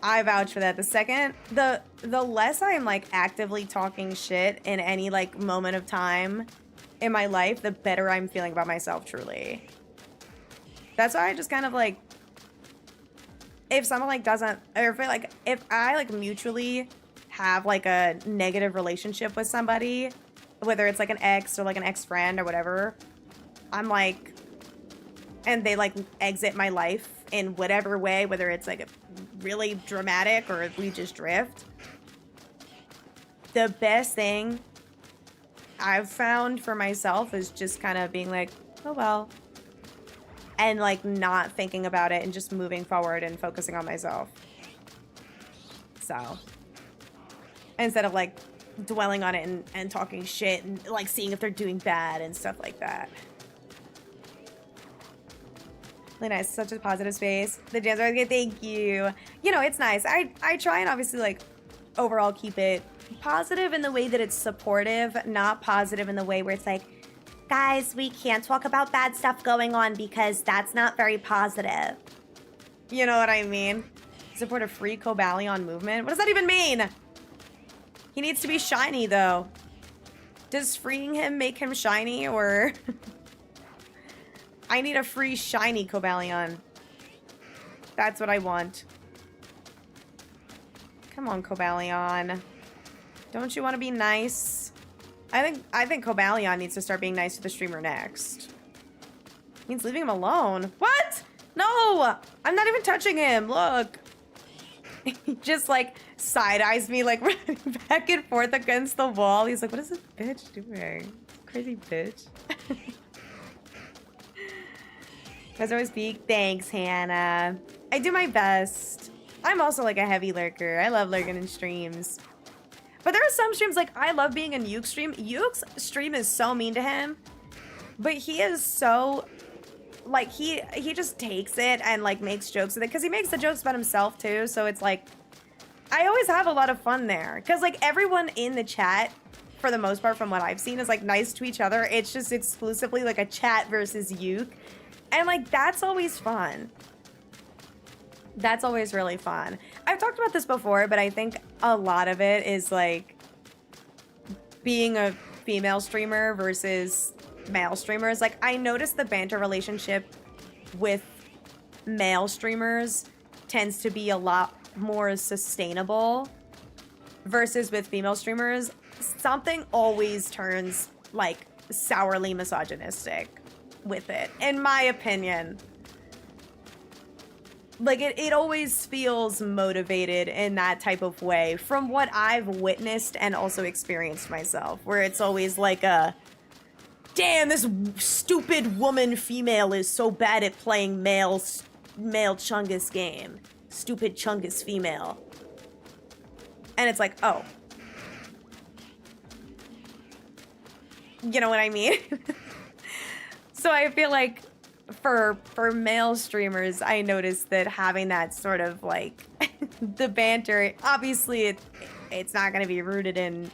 I vouch for that. The second, the less I'm, like, actively talking shit in any, like, moment of time in my life, the better I'm feeling about myself, truly. That's why I just kind of, like, if someone like doesn't, or if I like mutually have like a negative relationship with somebody, whether it's like an ex or like an ex-friend or whatever, I'm like, and they like exit my life in whatever way, whether it's like a really dramatic or if we just drift, the best thing I've found for myself is just kind of being like, oh well, and like not thinking about it and just moving forward and focusing on myself. So instead of like dwelling on it and talking shit and like seeing if they're doing bad and stuff like that. Really nice. Such a positive space. The jams are good. Thank you. You know, it's nice. I try and obviously like overall keep it positive in the way that it's supportive, not positive in the way where it's like, Guys, we can't talk about bad stuff going on because that's not very positive. you know what I mean? Support a free Cobalion movement. What does that even mean? He needs to be shiny though. Does freeing him make him shiny or... I need a free shiny Cobalion. That's what I want. Come on, Cobalion. Don't you want to be nice? I think Cobalion needs to start being nice to the streamer next. Means leaving him alone. What? No! I'm not even touching him. Look. He just like side-eyes me like running back and forth against the wall. He's like, what is this bitch doing? Crazy bitch. Guys always speak. Thanks, Hannah. I do my best. I'm also like a heavy lurker. I love lurking in streams. But there are some streams, like, I love being in Yuke's stream. Yuke's stream is so mean to him. But he is so, like, he just takes it and, like, makes jokes with it. Because he makes the jokes about himself, too. So it's like, I always have a lot of fun there. Because, like, everyone in the chat, for the most part, from what I've seen, is, like, nice to each other. It's just exclusively, like, a chat versus Yuke. And, like, that's always fun. That's always really fun. I've talked about this before, but I think a lot of it is, like, being a female streamer versus male streamers. Like, I noticed the banter relationship with male streamers tends to be a lot more sustainable versus with female streamers. Something always turns, like, sourly misogynistic with it, in my opinion. Like, it always feels motivated in that type of way from what I've witnessed and also experienced myself, where it's always like a, damn, this stupid woman female is so bad at playing male Chungus game. Stupid Chungus female. And it's like, oh. You know what I mean? So I feel like for male streamers, I noticed that having that sort of like the banter, obviously it's not going to be rooted in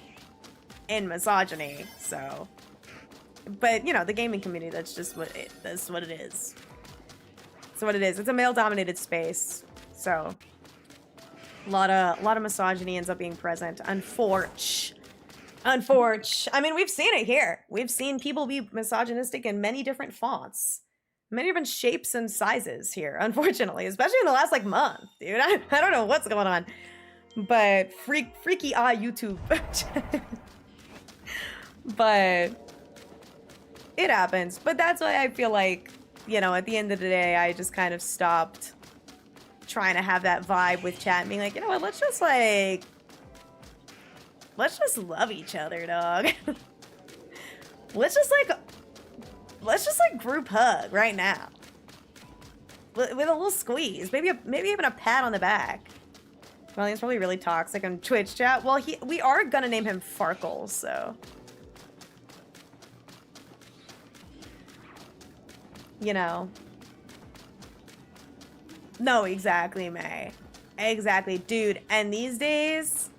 misogyny. So, but you know, the gaming community, that's what it is. It's what it is. It's a male dominated space. So a lot of misogyny ends up being present. Unfortunately. I mean, we've seen it here. We've seen people be misogynistic in many different fonts. Many different shapes and sizes here, unfortunately, especially in the last like month, dude. I don't know what's going on, but freaky YouTube. But it happens. But that's why I feel like, you know, at the end of the day, I just kind of stopped trying to have that vibe with chat and being like, you know what, let's just love each other, dog. Let's just group hug right now. With a little squeeze. Maybe even a pat on the back. Well, he's probably really toxic on Twitch chat. Well, we are gonna name him Farkle, so. You know. No, exactly, May. Exactly. Dude, and these days,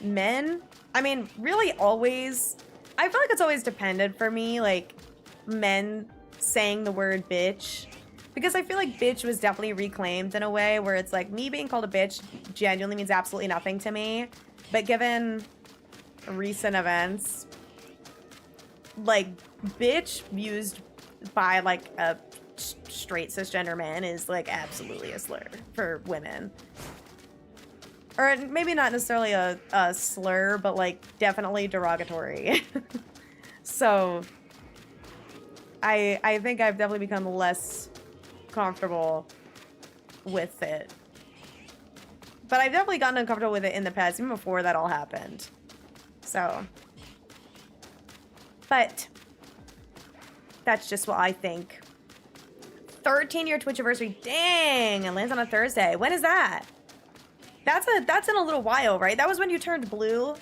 men, I mean, really always, I feel like it's always depended for me, like, men saying the word bitch. Because I feel like bitch was definitely reclaimed in a way where it's like, me being called a bitch genuinely means absolutely nothing to me. But given recent events, like, bitch used by, like, a straight cisgender man is like absolutely a slur for women. Or maybe not necessarily a slur, but like definitely derogatory. So I think I've definitely become less comfortable with it. But I've definitely gotten uncomfortable with it in the past, even before that all happened. So, but that's just what I think. 13-year Twitch anniversary. Dang, it lands on a Thursday. When is that? That's in a little while, right? That was when you turned blue.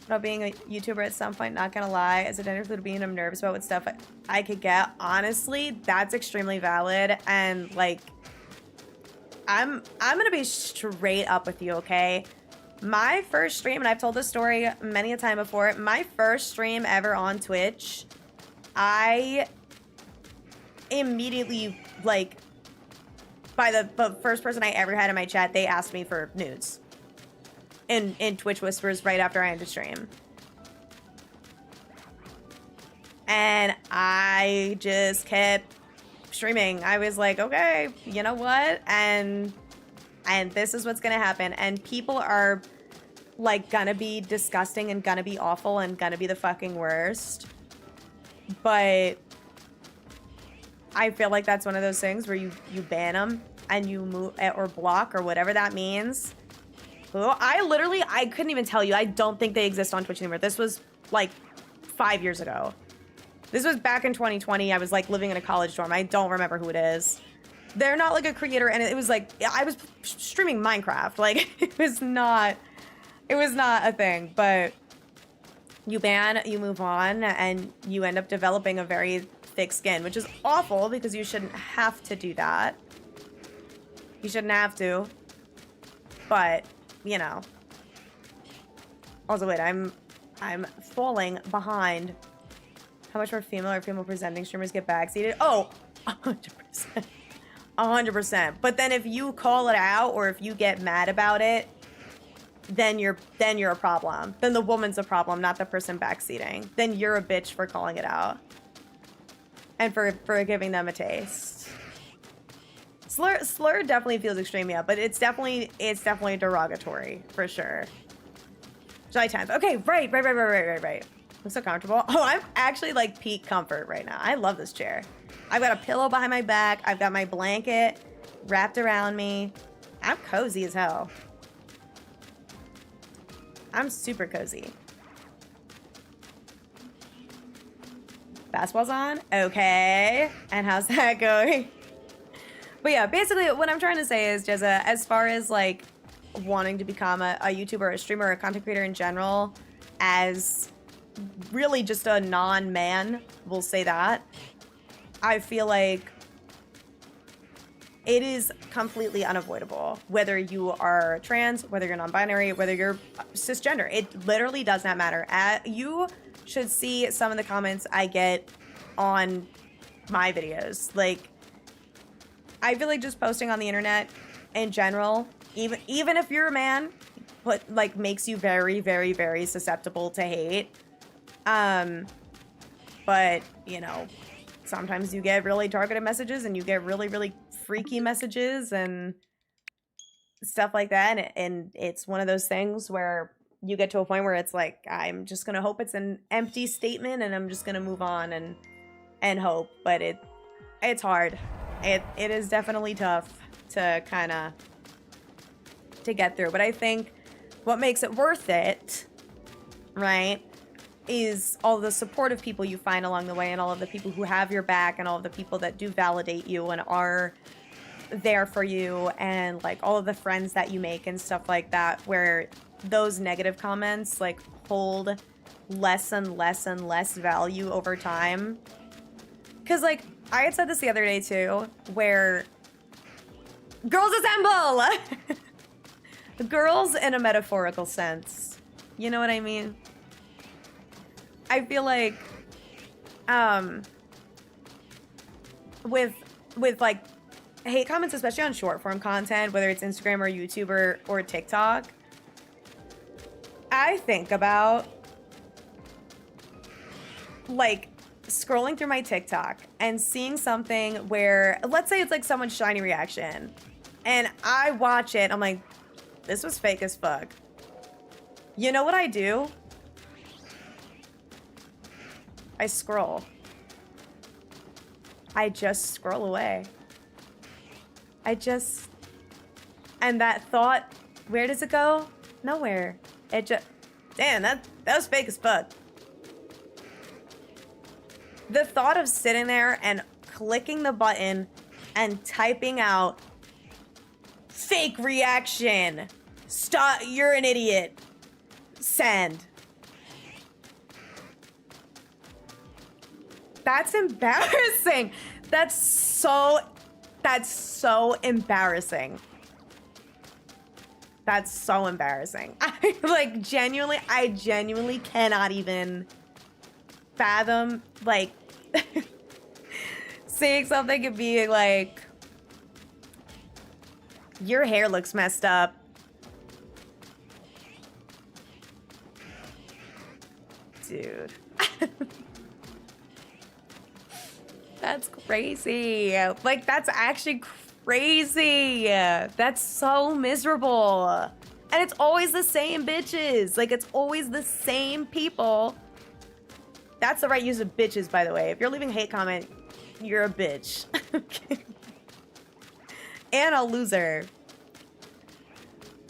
About being a YouTuber at some point, not gonna lie, as a gender fluid being, I'm nervous about what stuff I could get. Honestly, that's extremely valid, and like, I'm gonna be straight up with you, okay? My first stream, and I've told this story many a time before, my first stream ever on Twitch, I immediately, like, by the first person I ever had in my chat, they asked me for nudes. In Twitch Whispers right after I ended stream. And I just kept streaming. I was like, okay, you know what? And this is what's gonna happen. And people are like gonna be disgusting and gonna be awful and gonna be the fucking worst. But I feel like that's one of those things where you ban them and you move or block or whatever that means. I couldn't even tell you. I don't think they exist on Twitch anymore. This was like 5 years ago. This was back in 2020. I was like living in a college dorm. I don't remember who it is. They're not like a creator, and it was like I was streaming Minecraft. Like it was not a thing. But you ban, you move on, and you end up developing a very thick skin, which is awful because you shouldn't have to do that. You shouldn't have to. But you know. Also, wait, I'm falling behind. How much more female or female presenting streamers get backseated? Oh, 100%. 100%. But then if you call it out or if you get mad about it, then you're a problem. Then the woman's a problem, not the person backseating. Then you're a bitch for calling it out. And for giving them a taste. Slur definitely feels extreme, yeah, but it's definitely derogatory for sure. July 10th. Okay, right. I'm so comfortable. Oh, I'm actually like peak comfort right now. I love this chair. I've got a pillow behind my back. I've got my blanket wrapped around me. I'm cozy as hell. I'm super cozy. Basketball's on? Okay. And how's that going? But yeah, basically what I'm trying to say is just as far as like wanting to become a YouTuber, a streamer, a content creator in general, as really just a non-man, we'll say that, I feel like it is completely unavoidable. Whether you are trans, whether you're non-binary, whether you're cisgender, it literally does not matter. You should see some of the comments I get on my videos. Like, I feel like just posting on the internet in general, even if you're a man, like makes you very, very, very susceptible to hate. But you know, sometimes you get really targeted messages and you get really, really freaky messages and stuff like that. And it's one of those things where you get to a point where it's like, I'm just gonna hope it's an empty statement and I'm just gonna move on and hope. But it's hard. It is definitely tough to kind of to get through. But I think what makes it worth it, right, is all the supportive people you find along the way and all of the people who have your back and all of the people that do validate you and are there for you and like all of the friends that you make and stuff like that, where those negative comments like hold less and less and less value over time. Because like I had said this the other day too, where girls assemble! Girls in a metaphorical sense. You know what I mean? I feel like with like hate comments, especially on short form content, whether it's Instagram or YouTube or TikTok, I think about like scrolling through my TikTok and seeing something where, let's say it's like someone's shiny reaction, and I watch it, I'm like, this was fake as fuck. You know what I do? I scroll. I just scroll away. And that thought, where does it go? Nowhere. It just, damn, that was fake as fuck. The thought of sitting there and clicking the button and typing out fake reaction. Stop, you're an idiot. Send. That's embarrassing. That's so embarrassing. That's so embarrassing. I genuinely cannot even fathom, like, seeing something and being like, your hair looks messed up. Dude. That's crazy. Like, that's actually crazy. That's so miserable. And it's always the same bitches. Like, it's always the same people. That's the right use of bitches, by the way. If you're leaving a hate comment, you're a bitch. And a loser.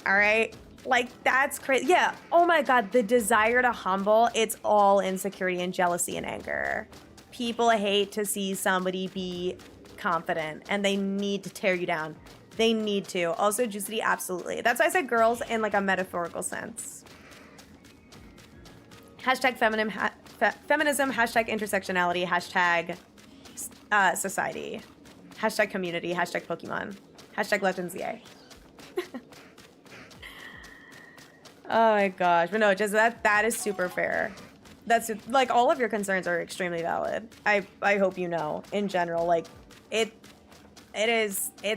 All right? Like, that's crazy. Yeah. Oh my God. The desire to humble, it's all insecurity and jealousy and anger. People hate to see somebody be confident, and they need to tear you down. They need to. Also, Juicy, absolutely. That's why I said girls in like a metaphorical sense. Hashtag feminism, hashtag intersectionality, hashtag society, hashtag community, hashtag Pokemon, hashtag Legends EA. Oh my gosh. But no, just that is super fair. That's like, all of your concerns are extremely valid. I hope you know, in general, like it's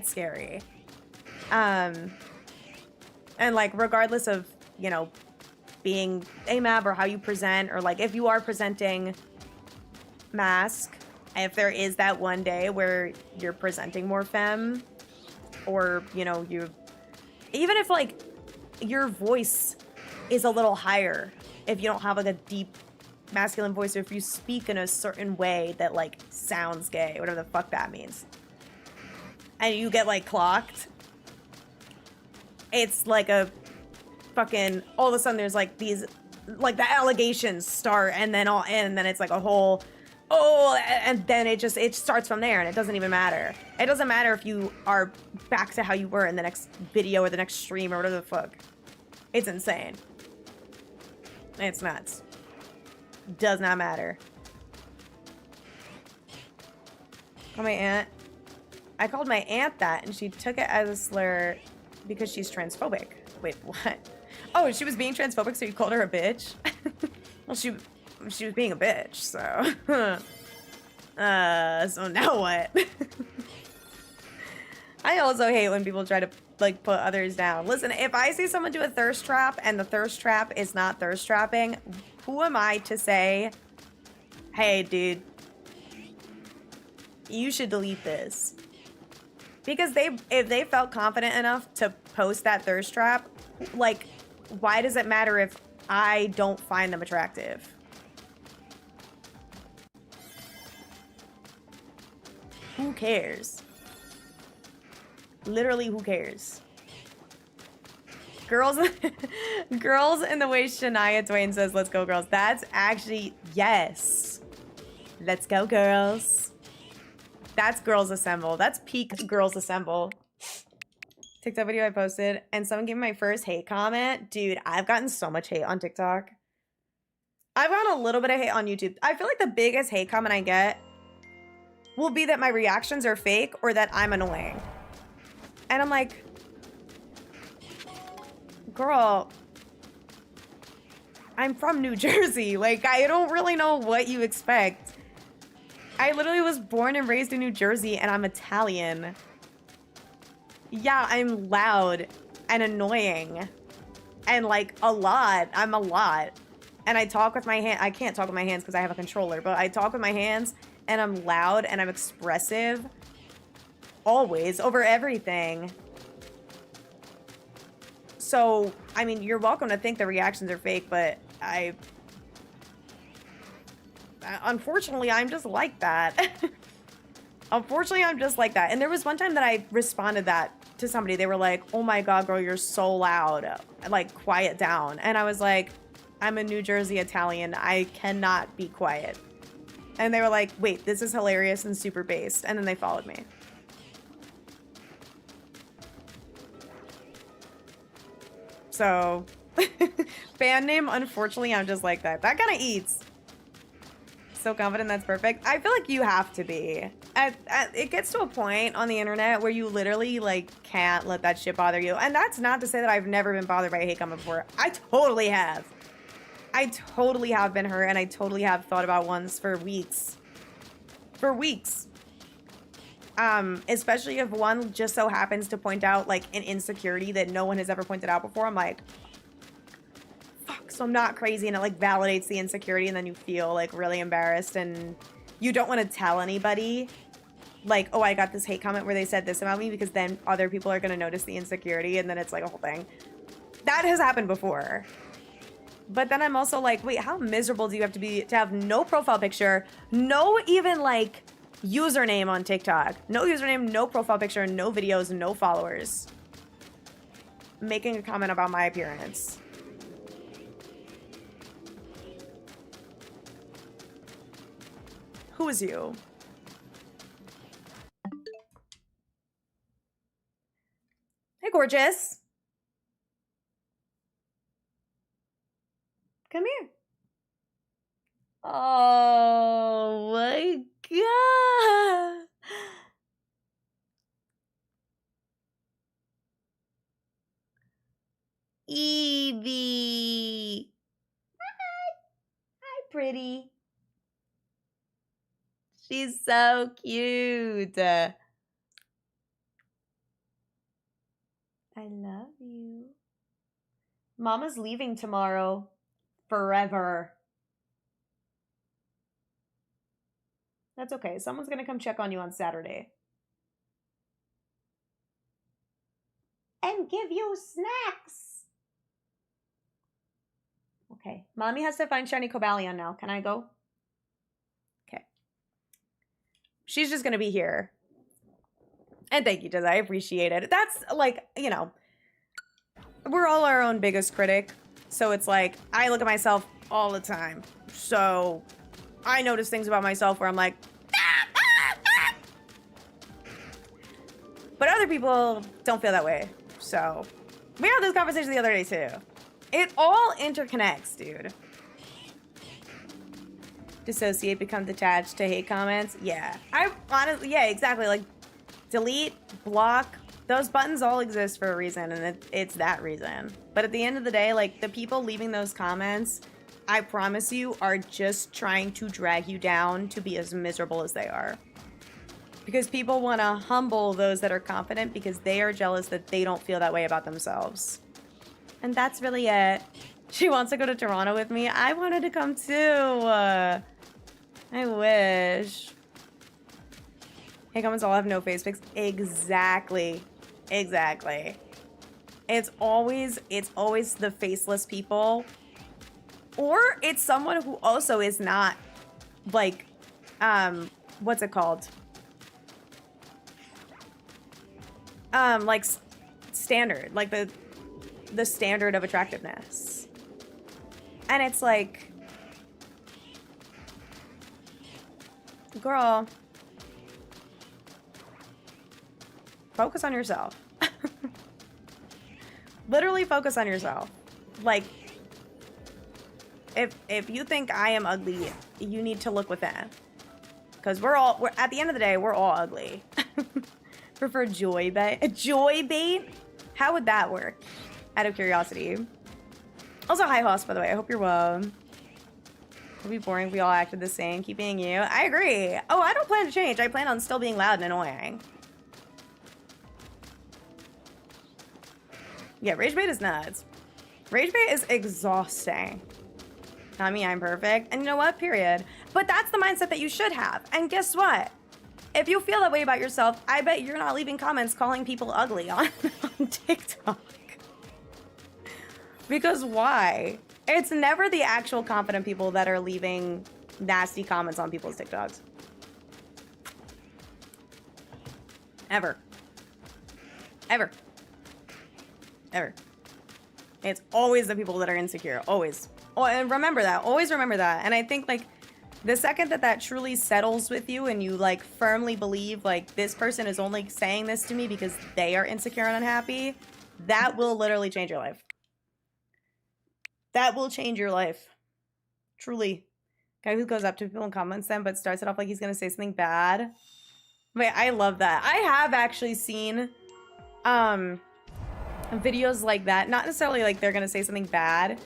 scary. And like, regardless of, you know, being AMAB or how you present, or like if you are presenting mask, if there is that one day where you're presenting more femme, or, you know, even if like your voice is a little higher, if you don't have like a deep masculine voice, or if you speak in a certain way that like sounds gay, whatever the fuck that means, and you get like clocked, it's like a fucking, all of a sudden there's like these, like the allegations start, and then it's like a whole, and then it starts from there, and it doesn't even matter. It doesn't matter if you are back to how you were in the next video or the next stream or whatever the fuck. It's insane. It's nuts. Does not matter. Oh, my aunt. I called my aunt that, and she took it as a slur because she's transphobic. Wait, what? Oh, she was being transphobic, so you called her a bitch? Well, she was being a bitch, so. So now what? I also hate when people try to, like, put others down. Listen, if I see someone do a thirst trap and the thirst trap is not thirst trapping, who am I to say, hey, dude, you should delete this? Because if they felt confident enough to post that thirst trap, like, why does it matter if I don't find them attractive? Who cares? Literally, who cares? Girls, girls in the way Shania Twain says, let's go, girls. That's actually, yes. Let's go, girls. That's Girls Assemble. That's peak Girls Assemble. TikTok video I posted, and someone gave me my first hate comment. Dude, I've gotten so much hate on TikTok. I've gotten a little bit of hate on YouTube. I feel like the biggest hate comment I get will be that my reactions are fake or that I'm annoying. And I'm like, girl, I'm from New Jersey. Like, I don't really know what you expect. I literally was born and raised in New Jersey, and I'm Italian. Yeah, I'm loud and annoying. And, like, a lot. I'm a lot. and I talk with my hand. I can't talk with my hands because I have a controller, but I talk with my hands and I'm loud and I'm expressive always over everything. So, I mean, you're welcome to think the reactions are fake, but unfortunately, I'm just like that. Unfortunately, I'm just like that. And there was one time that I responded that to somebody. They were like, oh my God, girl, you're so loud. Like, quiet down. And I was like, I'm a New Jersey Italian. I cannot be quiet. And they were like, wait, this is hilarious and super based. And then they followed me. So, fan name, unfortunately, I'm just like that. That kind of eats. So confident that's perfect. I feel like you have to be. It gets to a point on the internet where you literally, like, can't let that shit bother you. And that's not to say that I've never been bothered by a hate comment before. I totally have. I totally have been hurt, and I totally have thought about ones for weeks. For weeks. Especially if one just so happens to point out, like, an insecurity that no one has ever pointed out before. I'm like, fuck, so I'm not crazy, and it, like, validates the insecurity, and then you feel, like, really embarrassed, and you don't want to tell anybody, like, oh, I got this hate comment where they said this about me, because then other people are going to notice the insecurity, and then it's, like, a whole thing. That has happened before. But then I'm also like, wait, how miserable do you have to be to have no profile picture, no even, like, username on TikTok, no username, no profile picture, no videos, no followers, making a comment about my appearance. Who is you? Hey, gorgeous. Come here. Oh my God. Evie. Hi, pretty. She's so cute. I love you. Mama's leaving tomorrow. Forever. That's okay. Someone's gonna come check on you on Saturday. And give you snacks. Okay. Mommy has to find shiny Cobalion now. Can I go? Okay. She's just gonna be here. And thank you, Des. I appreciate it. That's, like, you know, we're all our own biggest critic. So it's like, I look at myself all the time. So I notice things about myself where I'm like, but other people don't feel that way. So we had this conversation the other day too. It all interconnects, dude. Dissociate, become detached to hate comments. Yeah. I honestly, yeah, exactly. Like, delete, block, those buttons all exist for a reason, and it's that reason. But at the end of the day, like, the people leaving those comments, I promise you, are just trying to drag you down to be as miserable as they are. Because people want to humble those that are confident because they are jealous that they don't feel that way about themselves. And that's really it. She wants to go to Toronto with me. I wanted to come too. I wish. Hey, comments all have no face pics. Exactly. Exactly. It's always the faceless people. Or it's someone who also is not, like, what's it called? Like, standard. Like, the standard of attractiveness. And it's like, girl, focus on yourself. Literally focus on yourself. Like, if you think I am ugly, you need to look within. Because we're at the end of the day, we're all ugly. Prefer joy bait? Joy bait? How would that work? Out of curiosity. Also, hi, Hoss, by the way. I hope you're well. It'd be boring if we all acted the same. Keep being you. I agree. Oh, I don't plan to change. I plan on still being loud and annoying. Yeah, rage bait is nuts. Rage bait is exhausting. Not me, I'm perfect. And you know what? Period. But that's the mindset that you should have. And guess what? If you feel that way about yourself, I bet you're not leaving comments calling people ugly on TikTok. Because why? It's never the actual confident people that are leaving nasty comments on people's TikToks. Ever. Ever. Ever. It's always the people that are insecure. Always. Oh, and remember that. Always remember that. And I think, like, the second that that truly settles with you and you, like, firmly believe, like, this person is only saying this to me because they are insecure and unhappy, that will literally change your life. That will change your life. Truly. Guy who goes up to people and comments them but starts it off like he's going to say something bad. Wait, I love that. I have actually seen videos like that. Not necessarily like they're going to say something bad,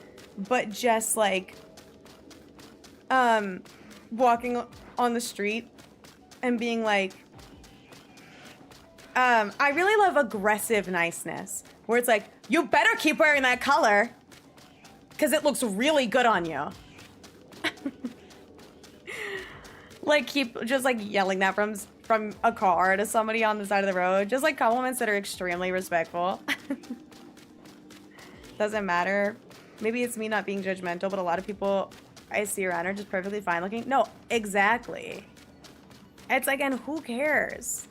but just like walking on the street and being like, I really love aggressive niceness, where it's like, you better keep wearing that color because it looks really good on you. Like, keep just like yelling that from a car to somebody on the side of the road. Just like compliments that are extremely respectful. Doesn't matter. Maybe it's me not being judgmental, but a lot of people I see around are just perfectly fine looking. No, exactly. It's like, and who cares?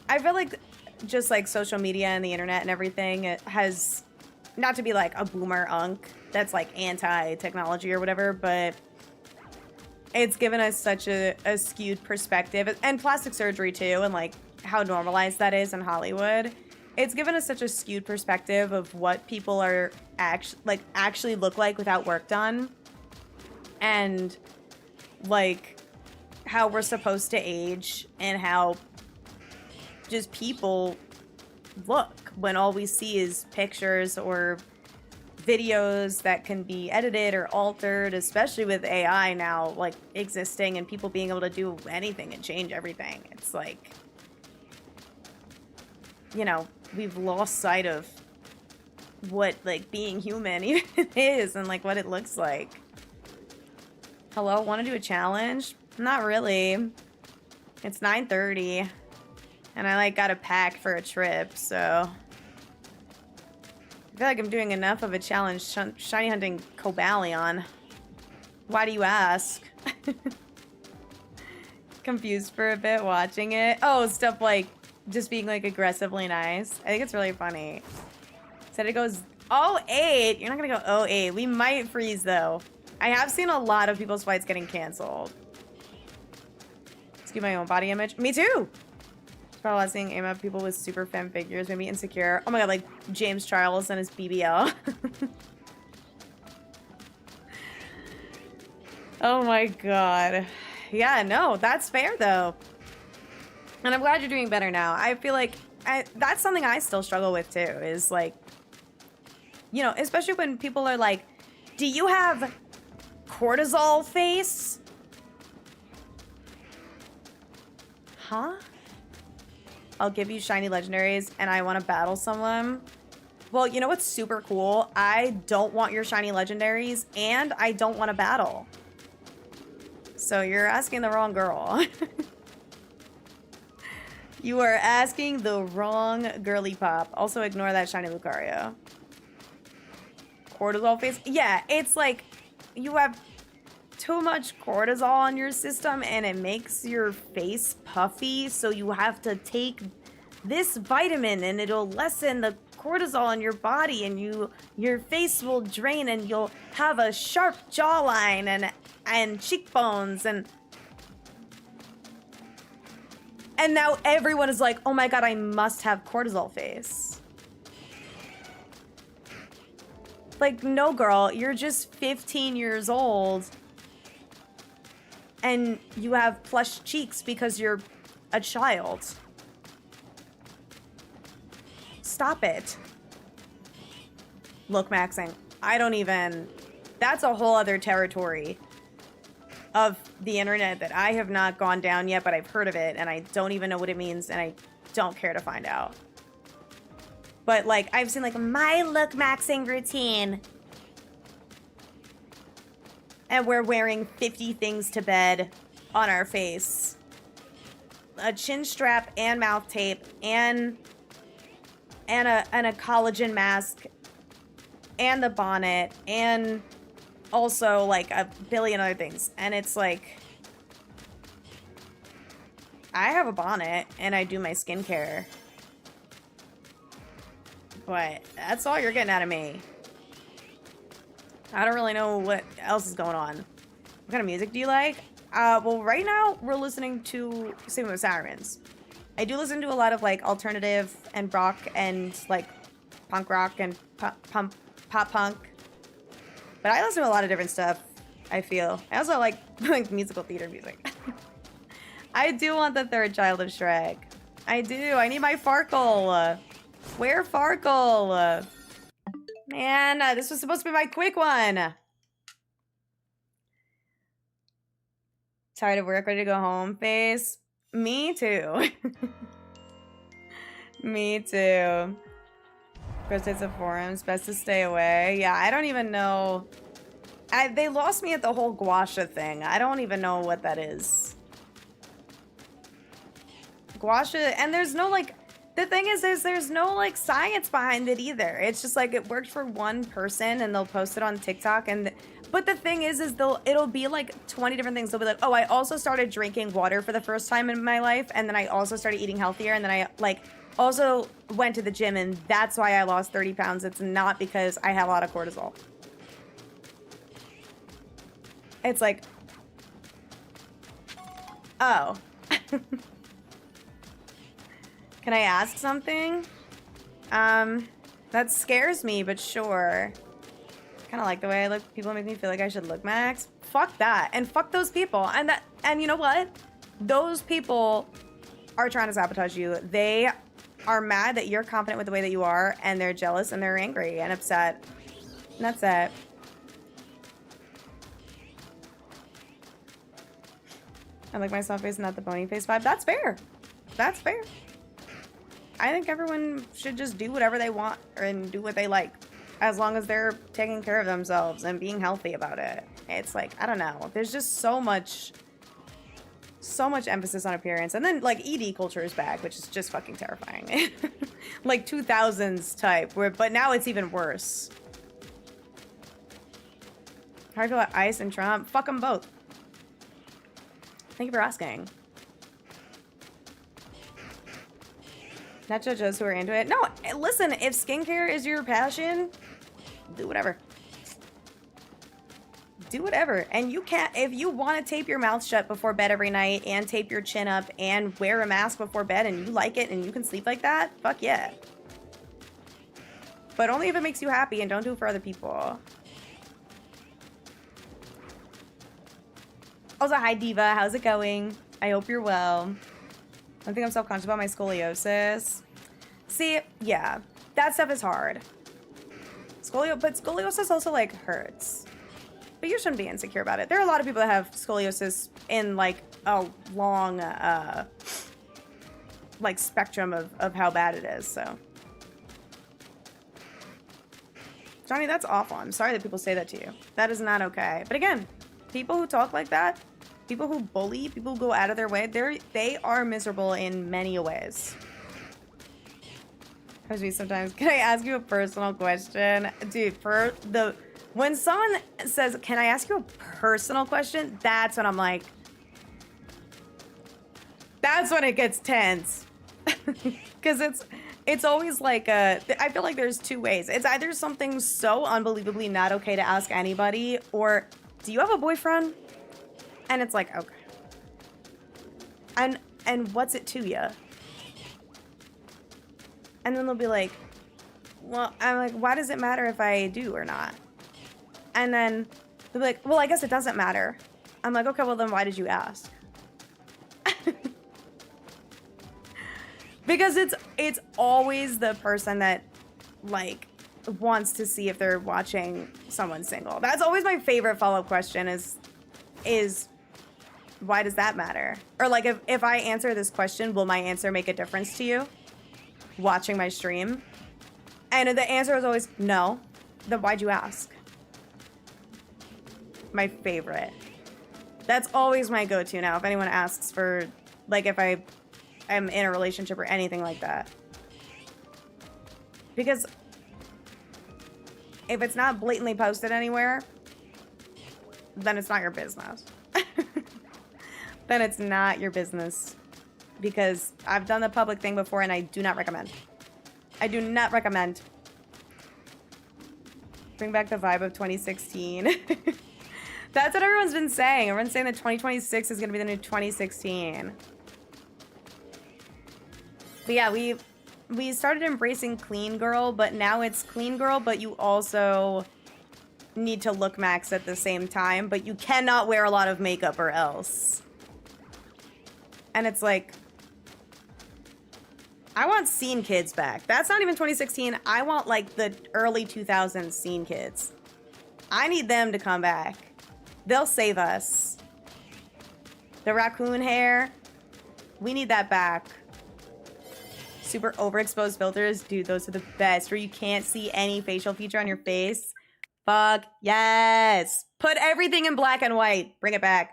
I feel like just like social media and the internet and everything, it has, not to be like a boomer unk that's like anti-technology or whatever, but it's given us such a skewed perspective, and plastic surgery too, and like how normalized that is in Hollywood. It's given us such a skewed perspective of what people are actually look like without work done, and like how we're supposed to age and how just people look when all we see is pictures or videos that can be edited or altered, especially with AI now like existing and people being able to do anything and change everything. It's like, you know, we've lost sight of what like being human even is and like what it looks like. Hello, want to do a challenge? Not really. It's 9:30 and I like got a pack for a trip, so I feel like I'm doing enough of a challenge shiny hunting Cobalion. Why do you ask? Confused for a bit watching it. Oh, stuff like just being like aggressively nice. I think it's really funny. Said it goes 08. You're not gonna go 08. We might freeze though. I have seen a lot of people's fights getting canceled. Excuse my own body image. Me too. Probably seeing aim at people with super femme figures made me insecure. Oh my god, like James Charles and his BBL. Oh my god. Yeah, no, that's fair though. And I'm glad you're doing better now. I feel like that's something I still struggle with too, is like, you know, especially when people are like, do you have cortisol face? Huh? I'll give you shiny legendaries and I want to battle someone. Well, you know what's super cool? I don't want your shiny legendaries and I don't want to battle. So you're asking the wrong girl. You are asking the wrong girly pop. Also ignore that shiny Lucario. Cortisol face? Yeah, it's like you have too much cortisol on your system and it makes your face puffy, so you have to take this vitamin and it'll lessen the cortisol in your body and your face will drain and you'll have a sharp jawline and cheekbones and now everyone is like, oh my god, I must have cortisol face. Like, no girl, you're just 15 years old and you have plush cheeks because you're a child. Stop it. Look, maxing. I don't even... That's a whole other territory of the internet that I have not gone down yet, but I've heard of it and I don't even know what it means and I don't care to find out. But like, I've seen like my look maxing routine. And we're wearing 50 things to bed on our face. A chin strap and mouth tape and a collagen mask and the bonnet and also like a billion other things. And it's like, I have a bonnet and I do my skincare. But that's all you're getting out of me. I don't really know what else is going on. What kind of music do you like? Well, right now we're listening to Singing with Sirens. I do listen to a lot of like alternative and rock and like punk rock and pop punk. But I listen to a lot of different stuff, I feel. I also like musical theater music. I do want the third child of Shrek. I do. I need my Farkle. Where Farkle? Man, this was supposed to be my quick one. Tired of work, ready to go home face. Me too. Me too. First hits of forums, best to stay away. Yeah, I don't even know. They lost me at the whole guasha thing. I don't even know what that is. Guasha, and there's no like, the thing is there's no like science behind it either. It's just like it worked for one person and they'll post it on TikTok but the thing is it'll be like 20 different things. They'll be like, oh, I also started drinking water for the first time in my life, and then I also started eating healthier, and then I like also went to the gym, and that's why I lost 30 pounds. It's not because I have a lot of cortisol. It's like, oh. Can I ask something? That scares me, but sure. Kind of like the way I look. People make me feel like I should look max. Fuck that, and fuck those people. And you know what? Those people are trying to sabotage you. They are mad that you're confident with the way that you are, and they're jealous and they're angry and upset. And that's it. I like my soft face, not the bony face vibe. That's fair. That's fair. I think everyone should just do whatever they want and do what they like, as long as they're taking care of themselves and being healthy about it. It's like, I don't know. There's just so much emphasis on appearance. And then like ED culture is back, which is just fucking terrifying. Like 2000s type, but now it's even worse. How do you feel about ICE and Trump? Fuck them both. Thank you for asking. Not judge those who are into it. No, listen, if skincare is your passion, do whatever. Do whatever. And you can't, if you want to tape your mouth shut before bed every night and tape your chin up and wear a mask before bed and you like it and you can sleep like that, fuck yeah. But only if it makes you happy, and don't do it for other people. Also, hi Diva, how's it going? I hope you're well. I think I'm self-conscious about my scoliosis. See, yeah, that stuff is hard. But scoliosis also like hurts. But you shouldn't be insecure about it. There are a lot of people that have scoliosis in like a long like spectrum of how bad it is, so. Johnny, that's awful. I'm sorry that people say that to you. That is not okay. But again, people who talk like that, people who bully, people who go out of their way, they are miserable in many ways. Sometimes, can I ask you a personal question? Dude, when someone says, can I ask you a personal question? That's when I'm like, that's when it gets tense. Because it's always like, I feel like there's two ways. It's either something so unbelievably not okay to ask anybody, or do you have a boyfriend? And it's like, okay. And what's it to you? And then they'll be like, well, I'm like, why does it matter if I do or not? And then they'll be like, well, I guess it doesn't matter. I'm like, okay, well then why did you ask? Because it's always the person that like wants to see if they're watching someone single. That's always my favorite follow-up question is why does that matter? Or like if I answer this question, will my answer make a difference to you watching my stream? And the answer is always no. Then why'd you ask? my favorite. That's always my go-to now if anyone asks for, like, if I am in a relationship or anything like that. Because if it's not blatantly posted anywhere, then it's not your business. Then it's not your business. Because I've done the public thing before and I do not recommend. I do not recommend. Bring back the vibe of 2016. That's what everyone's been saying. Everyone's saying that 2026 is going to be the new 2016. But yeah, we started embracing clean girl, but now it's clean girl, but you also need to look max at the same time, but you cannot wear a lot of makeup or else. And it's like, I want scene kids back. That's not even 2016. I want like the early 2000s scene kids. I need them to come back. They'll save us. The raccoon hair, we need that back. Super overexposed filters, dude, those are the best, where you can't see any facial feature on your face. Fuck yes. Put everything in black and white. Bring it back.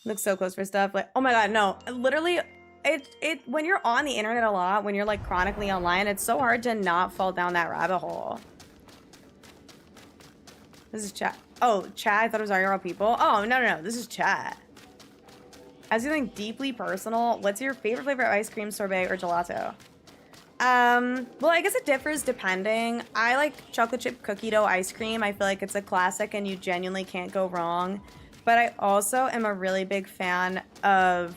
Looks so close for stuff. Like, oh my god, no. Literally, it when you're on the internet a lot, when you're like chronically online, it's so hard to not fall down that rabbit hole. This is chat. Oh, chat. I thought it was IRL people. Oh, no. This is chat. As something deeply personal, what's your favorite flavor of ice cream, sorbet, or gelato? Well, I guess it differs depending. I like chocolate chip cookie dough ice cream. I feel like it's a classic and you genuinely can't go wrong. But I also am a really big fan of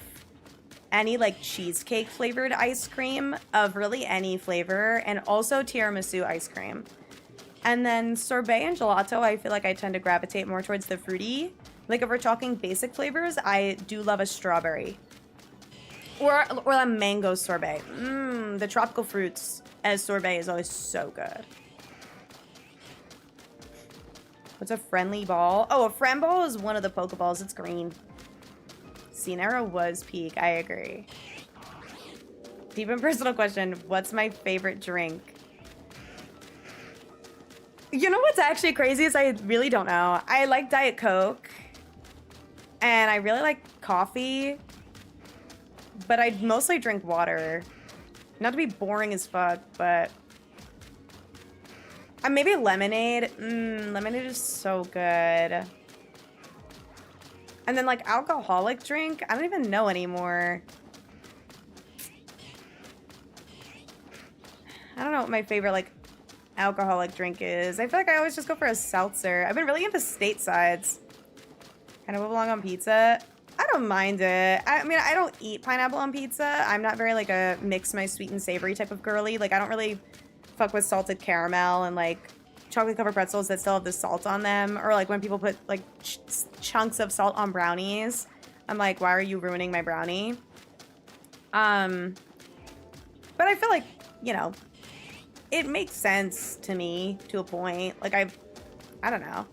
any like cheesecake flavored ice cream of really any flavor, and also tiramisu ice cream. And then sorbet and gelato, I feel like I tend to gravitate more towards the fruity. Like if we're talking basic flavors, I do love a strawberry. Or a mango sorbet. The tropical fruits as sorbet is always so good. What's a friendly ball? Oh, a friend ball is one of the Pokeballs. It's green. Scene era was peak. I agree. Deep and personal question. What's my favorite drink? You know what's actually crazy is I really don't know. I like Diet Coke. And I really like coffee. But I mostly drink water. Not to be boring as fuck, but... maybe lemonade. Lemonade is so good. And then like alcoholic drink, I don't even know anymore. I don't know what my favorite like alcoholic drink is. I feel like I always just go for a seltzer. I've been really into statesides. Kind of move along on pizza. I don't mind it. I mean, I don't eat pineapple on pizza. I'm not very like a mix my sweet and savory type of girly. Like I don't really fuck with salted caramel and like chocolate covered pretzels that still have the salt on them, or like when people put like chunks of salt on brownies. I'm like, why are you ruining my brownie? But I feel like, you know, it makes sense to me to a point. Like I don't know.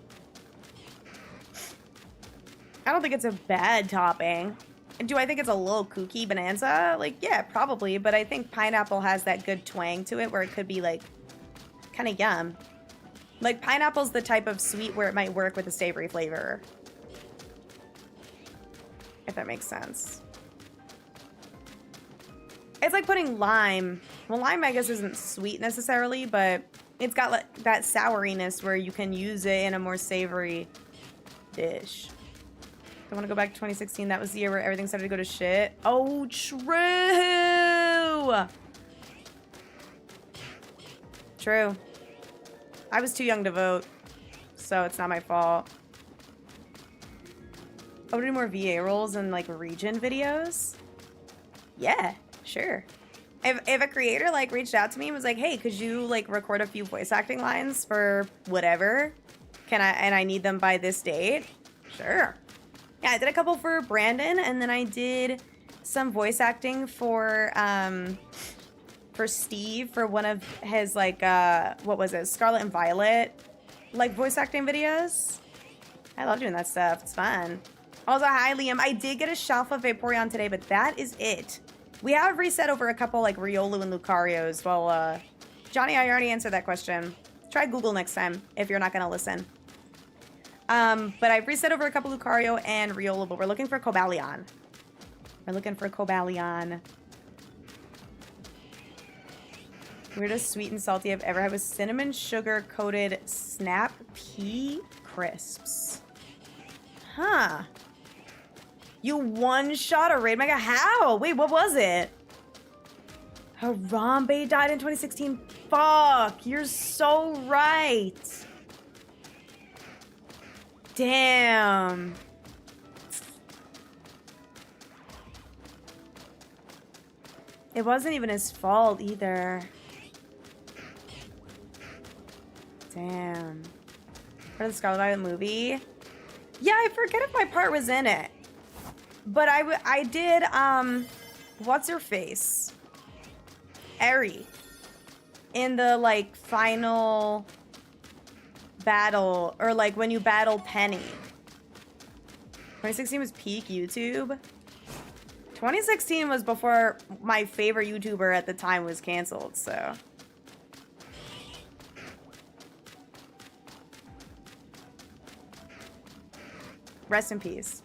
I don't think it's a bad topping. Do I think it's a little kooky bonanza? Like, yeah, probably. But I think pineapple has that good twang to it where it could be, like, kind of yum. Like, pineapple's the type of sweet where it might work with a savory flavor. If that makes sense. It's like putting lime. Well, lime, I guess, isn't sweet necessarily, but it's got like, that souriness where you can use it in a more savory dish. I want to go back to 2016. That was the year where everything started to go to shit. Oh, true. True. I was too young to vote, so it's not my fault. I would do more VA roles and like region videos. Yeah, sure. If a creator like reached out to me and was like, hey, could you like record a few voice acting lines for whatever? And I need them by this date? Sure. Yeah, I did a couple for Brandon, and then I did some voice acting for Steve for one of his, like, what was it? Scarlet and Violet, like, voice acting videos. I love doing that stuff. It's fun. Also, hi, Liam. I did get a shelf of Vaporeon today, but that is it. We have reset over a couple, like, Riolu and Lucarios. Well, Johnny, I already answered that question. Try Google next time if you're not gonna listen. But I've reset over a couple Lucario and Riola, but we're looking for Cobalion. We're looking for Cobalion. Weirdest sweet and salty I've ever had was cinnamon sugar coated snap pea crisps. Huh. You one-shot a raid mega? How? Wait, what was it? Harambe died in 2016. Fuck, you're so right. Damn. It wasn't even his fault either. Damn. For the Scarlet Violet movie? Yeah, I forget if my part was in it. But I did, what's her face? Eri. In the, like, final battle, or like when you battle Penny. 2016 was peak YouTube. 2016 was before my favorite YouTuber at the time was canceled, so. Rest in peace.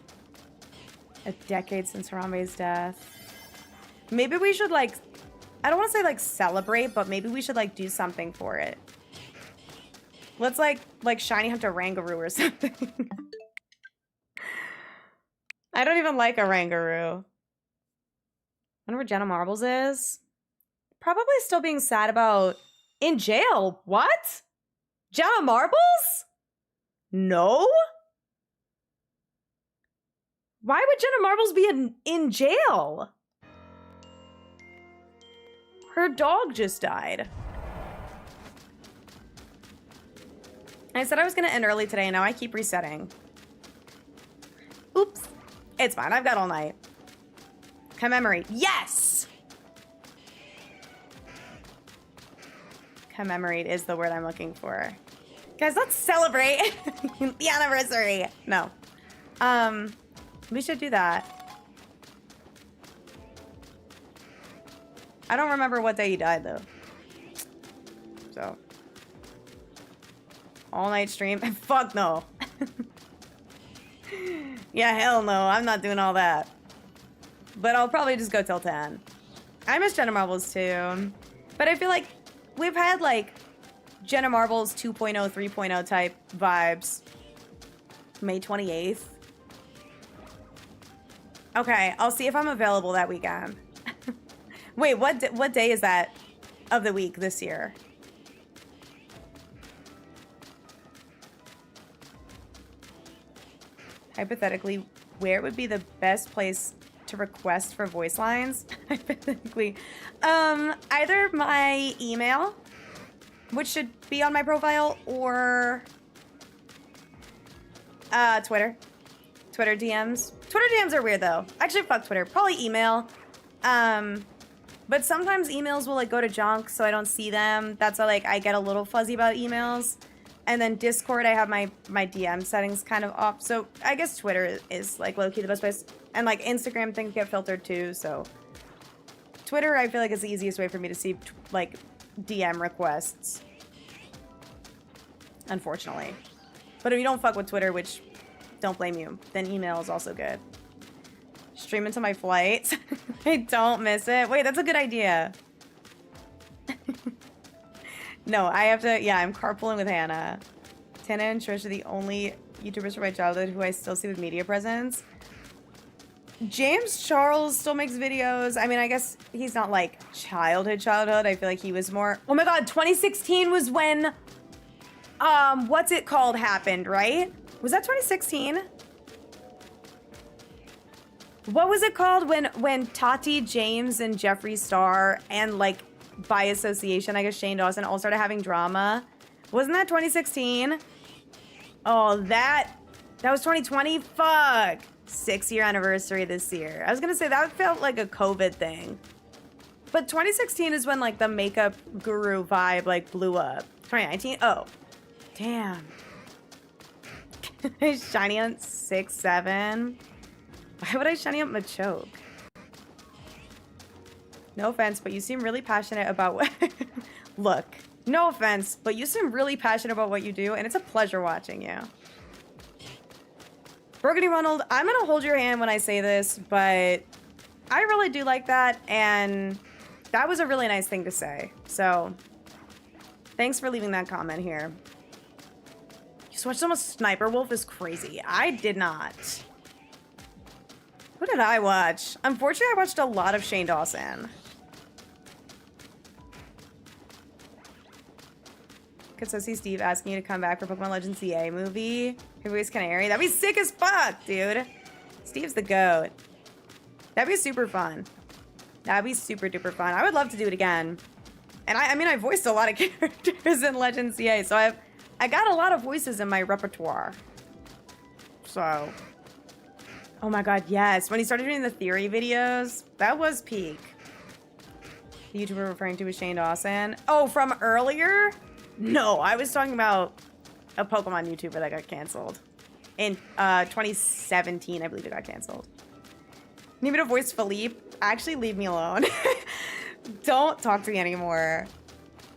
A decade since Harambe's death. Maybe we should, like, I don't want to say, like, celebrate, but maybe we should, like, do something for it. Let's, like shiny hunt a Rangaroo or something. I don't even like a Rangaroo. I wonder where Jenna Marbles is. Probably still being sad about... In jail? What? Jenna Marbles? No? Why would Jenna Marbles be in jail? Her dog just died. I said I was gonna end early today, and now I keep resetting. Oops. It's fine. I've got all night. Commemorate. Yes! Commemorate is the word I'm looking for. Guys, let's celebrate the anniversary. No. We should do that. I don't remember what day he died, though. So. All night stream? Fuck no. Yeah, hell no. I'm not doing all that. But I'll probably just go till 10. I miss Jenna Marbles too. But I feel like we've had like Jenna Marbles 2.0, 3.0 type vibes. May 28th. Okay, I'll see if I'm available that weekend. Wait, what day is that of the week this year? Hypothetically, where would be the best place to request for voice lines? Hypothetically, either my email, which should be on my profile, or Twitter. Twitter DMs. Twitter DMs are weird though. Actually, fuck Twitter. Probably email. But sometimes emails will like go to junk, so I don't see them. That's why like I get a little fuzzy about emails. And then Discord, I have my DM settings kind of off. So I guess Twitter is like low-key the best place. And like Instagram things get filtered too, so. Twitter, I feel like is the easiest way for me to see like DM requests. Unfortunately. But if you don't fuck with Twitter, which don't blame you, then email is also good. Stream into my flight. I don't miss it. Wait, that's a good idea. No, I have to, yeah, I'm carpooling with Hannah. Tana and Trish are the only YouTubers from my childhood who I still see with media presence. James Charles still makes videos. I mean, I guess he's not like childhood. I feel like he was more, oh my God, 2016 was when, what's it called happened, right? Was that 2016? What was it called when Tati, James, and Jeffree Star, and like by association, I guess Shane Dawson all started having drama? Wasn't that 2016? Oh, that was 2020? Fuck. 6-year anniversary this year. I was gonna say that felt like a COVID thing. But 2016 is when like the makeup guru vibe like blew up. 2019? Oh. Damn. Shiny on 6-7. Why would I shiny up Machoke? No offense, but you seem really passionate about what... Look, No offense, but you seem really passionate about what you do, and it's a pleasure watching you. Burgundy Ronald, I'm gonna hold your hand when I say this, but I really do like that, and that was a really nice thing to say. So, thanks for leaving that comment here. You just watched someone Sniper Wolf is crazy. I did not. Who did I watch? Unfortunately, I watched a lot of Shane Dawson. Could so see Steve asking you to come back for Pokemon Legends CA movie. Who voiced Canary? That'd be sick as fuck, dude. Steve's the GOAT. That'd be super fun. That'd be super duper fun. I would love to do it again. And I mean, I voiced a lot of characters in Legends CA, so I got a lot of voices in my repertoire. So, oh my god, yes. When he started doing the theory videos, that was peak. The YouTuber referring to was Shane Dawson. Oh, from earlier? No, I was talking about a Pokemon YouTuber that got canceled. In 2017, I believe it got canceled. Need me to voice Philippe? Actually, leave me alone. Don't talk to me anymore.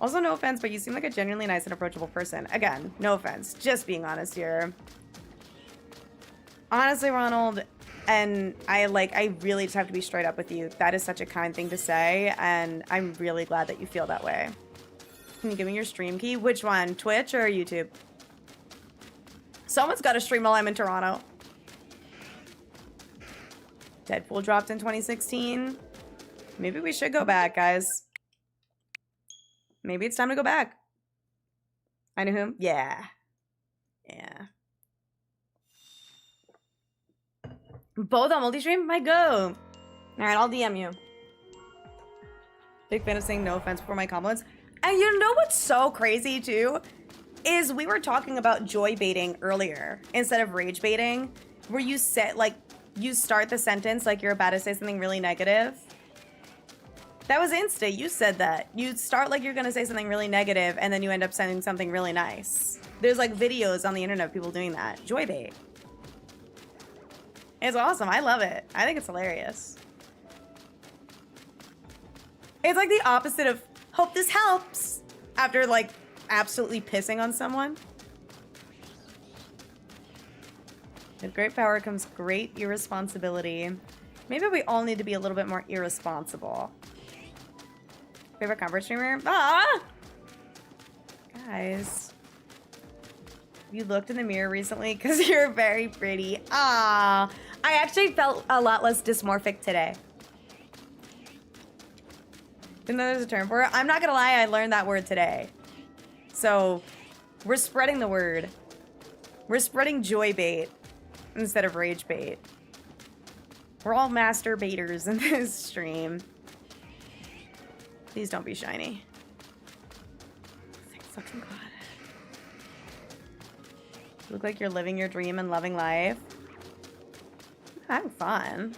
Also, no offense, but you seem like a genuinely nice and approachable person. Again, no offense. Just being honest here. Honestly, Ronald, and I really just have to be straight up with you. That is such a kind thing to say, and I'm really glad that you feel that way. Can you give me your stream key? Which one? Twitch or YouTube? Someone's got to stream while I'm in Toronto. Deadpool dropped in 2016. Maybe we should go back, guys. Maybe it's time to go back. I know whom? Yeah. Yeah. Both on multi-stream? My go. Alright, I'll DM you. Big fan of saying no offense before my compliments. And you know what's so crazy, too? Is we were talking about joy baiting earlier instead of rage baiting, where you set, like, you start the sentence like you're about to say something really negative. That was Insta. You said that. You start like you're going to say something really negative, and then you end up saying something really nice. There's, like, videos on the internet of people doing that. Joy bait. It's awesome. I love it. I think it's hilarious. It's like the opposite of hope this helps after, like, absolutely pissing on someone. With great power comes great irresponsibility. Maybe we all need to be a little bit more irresponsible. Favorite comfort streamer? Ah! Guys. You looked in the mirror recently because you're very pretty. Ah, I actually felt a lot less dysmorphic today. Didn't know there's a term for it. I'm not gonna lie, I learned that word today. So, we're spreading the word. We're spreading joy bait instead of rage bait. We're all master baiters in this stream. Please don't be shiny. Thank fucking God. You look like you're living your dream and loving life. I'm having fun.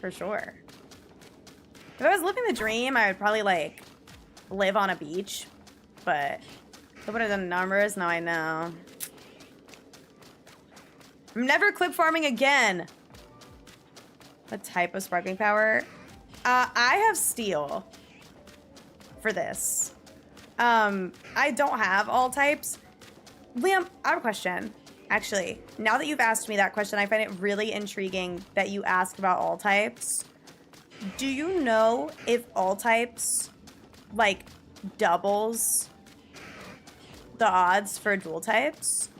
For sure. If I was living the dream, I would probably, like, live on a beach. But I would have done numbers. Now I know. I'm never clip farming again. What type of sparkling power? I have steel for this. I don't have all types. Liam, I have a question. Actually, now that you've asked me that question, I find it really intriguing that you asked about all types. Do you know if all types, like, doubles the odds for dual types?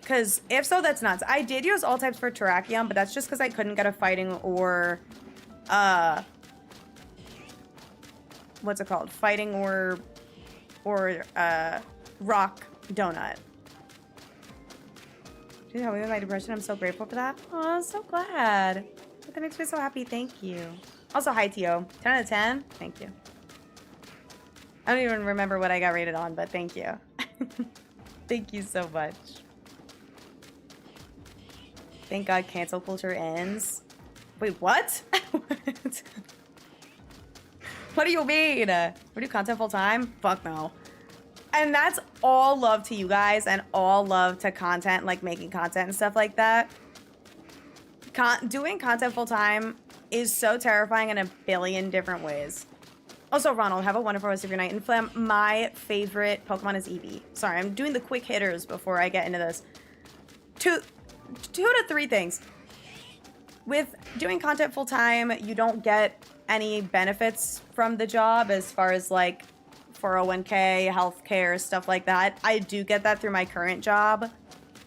Because if so, that's nuts. I did use all types for Terrakion, but that's just because I couldn't get a fighting or, what's it called? Fighting or rock donut. Dude, how we with my depression, I'm so grateful for that. Oh, I'm so glad. That makes me so happy. Thank you. Also, hi, Tio. 10 out of 10? Thank you. I don't even remember what I got rated on, but thank you. Thank you so much. Thank God cancel culture ends. Wait, what? What? What do you mean? We do content full time? Fuck no. And that's all love to you guys and all love to content, like making content and stuff like that. doing content full time is so terrifying in a billion different ways. Also, Ronald, have a wonderful rest of your night. And Flam, my favorite Pokemon is Eevee. Sorry, I'm doing the quick hitters before I get into this. Two to three things. With doing content full time, you don't get any benefits from the job as far as like 401k, healthcare, stuff like that. I do get that through my current job.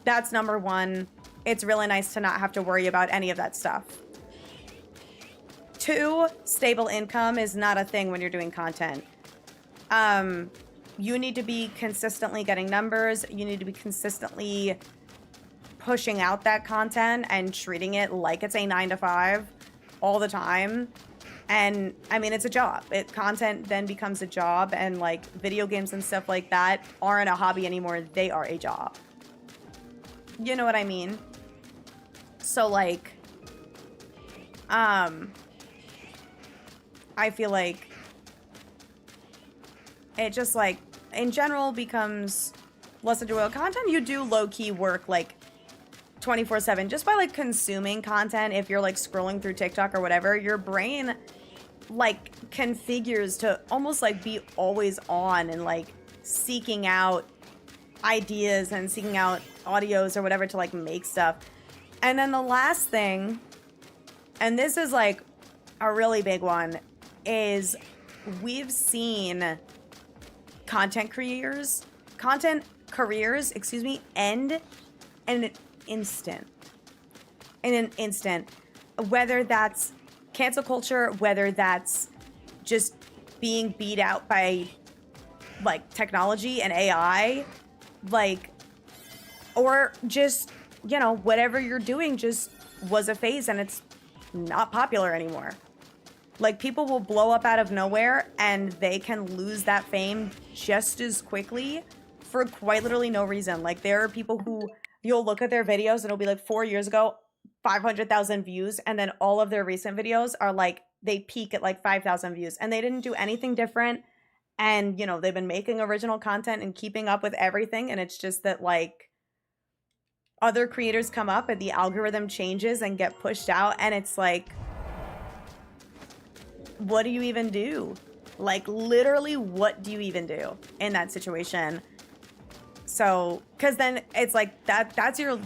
That's number one. It's really nice to not have to worry about any of that stuff. 2, stable income is not a thing when you're doing content. You need to be consistently getting numbers. You need to be consistently pushing out that content and treating it like it's a 9 to 5 all the time. And I mean, it's a job. Content then becomes a job, and like video games and stuff like that aren't a hobby anymore. They are a job. You know what I mean? So like, I feel like it just like in general becomes less enjoyable. Content you do low-key work like 24/7 just by like consuming content. If you're like scrolling through TikTok or whatever, your brain like configures to almost like be always on and like seeking out ideas and seeking out audios or whatever to like make stuff. And then the last thing, and this is like a really big one, is we've seen content careers, end in an instant. Whether that's cancel culture, whether that's just being beat out by like technology and AI, like, or just, you know, whatever you're doing just was a phase and it's not popular anymore. Like, people will blow up out of nowhere and they can lose that fame just as quickly for quite literally no reason. Like, there are people who you'll look at their videos and it'll be like 4 years ago, 500,000 views, and then all of their recent videos are like, they peak at like 5,000 views and they didn't do anything different. And, you know, they've been making original content and keeping up with everything. And it's just that like other creators come up and the algorithm changes and get pushed out. And it's like, what do you even do? Like, literally, what do you even do in that situation? So, because then it's like that's your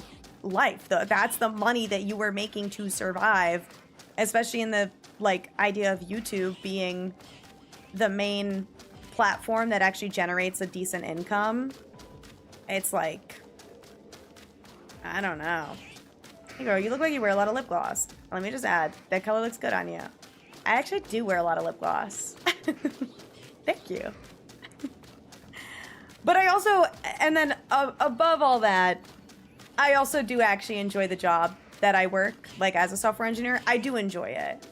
life. That's the money that you were making to survive, especially in the like idea of YouTube being the main platform that actually generates a decent income. It's like, I don't know. Hey girl, you look like you wear a lot of lip gloss. Let me just add, that color looks good on you. I actually do wear a lot of lip gloss. Thank you. But I also, and then above all that, I also do actually enjoy the job that I work, like as a software engineer. I do enjoy it.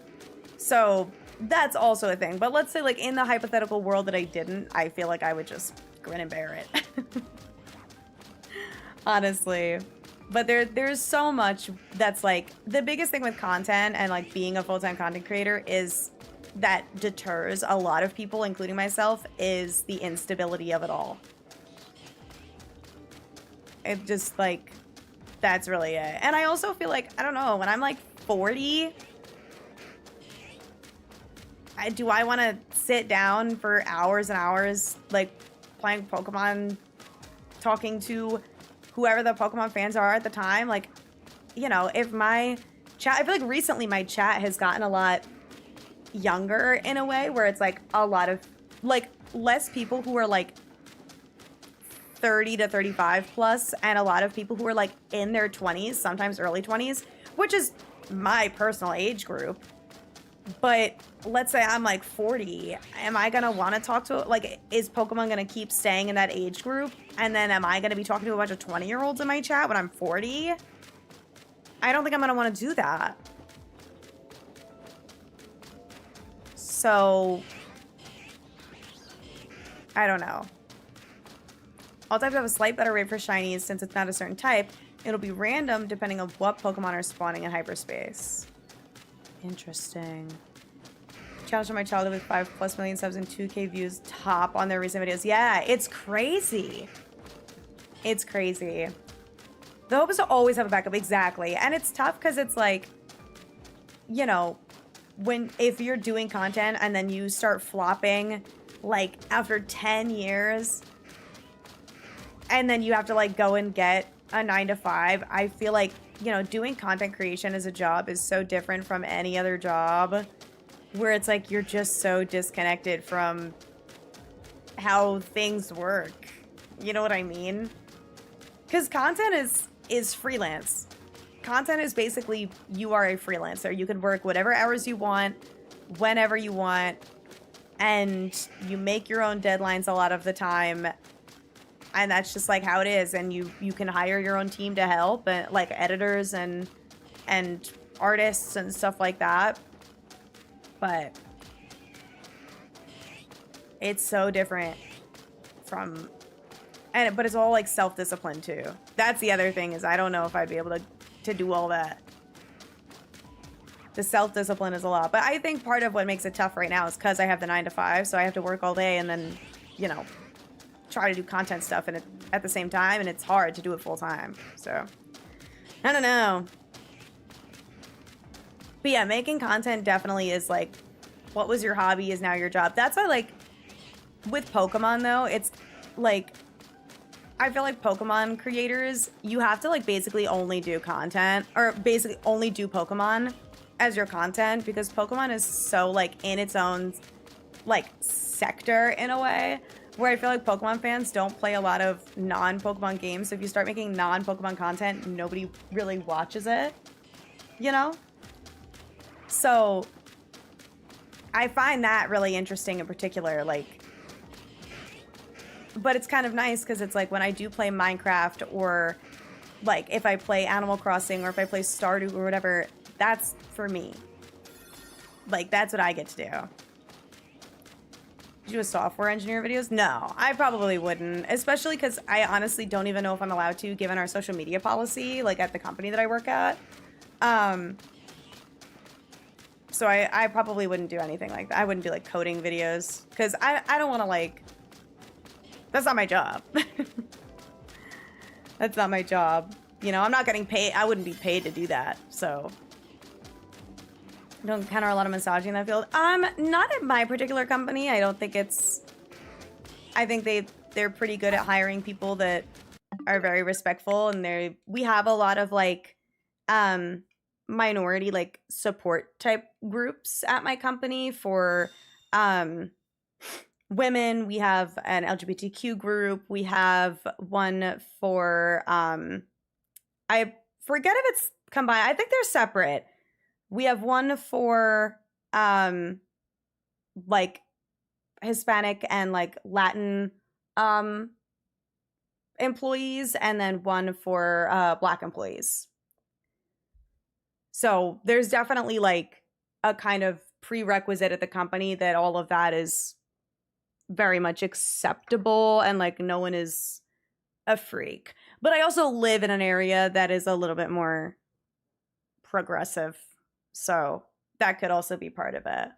So that's also a thing. But let's say like in the hypothetical world that I didn't, I feel like I would just grin and bear it. Honestly. But there's so much that's like, the biggest thing with content and like being a full-time content creator is that deters a lot of people, including myself, is the instability of it all. It just like, that's really it. And I also feel like, I don't know, when I'm like 40, do I want to sit down for hours and hours like playing Pokemon, talking to whoever the Pokemon fans are at the time? Like, you know, if my chat, I feel like recently my chat has gotten a lot younger in a way where it's like a lot of like less people who are like 30 to 35 plus and a lot of people who are like in their 20s, sometimes early 20s, which is my personal age group. But let's say I'm like 40, am I gonna want to talk to, like, is Pokemon gonna keep staying in that age group? And then am I gonna be talking to a bunch of 20-year-olds in my chat when I'm 40? I don't think I'm gonna want to do that. So, I don't know. All types have a slight better rate for shinies since it's not a certain type. It'll be random depending on what Pokemon are spawning in hyperspace. Interesting. Challenge from my childhood with 5+ million subs and 2K views top on their recent videos. Yeah, it's crazy. It's crazy. The hope is to always have a backup, exactly. And it's tough because it's like, you know, if you're doing content and then you start flopping like after 10 years and then you have to like go and get a 9 to 5, I feel like, you know, doing content creation as a job is so different from any other job, where it's like you're just so disconnected from how things work. You know what I mean? Because content is freelance. Content is basically, you are a freelancer. You can work whatever hours you want, whenever you want, and you make your own deadlines a lot of the time. And that's just like how it is. And you can hire your own team to help, and like editors and artists and stuff like that. But it's so different from, but it's all like self-discipline too. That's the other thing, is I don't know if I'd be able to do all that. The self-discipline is a lot. But I think part of what makes it tough right now is because I have the 9 to 5, so I have to work all day and then, you know, try to do content stuff at the same time, and it's hard to do it full time. So I don't know. But yeah, making content definitely is like, what was your hobby is now your job. That's why, like, with Pokemon though, it's like, I feel like Pokemon creators, you have to like basically only do content, or basically only do Pokemon as your content, because Pokemon is so like in its own like sector in a way, where I feel like Pokemon fans don't play a lot of non-Pokemon games. So if you start making non-Pokemon content, nobody really watches it, you know? So I find that really interesting in particular, like, but it's kind of nice because it's like when I do play Minecraft, or like if I play Animal Crossing, or if I play Stardew or whatever, that's for me. Like, that's what I get to do. Do a software engineer videos? No, I probably wouldn't, especially because I honestly don't even know if I'm allowed to, given our social media policy, like at the company that I work at. So I probably wouldn't do anything like that. I wouldn't do like coding videos, because I don't want to like, that's not my job. That's not my job. You know, I'm not getting paid. I wouldn't be paid to do that. So I don't encounter a lot of misogyny in that field. Not at my particular company. I don't think it's, I think they're pretty good at hiring people that are very respectful, and we have a lot of like minority like support type groups at my company for women. We have an LGBTQ group. We have one for I forget if it's combined. I think they're separate. We have one for like Hispanic and like Latin employees, and then one for Black employees. So there's definitely like a kind of prerequisite at the company that all of that is very much acceptable, and like no one is a freak. But I also live in an area that is a little bit more progressive, so that could also be part of it,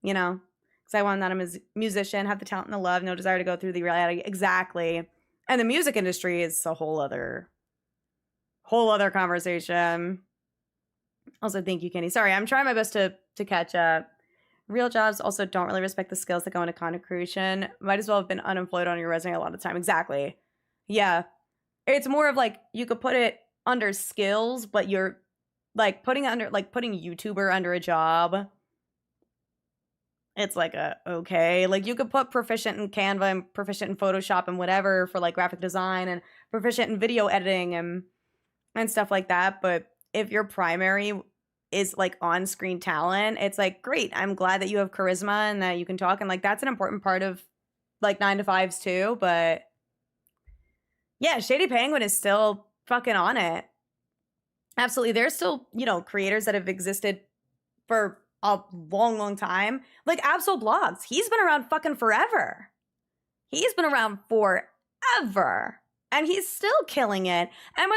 you know, because I want that I'm a musician, have the talent and the love, no desire to go through the reality. Exactly. And the music industry is a whole other conversation. Also, thank you, Kenny. Sorry, I'm trying my best to catch up. Real jobs also don't really respect the skills that go into content creation. Might as well have been unemployed on your resume a lot of the time. Exactly. Yeah. It's more of like, you could put it under skills, but you're like putting YouTuber under a job. It's like okay. Like, you could put proficient in Canva and proficient in Photoshop and whatever for like graphic design, and proficient in video editing and stuff like that. But if your primary is like on-screen talent, it's like, great, I'm glad that you have charisma and that you can talk, and like that's an important part of like 9 to 5s too. But yeah, Shady Penguin is still fucking on it. Absolutely. There's still, you know, creators that have existed for a long time, like Absol Blogs. He's been around fucking forever. He's been around forever. And he's still killing it. And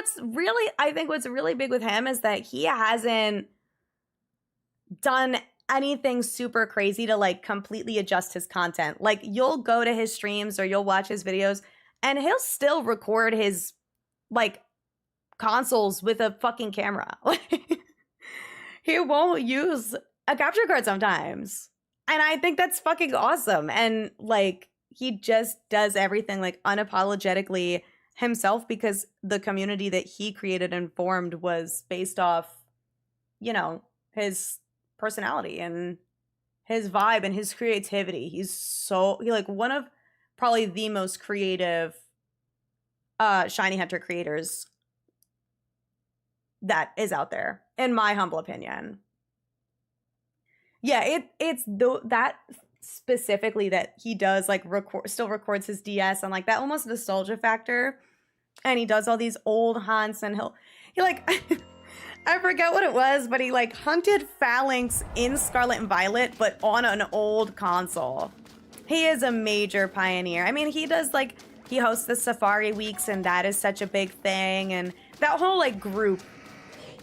I think what's really big with him is that he hasn't done anything super crazy to like completely adjust his content. Like, you'll go to his streams or you'll watch his videos and he'll still record his like consoles with a fucking camera. he won't use a capture card sometimes. And I think that's fucking awesome. And like, he just does everything like unapologetically himself because the community that he created and formed was based off, you know, his personality and his vibe and his creativity. He like one of probably the most creative shiny hunter creators that is out there, in my humble opinion. Yeah, it's that specifically that he does like still records his DS and like that almost nostalgia factor, and he does all these old hunts, and he like I forget what it was, but he like hunted phalanx in Scarlet and Violet, but on an old console. He is a major pioneer. I mean, he does like, he hosts the Safari Weeks, and that is such a big thing. And that whole like group,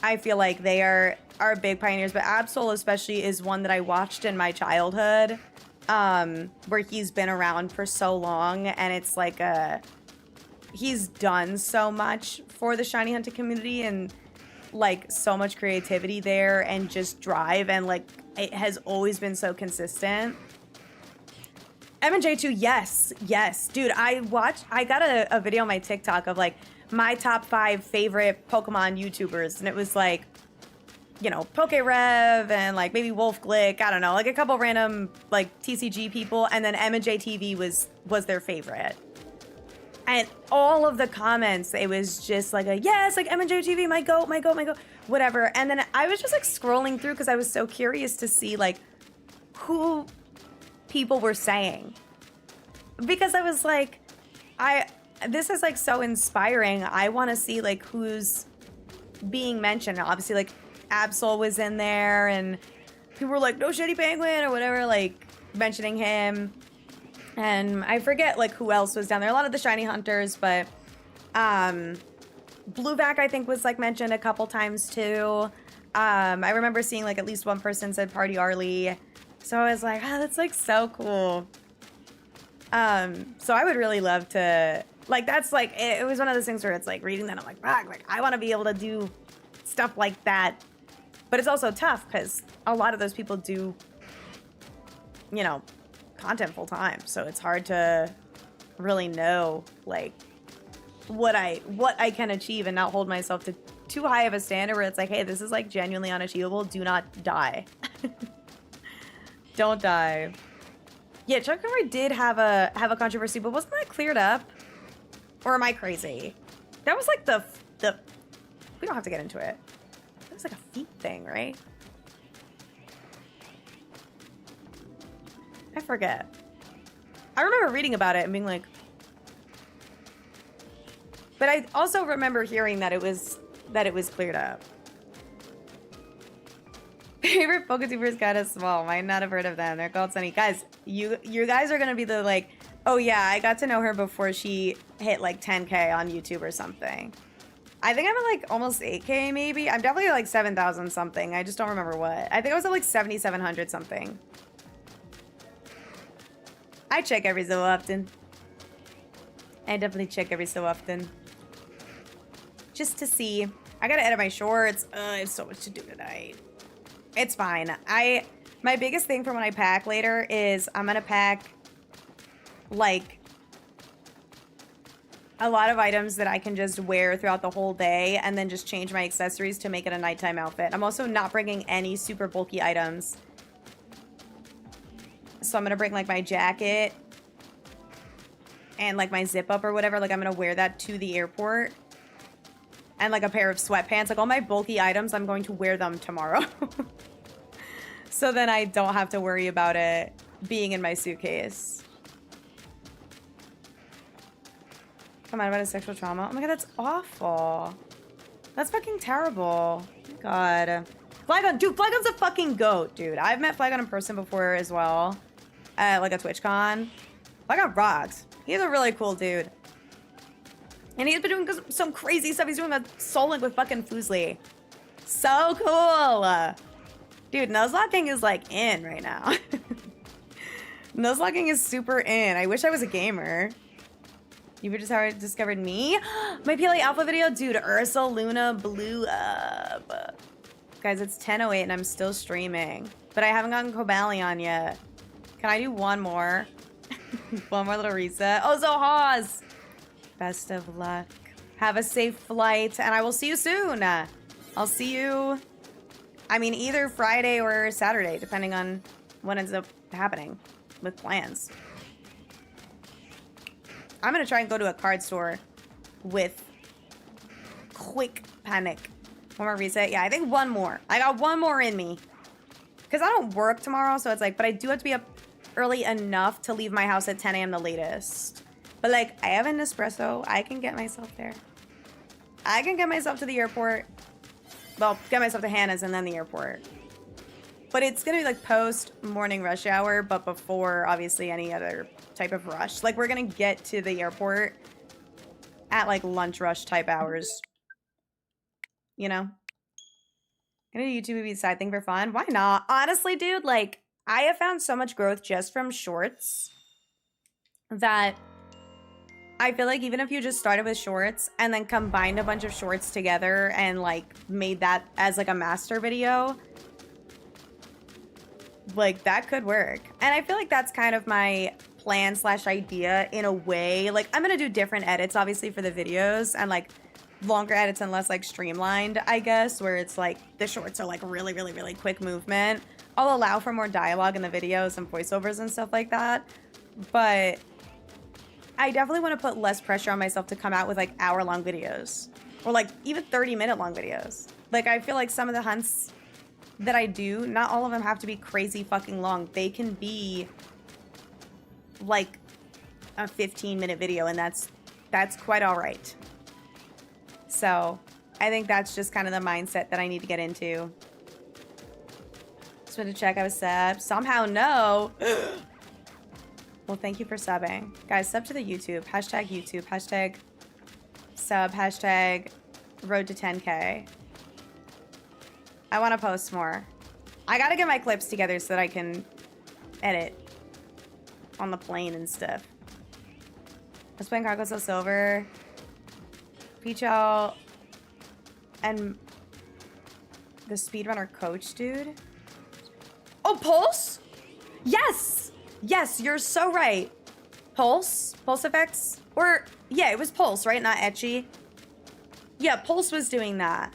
I feel like they are big pioneers. But Absol especially is one that I watched in my childhood, where he's been around for so long, and it's like he's done so much for the shiny hunting community, and like so much creativity there, and just drive, and like it has always been so consistent. M&J2, yes, dude. I got a video on my TikTok of like my top 5 favorite Pokemon YouTubers, and it was like, you know, PokeRev and like maybe Wolf Glick, I don't know, like a couple random like TCG people, and then M&J TV was their favorite. And all of the comments, it was just like yes, like M&J TV, my goat, whatever. And then I was just like scrolling through because I was so curious to see like who people were saying, because I was like, this is like so inspiring. I want to see like who's being mentioned. Obviously, like Absol was in there, and people were like, no shitty penguin or whatever, like mentioning him. And I forget like who else was down there. A lot of the shiny hunters, but Blueback I think was like mentioned a couple times too. I remember seeing like at least one person said Party Arlie. So I was like, that's like so cool. So I would really love to, like, that's like, it was one of those things where it's like reading that, I'm like, fuck, like I want to be able to do stuff like that. But it's also tough because a lot of those people do, you know, content full time. So it's hard to really know like what I can achieve and not hold myself to too high of a standard where it's like, hey, this is like genuinely unachievable. Do not die. Don't die. Yeah, Chuck Norrie did have a controversy, but wasn't that cleared up? Or am I crazy? That was like the we don't have to get into it. That was like a feet thing, right? I forget. I remember reading about it and being like, but I also remember hearing that it was cleared up. Favorite Poketubers kinda small. Might not have heard of them. They're called Sunny. Guys, you guys are gonna be the like, oh yeah, I got to know her before she hit like 10K on YouTube or something. I think I'm at like almost 8K maybe. I'm definitely like 7,000 something. I just don't remember what. I think I was at like 7,700 something. I check every so often. I definitely check every so often. Just to see. I gotta edit my shorts. I have so much to do tonight. It's fine. My biggest thing for when I pack later is I'm gonna pack like a lot of items that I can just wear throughout the whole day and then just change my accessories to make it a nighttime outfit. I'm also not bringing any super bulky items. So I'm gonna bring like my jacket and like my zip up or whatever. Like I'm gonna wear that to the airport. And like a pair of sweatpants. Like all my bulky items, I'm going to wear them tomorrow. So then I don't have to worry about it being in my suitcase. Come on, about a sexual trauma. Oh my god, that's awful. That's fucking terrible. God. Flygon, dude, Flygon's a fucking goat, dude. I've met Flygon in person before as well. At like a TwitchCon. Flygon rocks. He's a really cool dude. And he's been doing some crazy stuff. He's doing a Soul Link with fucking Fuslie. So cool. Dude, Nuzlocking is like in right now. Nuzlocking is super in. I wish I was a gamer. You were just how I discovered me? My PLA Alpha video? Dude, Ursa Luna blew up. Guys, it's 10:08 and I'm still streaming. But I haven't gotten Cobalion yet. Can I do one more? One more little reset. Oh, Zohaz! Best of luck. Have a safe flight, and I will see you soon. I'll see you, I mean, either Friday or Saturday, depending on what ends up happening with plans. I'm gonna try and go to a card store with quick panic. One more reset. Yeah, I think one more. I got one more in me. Because I don't work tomorrow, so it's like, but I do have to be up early enough to leave my house at 10 a.m. the latest. But like, I have an espresso. I can get myself there. I can get myself to the airport. Well, get myself to Hannah's and then the airport. But it's gonna be like post morning rush hour, but before obviously any other type of rush. Like, we're gonna get to the airport at like lunch rush type hours. You know? Gonna do YouTube movie side thing for fun? Why not? Honestly, dude, like, I have found so much growth just from shorts that I feel like even if you just started with shorts and then combined a bunch of shorts together and like made that as like a master video, like that could work. And I feel like that's kind of my plan / idea in a way. Like, I'm gonna do different edits obviously for the videos and like longer edits and less like streamlined, I guess, where it's like the shorts are like really, really, really quick movement. I'll allow for more dialogue in the videos and voiceovers and stuff like that. But I definitely want to put less pressure on myself to come out with like hour-long videos or like even 30-minute long videos. Like, I feel like some of the hunts that I do, not all of them have to be crazy fucking long. They can be like a 15-minute video, and that's quite all right. So I think that's just kind of the mindset that I need to get into. Just wanted to check I was sub. Somehow no. Well, thank you for subbing. Guys, sub to the YouTube. Hashtag YouTube. Hashtag sub. Hashtag road to 10K. I want to post more. I got to get my clips together so that I can edit on the plane and stuff. Let's play Cargo So Silver. Peach out. And the speedrunner coach dude. Oh, Pulse? Yes! Yes, you're so right. Pulse? Pulse effects? Or, yeah, it was Pulse, right? Not Etchy. Yeah, Pulse was doing that.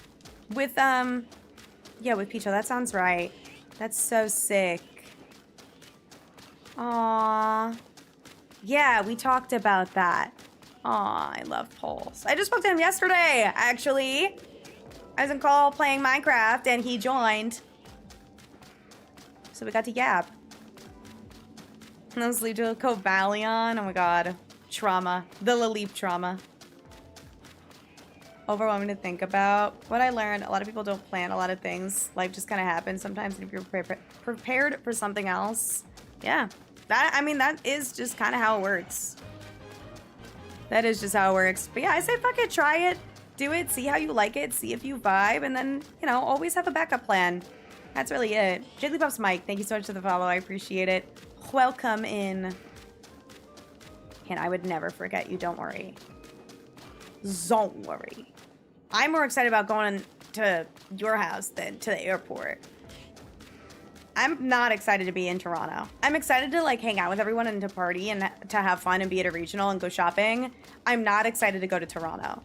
With, yeah, with Picho. That sounds right. That's so sick. Aww. Yeah, we talked about that. Aw, I love Pulse. I just spoke to him yesterday, actually. I was in call playing Minecraft, and he joined. So we got to yap. Those lead to a Cobalion. Oh my god. Trauma. The Laleep trauma. Overwhelming to think about. What I learned, a lot of people don't plan a lot of things. Life just kind of happens sometimes, and if you're prepared for something else, yeah. I mean, that is just kind of how it works. That is just how it works. But yeah, I say fuck it, try it, do it, see how you like it, see if you vibe, and then, you know, always have a backup plan. That's really it. Jigglypuff's Mike, thank you so much for the follow. I appreciate it. Welcome in. And I would never forget you, don't worry. Don't worry. I'm more excited about going to your house than to the airport. I'm not excited to be in Toronto. I'm excited to like hang out with everyone and to party and to have fun and be at a regional and go shopping. I'm not excited to go to Toronto.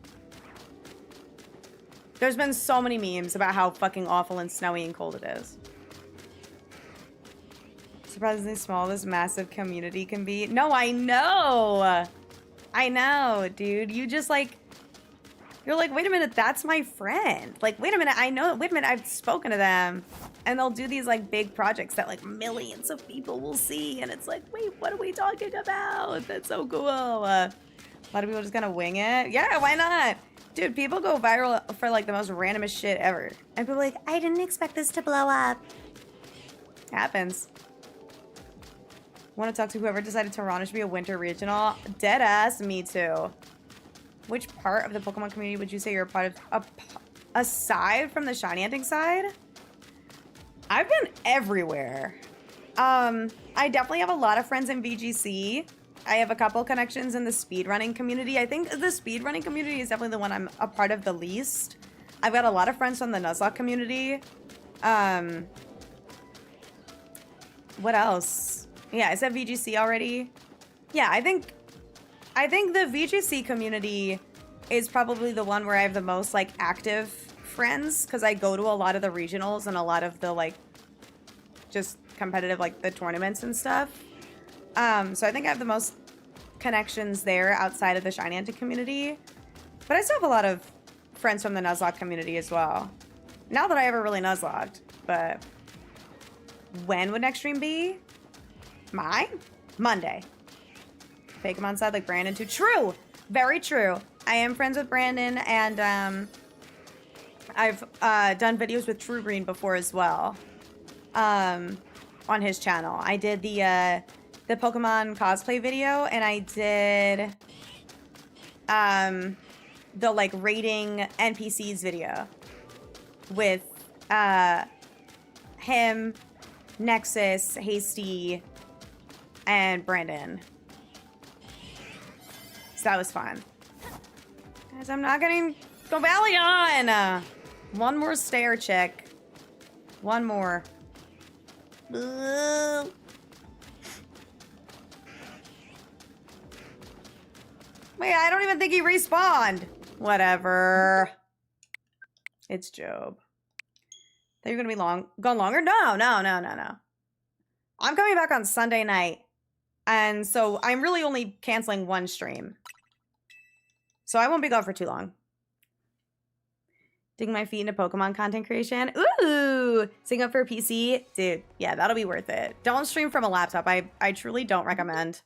There's been so many memes about how fucking awful and snowy and cold it is. Surprisingly small this massive community can be. No, I know. I know, dude. You just like, you're like, wait a minute, that's my friend. Like, wait a minute, I know, wait a minute, I've spoken to them. And they'll do these like big projects that like millions of people will see. And it's like, wait, what are we talking about? That's so cool. A lot of people just gonna wing it. Yeah, why not? Dude, people go viral for like the most randomest shit ever. And people are like, I didn't expect this to blow up. Happens. Want to talk to whoever decided Toronto should be a winter regional? Deadass, me too. Which part of the Pokemon community would you say you're a part of? Aside from the shiny hunting side? I've been everywhere. I definitely have a lot of friends in VGC. I have a couple connections in the speedrunning community. I think the speedrunning community is definitely the one I'm a part of the least. I've got a lot of friends from the Nuzlocke community. What else? Yeah, I said VGC already. Yeah, I think the VGC community is probably the one where I have the most like active friends because I go to a lot of the regionals and a lot of the like just competitive like the tournaments and stuff. So I think I have the most connections there outside of the Shiny Hunting community. But I still have a lot of friends from the Nuzlocke community as well. Not that I ever really Nuzlocked, but when would next stream be? Mine? Monday. Pokemon side like Brandon too. True! Very true. I am friends with Brandon and I've done videos with True Green before as well. On his channel. I did the Pokemon cosplay video and I did the like rating NPCs video with him, Nexus, Hasty, and Brandon. So that was fun. Guys, I'm not getting Cobalion! One more stair check. One more. Wait, I don't even think he respawned. Whatever. It's Job. Thought you were gonna be gone longer? No. I'm coming back on Sunday night. And so I'm really only canceling one stream. So I won't be gone for too long. Digging my feet into Pokemon content creation. Ooh! Sing up for a PC. Dude, yeah, that'll be worth it. Don't stream from a laptop. I truly don't recommend.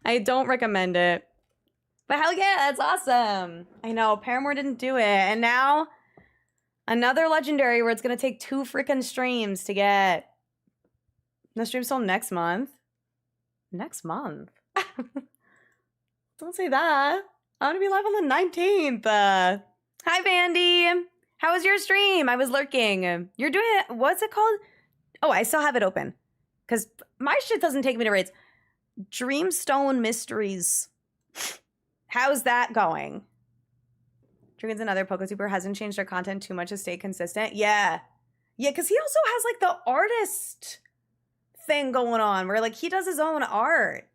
I don't recommend it. But hell yeah, that's awesome. I know, Paramore didn't do it. And now, another legendary where it's going to take 2 freaking streams to get. No stream's till next month. Next month? Don't say that. I'm going to be live on the 19th. Hi, Vandy. How was your stream? I was lurking. You're doing it. What's it called? Oh, I still have it open. Because my shit doesn't take me to raids. Dreamstone Mysteries. How's that going? Dragon's another PokeSuper hasn't changed their content too much to stay consistent. Yeah. Yeah, because he also has like the artist thing going on where like he does his own art.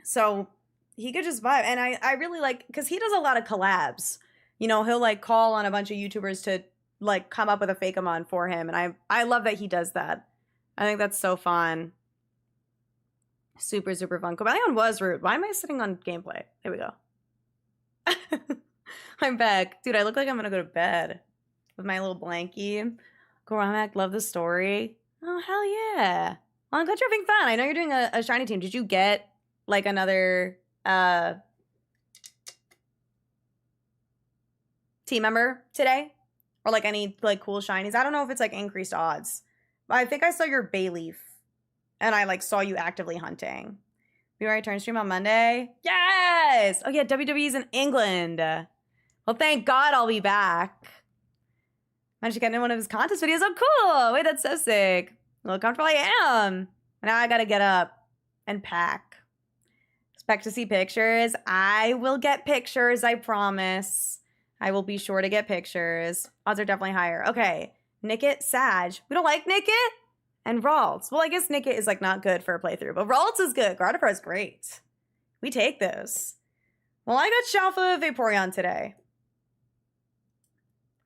So he could just vibe. And I really like, because he does a lot of collabs. You know, he'll like call on a bunch of YouTubers to like come up with a Fakeamon for him. And I love that he does that. I think that's so fun. Super, super fun. Cobalion was rude. Why am I sitting on gameplay? There we go. I'm back. Dude, I look like I'm gonna go to bed with my little blankie. Goramak, love the story. Oh, hell yeah. Well, I'm glad you're having fun. I know you're doing a shiny team. Did you get like another team member today? Or like any like cool shinies? I don't know if it's like increased odds. But I think I saw your Bayleaf. And I like saw you actively hunting. We were return stream on Monday. Yes! Oh yeah, WWE's in England. Well, thank God I'll be back. Managed to get in one of his contest videos. Oh, cool! Wait, that's so sick. Look how comfortable I am. Now I gotta get up and pack. Expect to see pictures. I will get pictures, I promise. I will be sure to get pictures. Odds are definitely higher. Okay, Nickit, Sag. We don't like Nickit? And Ralts. Well, I guess Nickit is like not good for a playthrough, but Ralts is good. Gardevoir is great. We take those. Well, I got Shalfa Vaporeon today.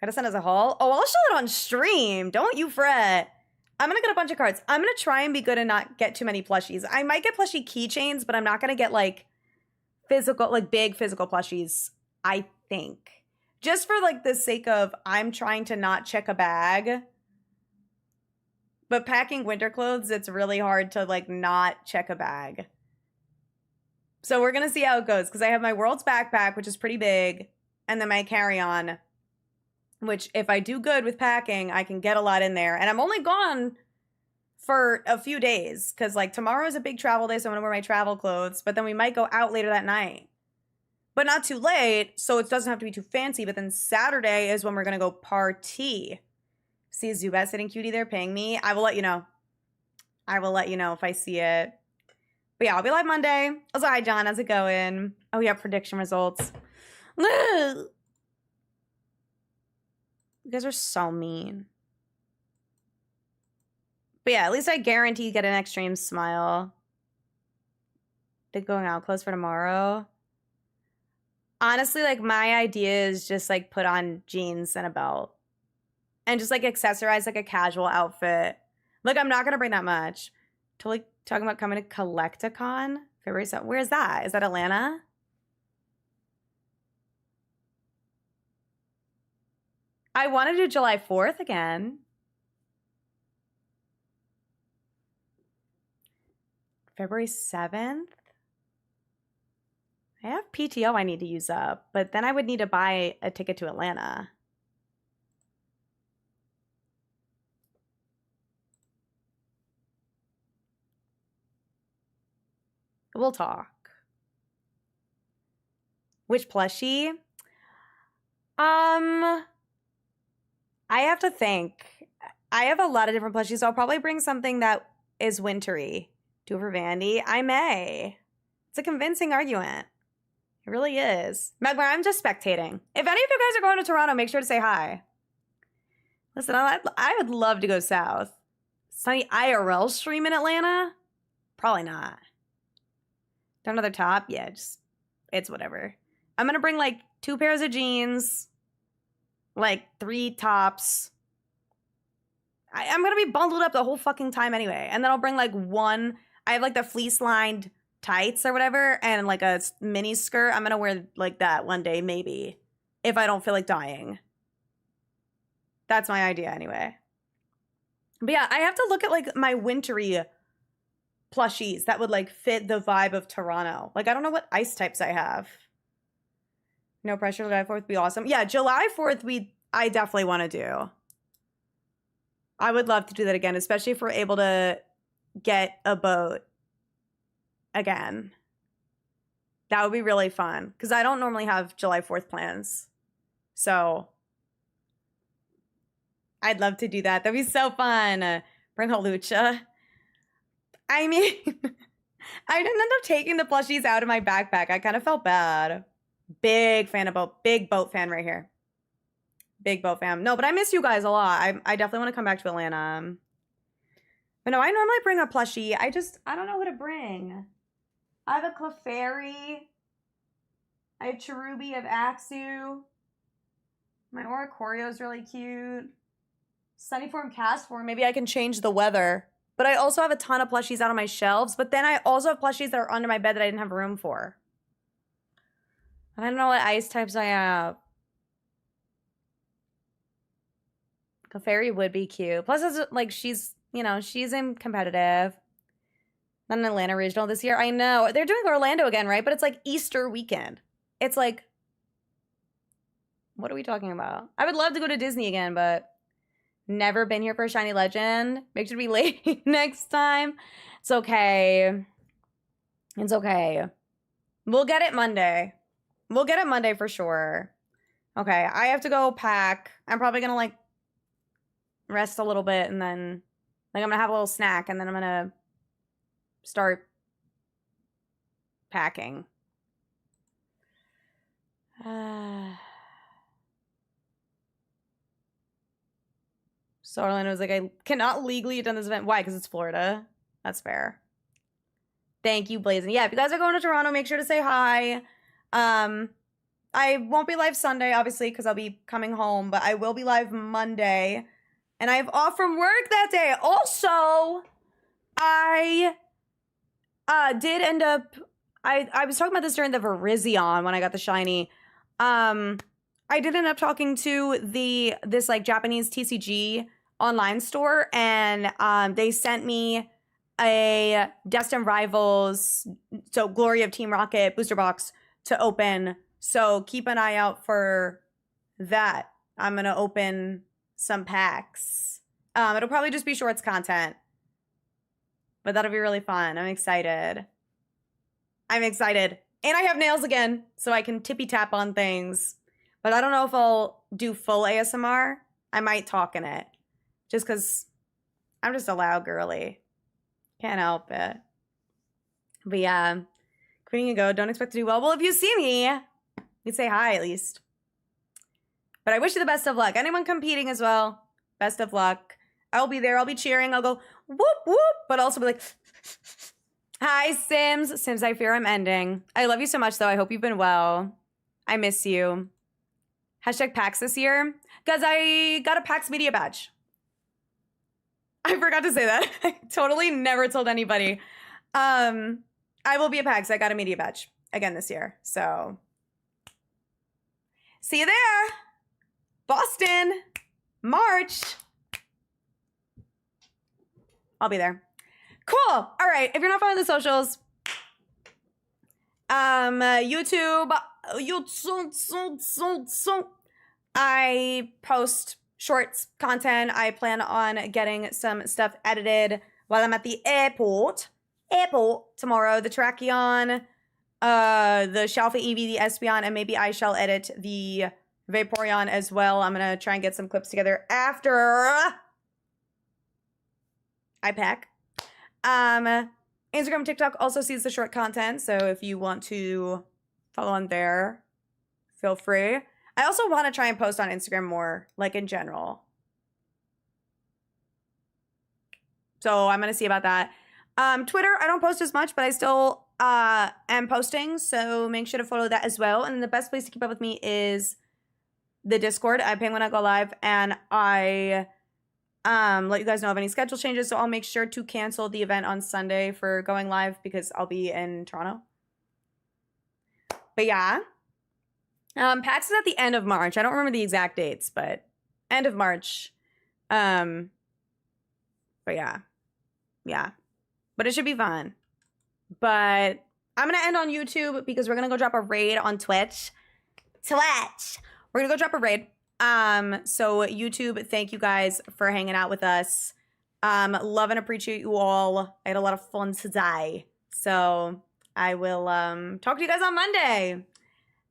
Gotta send us a haul. Oh, I'll show it on stream. Don't you fret. I'm gonna get a bunch of cards. I'm gonna try and be good and not get too many plushies. I might get plushie keychains, but I'm not gonna get like physical, like big physical plushies, I think. Just for like the sake of I'm trying to not check a bag. But packing winter clothes, it's really hard to like not check a bag. So we're gonna see how it goes because I have my World's backpack, which is pretty big, and then my carry-on, which if I do good with packing, I can get a lot in there. And I'm only gone for a few days because like tomorrow is a big travel day, so I'm gonna wear my travel clothes, but then we might go out later that night. But not too late, so it doesn't have to be too fancy. But then Saturday is when we're gonna go party. See a Zubat sitting cutie there paying me. I will let you know. I will let you know if I see it. But yeah, I'll be live Monday. Also, hi, John. How's it going? Oh, yeah, prediction results. You guys are so mean. But yeah, at least I guarantee you get an extreme smile. They're going out clothes for tomorrow. Honestly, like, my idea is just, like, put on jeans and a belt. And just, like, accessorize, like, a casual outfit. Like, I'm not going to bring that much. Totally talking about coming to Collecticon. February 7th. Where is that? Is that Atlanta? I want to do July 4th again. February 7th? I have PTO I need to use up, but then I would need to buy a ticket to Atlanta. We'll talk. Which plushie? I have to think. I have a lot of different plushies, so I'll probably bring something that is wintry. Do it for Vandy. I may. It's a convincing argument. It really is. Magma, I'm just spectating. If any of you guys are going to Toronto, make sure to say hi. Listen, I would love to go south. Sunny IRL stream in Atlanta? Probably not. Do another top? Yeah, just, it's whatever. I'm going to bring like 2 pairs of jeans, like 3 tops. I'm going to be bundled up the whole fucking time anyway. And then I'll bring like I have like the fleece lined tights or whatever and like a mini skirt. I'm going to wear like that one day, maybe, if I don't feel like dying. That's my idea anyway. But yeah, I have to look at like my wintry plushies that would like fit the vibe of Toronto. Like, I don't know what ice types I have. No pressure. July 4th would be awesome. Yeah, July 4th, I definitely want to do. I would love to do that again, especially if we're able to get a boat again. That would be really fun because I don't normally have July 4th plans. So I'd love to do that. That'd be so fun. Bring Halucha. I mean, I didn't end up taking the plushies out of my backpack. I kind of felt bad. Big fan of boat. Big boat fan right here. Big boat fan. No, but I miss you guys a lot. I definitely want to come back to Atlanta. But no, I normally bring a plushie. I don't know what to bring. I have a Clefairy. I have Cherubi. I have Axu. My Oricorio is really cute. Sunnyform, Castform. Maybe I can change the weather. But I also have a ton of plushies out on my shelves. But then I also have plushies that are under my bed that I didn't have room for. I don't know what ice types I have. Clefairy would be cute. Plus, it's like she's in competitive. Not an Atlanta regional this year. I know. They're doing Orlando again, right? But it's like Easter weekend. It's like, what are we talking about? I would love to go to Disney again, but never been here for a Shiny Legend. Make sure to be late next time. It's okay. It's okay. We'll get it Monday. We'll get it Monday for sure. Okay, I have to go pack. I'm probably going to like rest a little bit and then like I'm going to have a little snack and then I'm going to start packing. So Orlando was like, I cannot legally attend this event. Why? Because it's Florida. That's fair. Thank you, Blazing. Yeah, if you guys are going to Toronto, make sure to say hi. I won't be live Sunday, obviously, because I'll be coming home, but I will be live Monday. And I have off from work that day. Also, I did end up... I was talking about this during the Virizion when I got the shiny. I did end up talking to this like Japanese TCG online store, and they sent me a Destined Rivals, so Glory of Team Rocket booster box to open. So keep an eye out for that. I'm gonna open some packs. It'll probably just be shorts content, but that'll be really fun. I'm excited. I'm excited. And I have nails again, so I can tippy tap on things. But I don't know if I'll do full ASMR. I might talk in it. Just because I'm just a loud girly. Can't help it. But yeah, Queen and Go, don't expect to do well. Well, if you see me, you'd say hi at least. But I wish you the best of luck. Anyone competing as well, best of luck. I'll be there. I'll be cheering. I'll go whoop, whoop, but also be like, hi, Sims. Sims, I fear I'm ending. I love you so much, though. I hope you've been well. I miss you. Hashtag PAX this year. Guys, I got a PAX media badge. I forgot to say that. I totally never told anybody. I will be at PAX. I got a media badge again this year. So, see you there. Boston, March. I'll be there. Cool. All right. If you're not following the socials, YouTube, I post shorts content. I plan on getting some stuff edited while I'm at the airport tomorrow. The Trachyon, the Shalfa EV, the Espeon, and maybe I shall edit the Vaporeon as well. I'm going to try and get some clips together after I pack. Instagram, TikTok also sees the short content, so if you want to follow on there, feel free. I also want to try and post on Instagram more, like in general. So I'm going to see about that. Twitter, I don't post as much, but I still am posting, so make sure to follow that as well. And the best place to keep up with me is the Discord. I ping when I go live, and I let you guys know of any schedule changes, so I'll make sure to cancel the event on Sunday for going live because I'll be in Toronto. But yeah. PAX is at the end of March. I don't remember the exact dates, but end of March. But yeah. Yeah. But it should be fun. But I'm going to end on YouTube because we're going to go drop a raid on Twitch. We're going to go drop a raid. So YouTube, thank you guys for hanging out with us. Love and appreciate you all. I had a lot of fun today. So I will talk to you guys on Monday.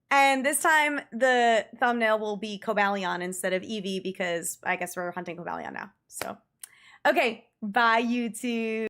And this time the thumbnail will be Cobalion instead of Eevee because I guess we're hunting Cobalion now. So, okay. Bye, YouTube.